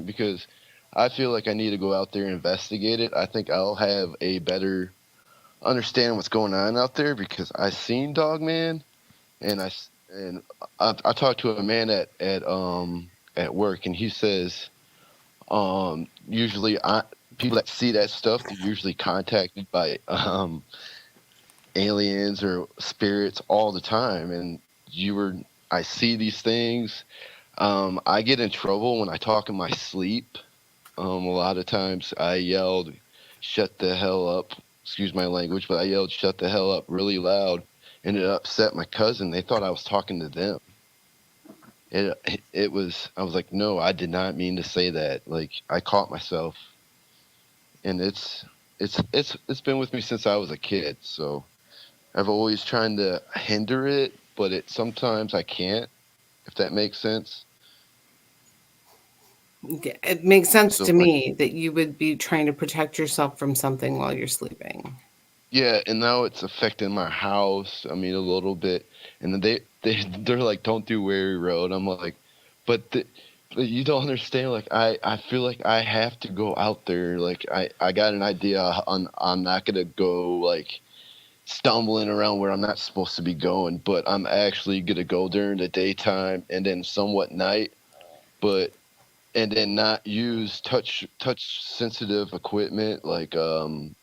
Because I feel like I need to go out there and investigate it. I think I'll have a better understand what's going on out there because I seen Dogman, and I talked to a man at work, and he says usually people that see that stuff, they're usually contacted by aliens or spirits all the time, and I see these things. I get in trouble when I talk in my sleep. A lot of times I yelled, "Shut the hell up." Excuse my language, but I yelled, "Shut the hell up," really loud, and it upset my cousin. They thought I was talking to them. I was like, no, I did not mean to say that. Like, I caught myself, and it's been with me since I was a kid. So I've always trying to hinder it, but sometimes I can't, if that makes sense. It makes sense to me that you would be trying to protect yourself from something while you're sleeping. Yeah, and now it's affecting my house. I mean, a little bit. And then they're like, "Don't do Wary Road." I'm like, but you don't understand. Like, I feel like I have to go out there. Like, I got an idea on I'm not gonna go like stumbling around where I'm not supposed to be going, but I'm actually gonna go during the daytime and then somewhat night, and then not use touch sensitive equipment like I'm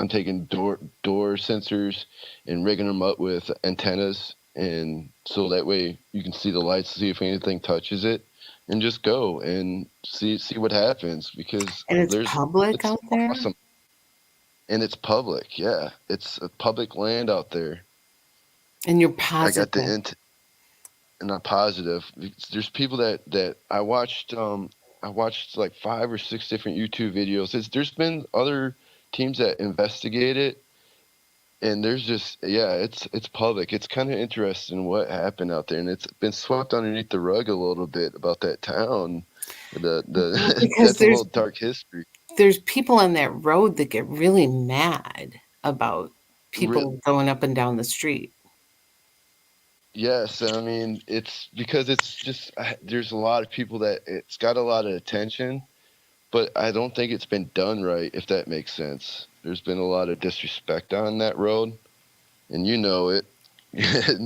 taking door sensors and rigging them up with antennas, and so that way you can see the lights, see if anything touches it, and just go and see what happens because And it's public out there. Awesome. And it's public, yeah. It's a public land out there. And you're positive. I got and I'm positive. There's people that I watched like 5 or 6 different YouTube videos. There's been other teams that investigate it, and there's just it's public. It's kind of interesting what happened out there, and it's been swept underneath the rug a little bit about that town. That's a little dark history. There's people on that road that get really mad about people going up and down the street. Yes, I mean it's because it's just there's a lot of people that it's got a lot of attention, but I don't think it's been done right, if that makes sense. There's been a lot of disrespect on that road, and you know it.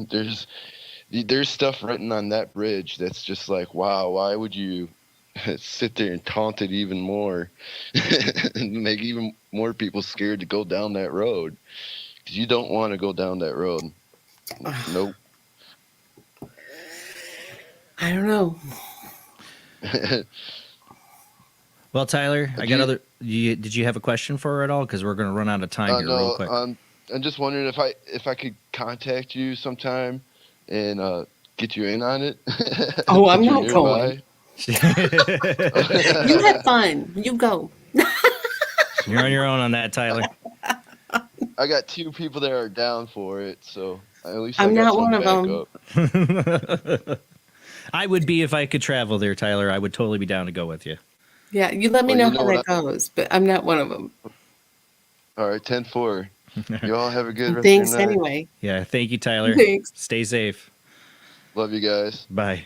There's stuff written on that bridge that's just like, wow, why would you sit there and taunt it even more and make even more people scared to go down that road? Because you don't want to go down that road. Nope. I don't know. Well, Tyler, did you have a question for her at all? Because we're going to run out of time here real quick. I'm just wondering if I could contact you sometime and get you in on it. Oh, I'm not going. You have fun. You go. You're on your own on that, Tyler. I got 2 people that are down for it, so at least I'm I got not one of them. I would be if I could travel there, Tyler. I would totally be down to go with you. Yeah, you let me know how that goes, but I'm not one of them. All right, 10-4. You all have a good rest Thanks of your night. anyway. Yeah, thank you, Tyler. Thanks. Stay safe. Love you guys. Bye.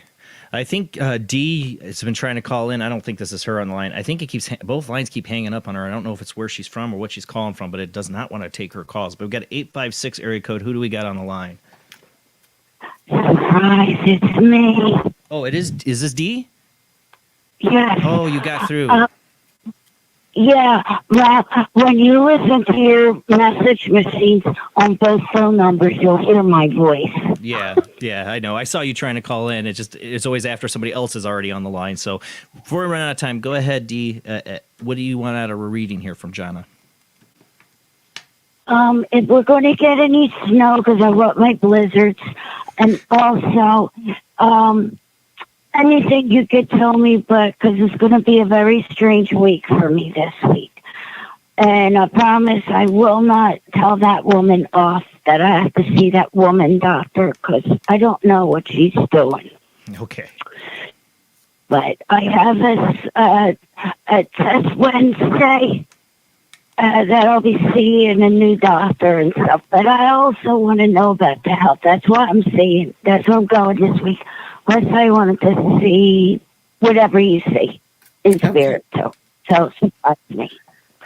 I think Dee has been trying to call in. I don't think this is her on the line. I think both lines keep hanging up on her. I don't know if it's where she's from or what she's calling from, but it does not want to take her calls. But we've got an 856 area code. Who do we got on the line? Surprise, it's me. Oh, it is. Is this Dee? Yes. Oh, you got through. Yeah, well, when you listen to your message machines on both phone numbers, you'll hear my voice. Yeah, I know. I saw you trying to call in. It's always after somebody else is already on the line. So before we run out of time, go ahead, Dee. What do you want out of a reading here from Jonna? If we're going to get any snow, because I wrote my blizzards, And also, anything you could tell me, but because it's going to be a very strange week for me this week. And I promise I will not tell that woman off that I have to see that woman doctor because I don't know what she's doing. Okay. But I have a test Wednesday that I'll be seeing a new doctor and stuff. But I also want to know about the health. That's what I'm seeing. That's where I'm going this week. Plus, I wanted to see whatever you see in spirit, too. So surprise me.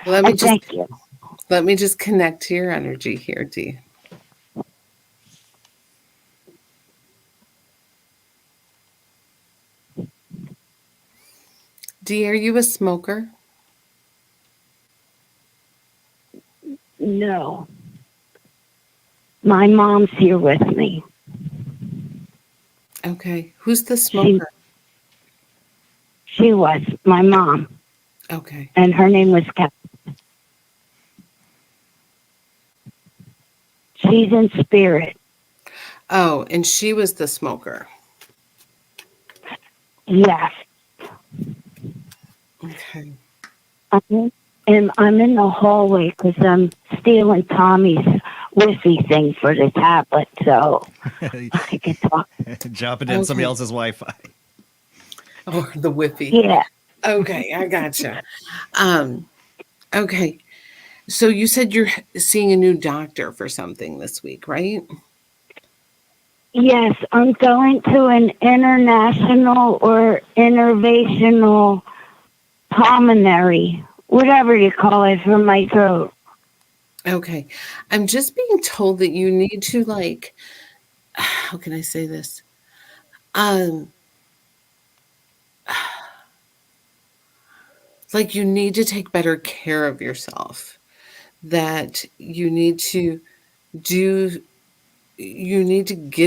Thank you. Let me just connect to your energy here, Dee. Dee, are you a smoker? No. My mom's here with me. Okay. Who's the smoker? She was my mom. Okay. And her name was Kat. She's in spirit. Oh, and she was the smoker. Yes. Okay. And I'm in the hallway because I'm stealing Tommy's Wi-Fi thing for the tablet, so I can talk. Jumping in somebody else's Wi-Fi. Or the Wi-Fi. Yeah. Okay, I gotcha. Okay. So you said you're seeing a new doctor for something this week, right? Yes, I'm going to an international or innovational pulmonary, whatever you call it, for my throat. Okay. I'm just being told that you need to how can I say this? Like you need to take better care of yourself. That you need to give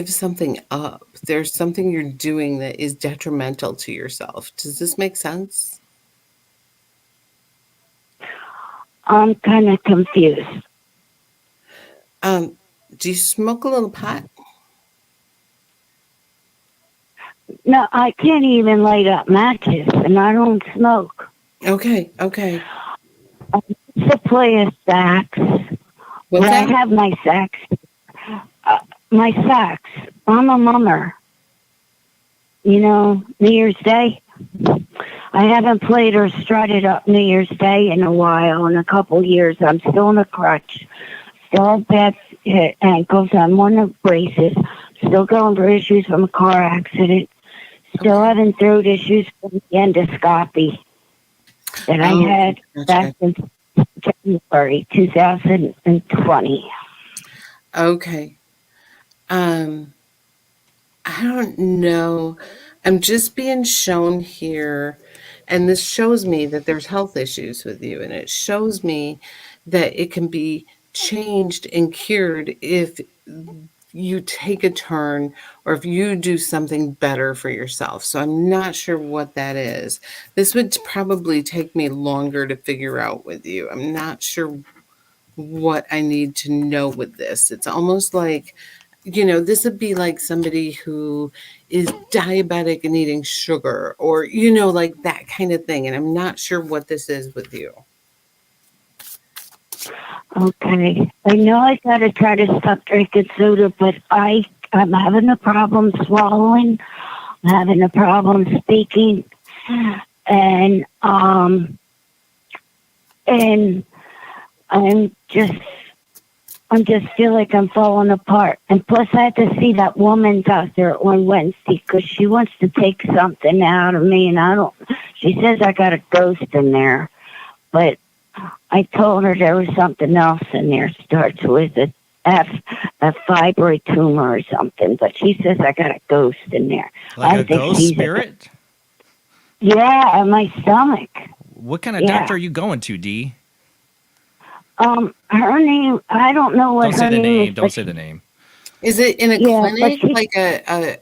something up. There's something you're doing that is detrimental to yourself. Does this make sense? I'm kind of confused. Do you smoke a little pot? No, I can't even light up matches, and I don't smoke. Okay. I used to play a sax. What's I that? have my sax. My sax. I'm a mummer. New Year's Day. I haven't played or strutted up New Year's Day in a while, in a couple years. I'm still in a crutch. Still have bad ankles. I'm on the braces. Still going for issues from a car accident. Still having throat issues from the endoscopy that I had back in January 2020. Okay. I don't know. I'm just being shown here, and this shows me that there's health issues with you, and it shows me that it can be changed and cured if you take a turn or if you do something better for yourself. So I'm not sure what that is. This would probably take me longer to figure out with you. I'm not sure what I need to know with this. It's almost like, this would be like somebody who is diabetic and eating sugar or, like that kind of thing. And I'm not sure what this is with you. Okay. I know I gotta try to stop drinking soda, but I'm having a problem swallowing. I'm having a problem speaking. And I just feel like I'm falling apart. And plus, I have to see that woman doctor on Wednesday because she wants to take something out of me, and she says I got a ghost in there. But I told her there was something else in there. Starts with a fibroid tumor or something. But she says I got a ghost in there. Like a ghost spirit? Yeah, in my stomach. What kind of doctor are you going to, Dee? Her name, I don't know what her name is. Don't say the name. Is it in a clinic, like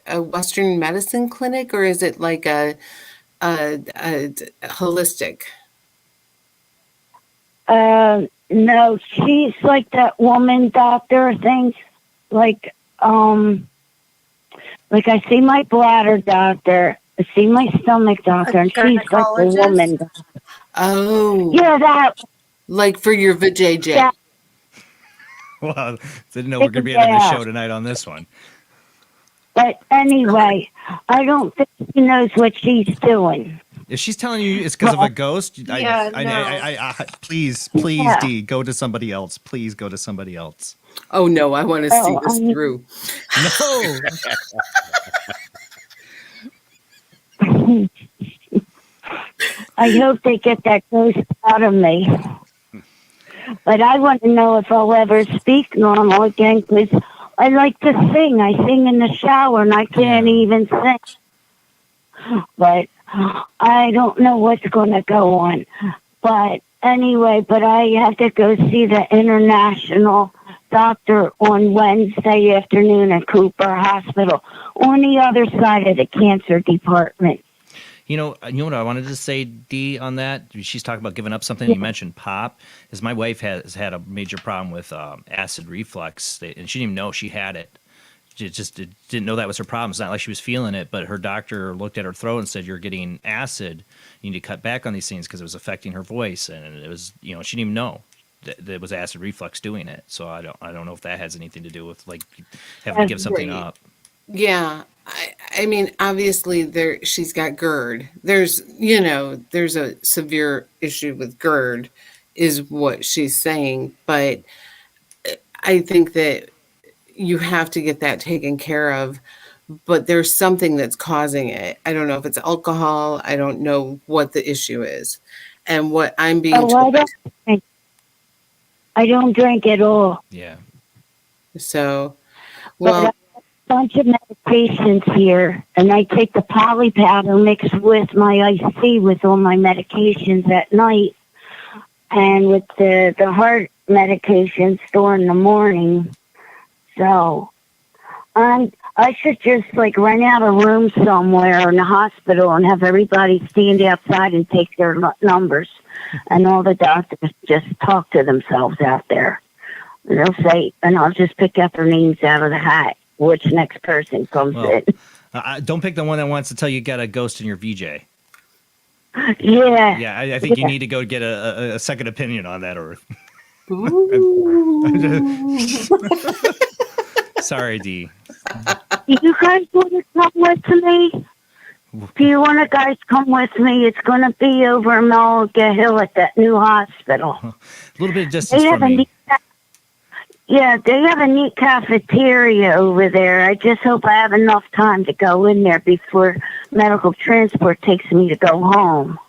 a Western medicine clinic, or is it like a holistic? No, she's like that woman doctor thing. Like, Like, I see my bladder doctor, I see my stomach doctor, and she's like a gynecologist? woman. Oh. Yeah, that. Like for your vajayjay. Yeah. Well, didn't know we're going to be ending the show tonight on this one. But anyway, I don't think she knows what she's doing. If she's telling you it's because of a ghost, Yeah, please, Yeah. D, go to somebody else. Please go to somebody else. Oh no, I want to see this through. No. I hope they get that ghost out of me. But I want to know if I'll ever speak normal again, because I like to sing. I sing in the shower, and I can't even sing. But I don't know what's going to go on. But anyway, I have to go see the international doctor on Wednesday afternoon at Cooper Hospital on the other side of the cancer department. You know what I wanted to say, Dee, on that? She's talking about giving up something. You mentioned pop. Is my wife has had a major problem with acid reflux, and she didn't even know she had it. She just didn't know that was her problem. It's not like she was feeling it, but her doctor looked at her throat and said, "You're getting acid. You need to cut back on these things because it was affecting her voice." And it was, she didn't even know that it was acid reflux doing it. So I don't know if that has anything to do with like having to give something up. Yeah. I mean, obviously she's got GERD. There's a severe issue with GERD is what she's saying. But I think that you have to get that taken care of. But there's something that's causing it. I don't know if it's alcohol. I don't know what the issue is. And what I'm being told. I don't drink at all. Yeah. So, well, bunch of medications here, and I take the poly powder mixed with my iced tea with all my medications at night, and with the heart medication store in the morning. So I should just like rent out a room somewhere in the hospital and have everybody stand outside and take their numbers, and all the doctors just talk to themselves out there. They'll say, and I'll just pick up their names out of the hat. Which next person comes in? Don't pick the one that wants to tell you got a ghost in your VJ. Yeah. Yeah, I think you need to go get a second opinion on that. Or sorry, D. Do you guys want to come with me? Do you want to guys come with me? It's going to be over in Malaga Hill at that new hospital. A little bit of distance from me. Yeah, they have a neat cafeteria over there. I just hope I have enough time to go in there before medical transport takes me to go home.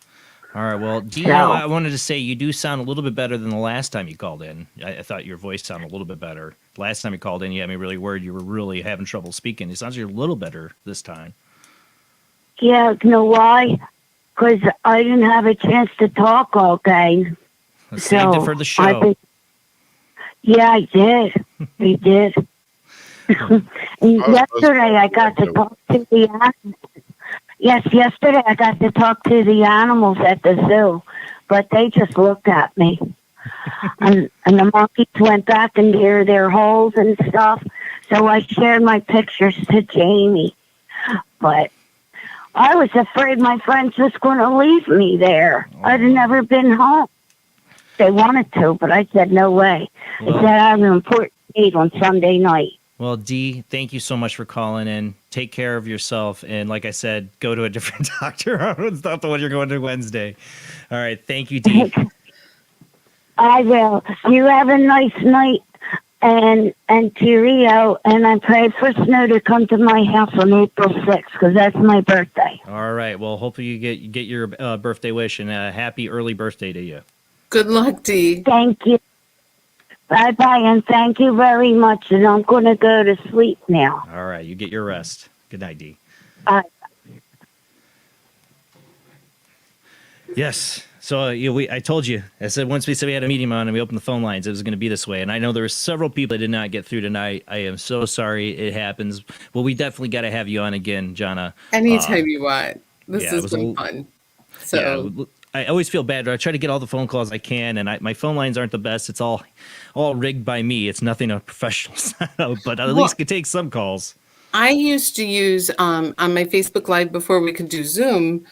All right, well, Dee, I wanted to say you do sound a little bit better than the last time you called in. I thought your voice sounded a little bit better. Last time you called in, you had me really worried you were really having trouble speaking. It sounds like you're a little better this time. Yeah, you know why? Because I didn't have a chance to talk all day. Saved it for the show. Yeah, I did. I did. Yesterday, I got to talk to the animals. Yes, yesterday I got to talk to the animals at the zoo, but they just looked at me. and the monkeys went back into their holes and stuff, so I shared my pictures to Jamie. But I was afraid my friends was going to leave me there. I'd never been home. They wanted to, but I said no way. I said I have an important date on Sunday night. Well, Dee, thank you so much for calling in. Take care of yourself, and like I said, go to a different doctor. It's not the one you're going to Wednesday. All right, thank you, Dee. I will. You have a nice night, and cheerio. And I pray for snow to come to my house on April 6th because that's my birthday. All right. Well, hopefully you get your birthday wish, and a happy early birthday to you. Good luck, Dee. Thank you. Bye-bye, and thank you very much, and I'm going to go to sleep now. All right, you get your rest. Good night, Dee. Bye. Yes. So I told you. I said once we said we had a meeting on and we opened the phone lines, it was going to be this way. And I know there were several people that did not get through tonight. I am so sorry it happens. Well, we definitely got to have you on again, Jonna. Anytime you want. This has been fun. So. Yeah, I always feel bad. I try to get all the phone calls I can, and my phone lines aren't the best. It's all rigged by me. It's nothing a professional setup, but at least it takes some calls. I used to use on my Facebook Live before we could do Zoom.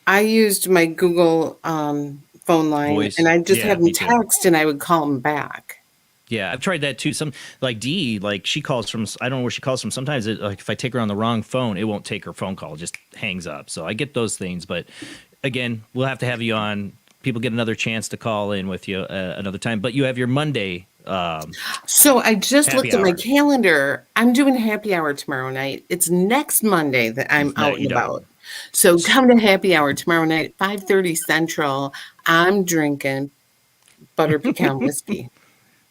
I used my Google phone line, Voice. and I just Yeah, had them me too. text, and I would call them back. Yeah, I've tried that too. Some like Dee, like she calls from. I don't know where she calls from. Sometimes, like if I take her on the wrong phone, it won't take her phone call; it just hangs up. So I get those things. But again, we'll have to have you on. People get another chance to call in with you another time. But you have your Monday. So I just Happy looked at my hour. calendar. I'm doing happy hour tomorrow night. It's next Monday that I'm No, out you and don't. about. So come to happy hour tomorrow night, 5:30 Central. I'm drinking butter pecan whiskey.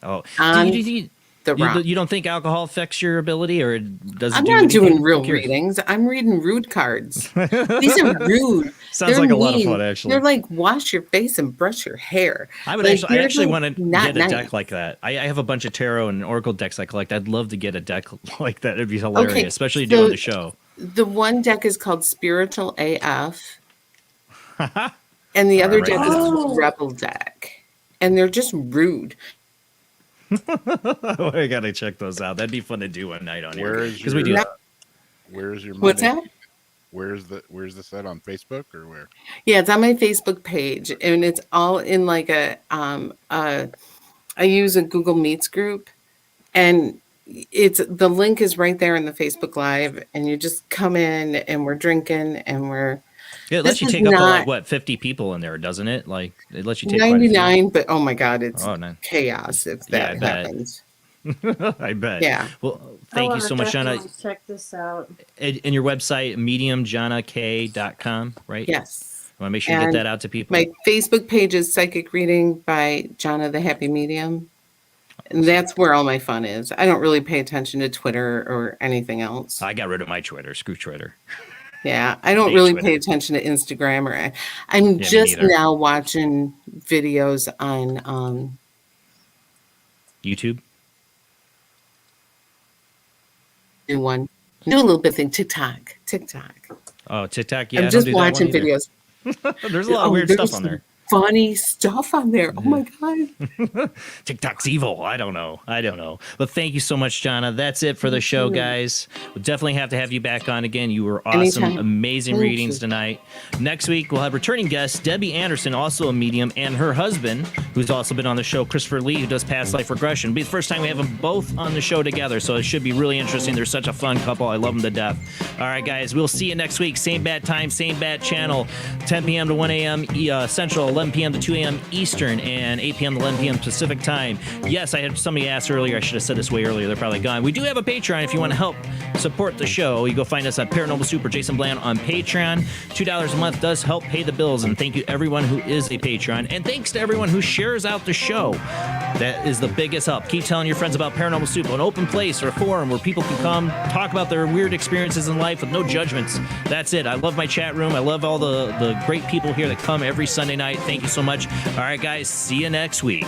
Oh, On the rock. you don't think alcohol affects your ability, or does it I'm do not anything? doing real I'm curious. readings. I'm reading rude cards. These are rude. Sounds They're like a lot of mean. fun, actually. They're like, wash your face and brush your hair. I would Like, I they're actually just want to not get a nice. deck like that. I have a bunch of tarot and oracle decks I collect. I'd love to get a deck like that. It'd be hilarious, Okay, especially so doing the show. The one deck is called Spiritual AF, and the other Alright. deck is Oh. called Rebel Deck. And they're just rude. I gotta check those out. That'd be fun to do one night on here. Where's Because your we do. where's your What's Monday? that? Where's the set on Facebook or where? Yeah, it's on my Facebook page, and it's all in like I use a Google Meets group, and the link is right there in the Facebook Live, and you just come in, and we're drinking, and we're Yeah, it lets this you is take up to like not what 50 people in there, doesn't it? Like it lets you take quite a few. 99, but oh my God, it's Oh, no. chaos if Yeah, I that bet. happens. I bet. Yeah. Well, I thank you wanna so much, Jonna. definitely check this out. And your website, mediumjonnakay.com, right? Yes. I want to make sure you get And that out to people. My Facebook page is Psychic Reading by Jonna the Happy Medium. And that's where all my fun is. I don't really pay attention to Twitter or anything else. I got rid of my Twitter. Screw Twitter. Yeah, I don't Hate really Twitter. pay attention to Instagram or I'm me just neither. now watching videos on YouTube. new one. Do a little bit thing TikTok. Oh, TikTok. Yeah, I I'm don't just do that one watching either. videos. There's a lot of weird there's stuff on there. Funny stuff on there. Oh my God. TikTok's evil. I don't know. But thank you so much, Jonna. That's it for the show, guys. We'll definitely have to have you back on again. You were awesome. Anytime. Amazing Thank readings you. tonight. Next week, we'll have returning guest Debbie Anderson, also a medium, and her husband, who's also been on the show, Christopher Lee, who does past life regression. It'll be the first time we have them both on the show together, so it should be really interesting. They're such a fun couple. I love them to death. All right, guys, we'll see you next week. Same bad time, same bad channel, 10 p.m. to 1 a.m. Central, 11 p.m. to 2 a.m. Eastern, and 8 p.m. to 11 p.m. Pacific time. Yes, I had somebody ask earlier. I should have said this way earlier. They're probably gone. We do have a Patreon if you want to help support the show. You go find us at Paranormal Soup or Jason Bland on Patreon. $2 a month does help pay the bills, and thank you to everyone who is a Patreon, and thanks to everyone who shares out the show. That is the biggest help. Keep telling your friends about Paranormal Soup, an open place or a forum where people can come talk about their weird experiences in life with no judgments. That's it. I love my chat room. I love all the great people here that come every Sunday night. Thank you so much. All right, guys. See you next week.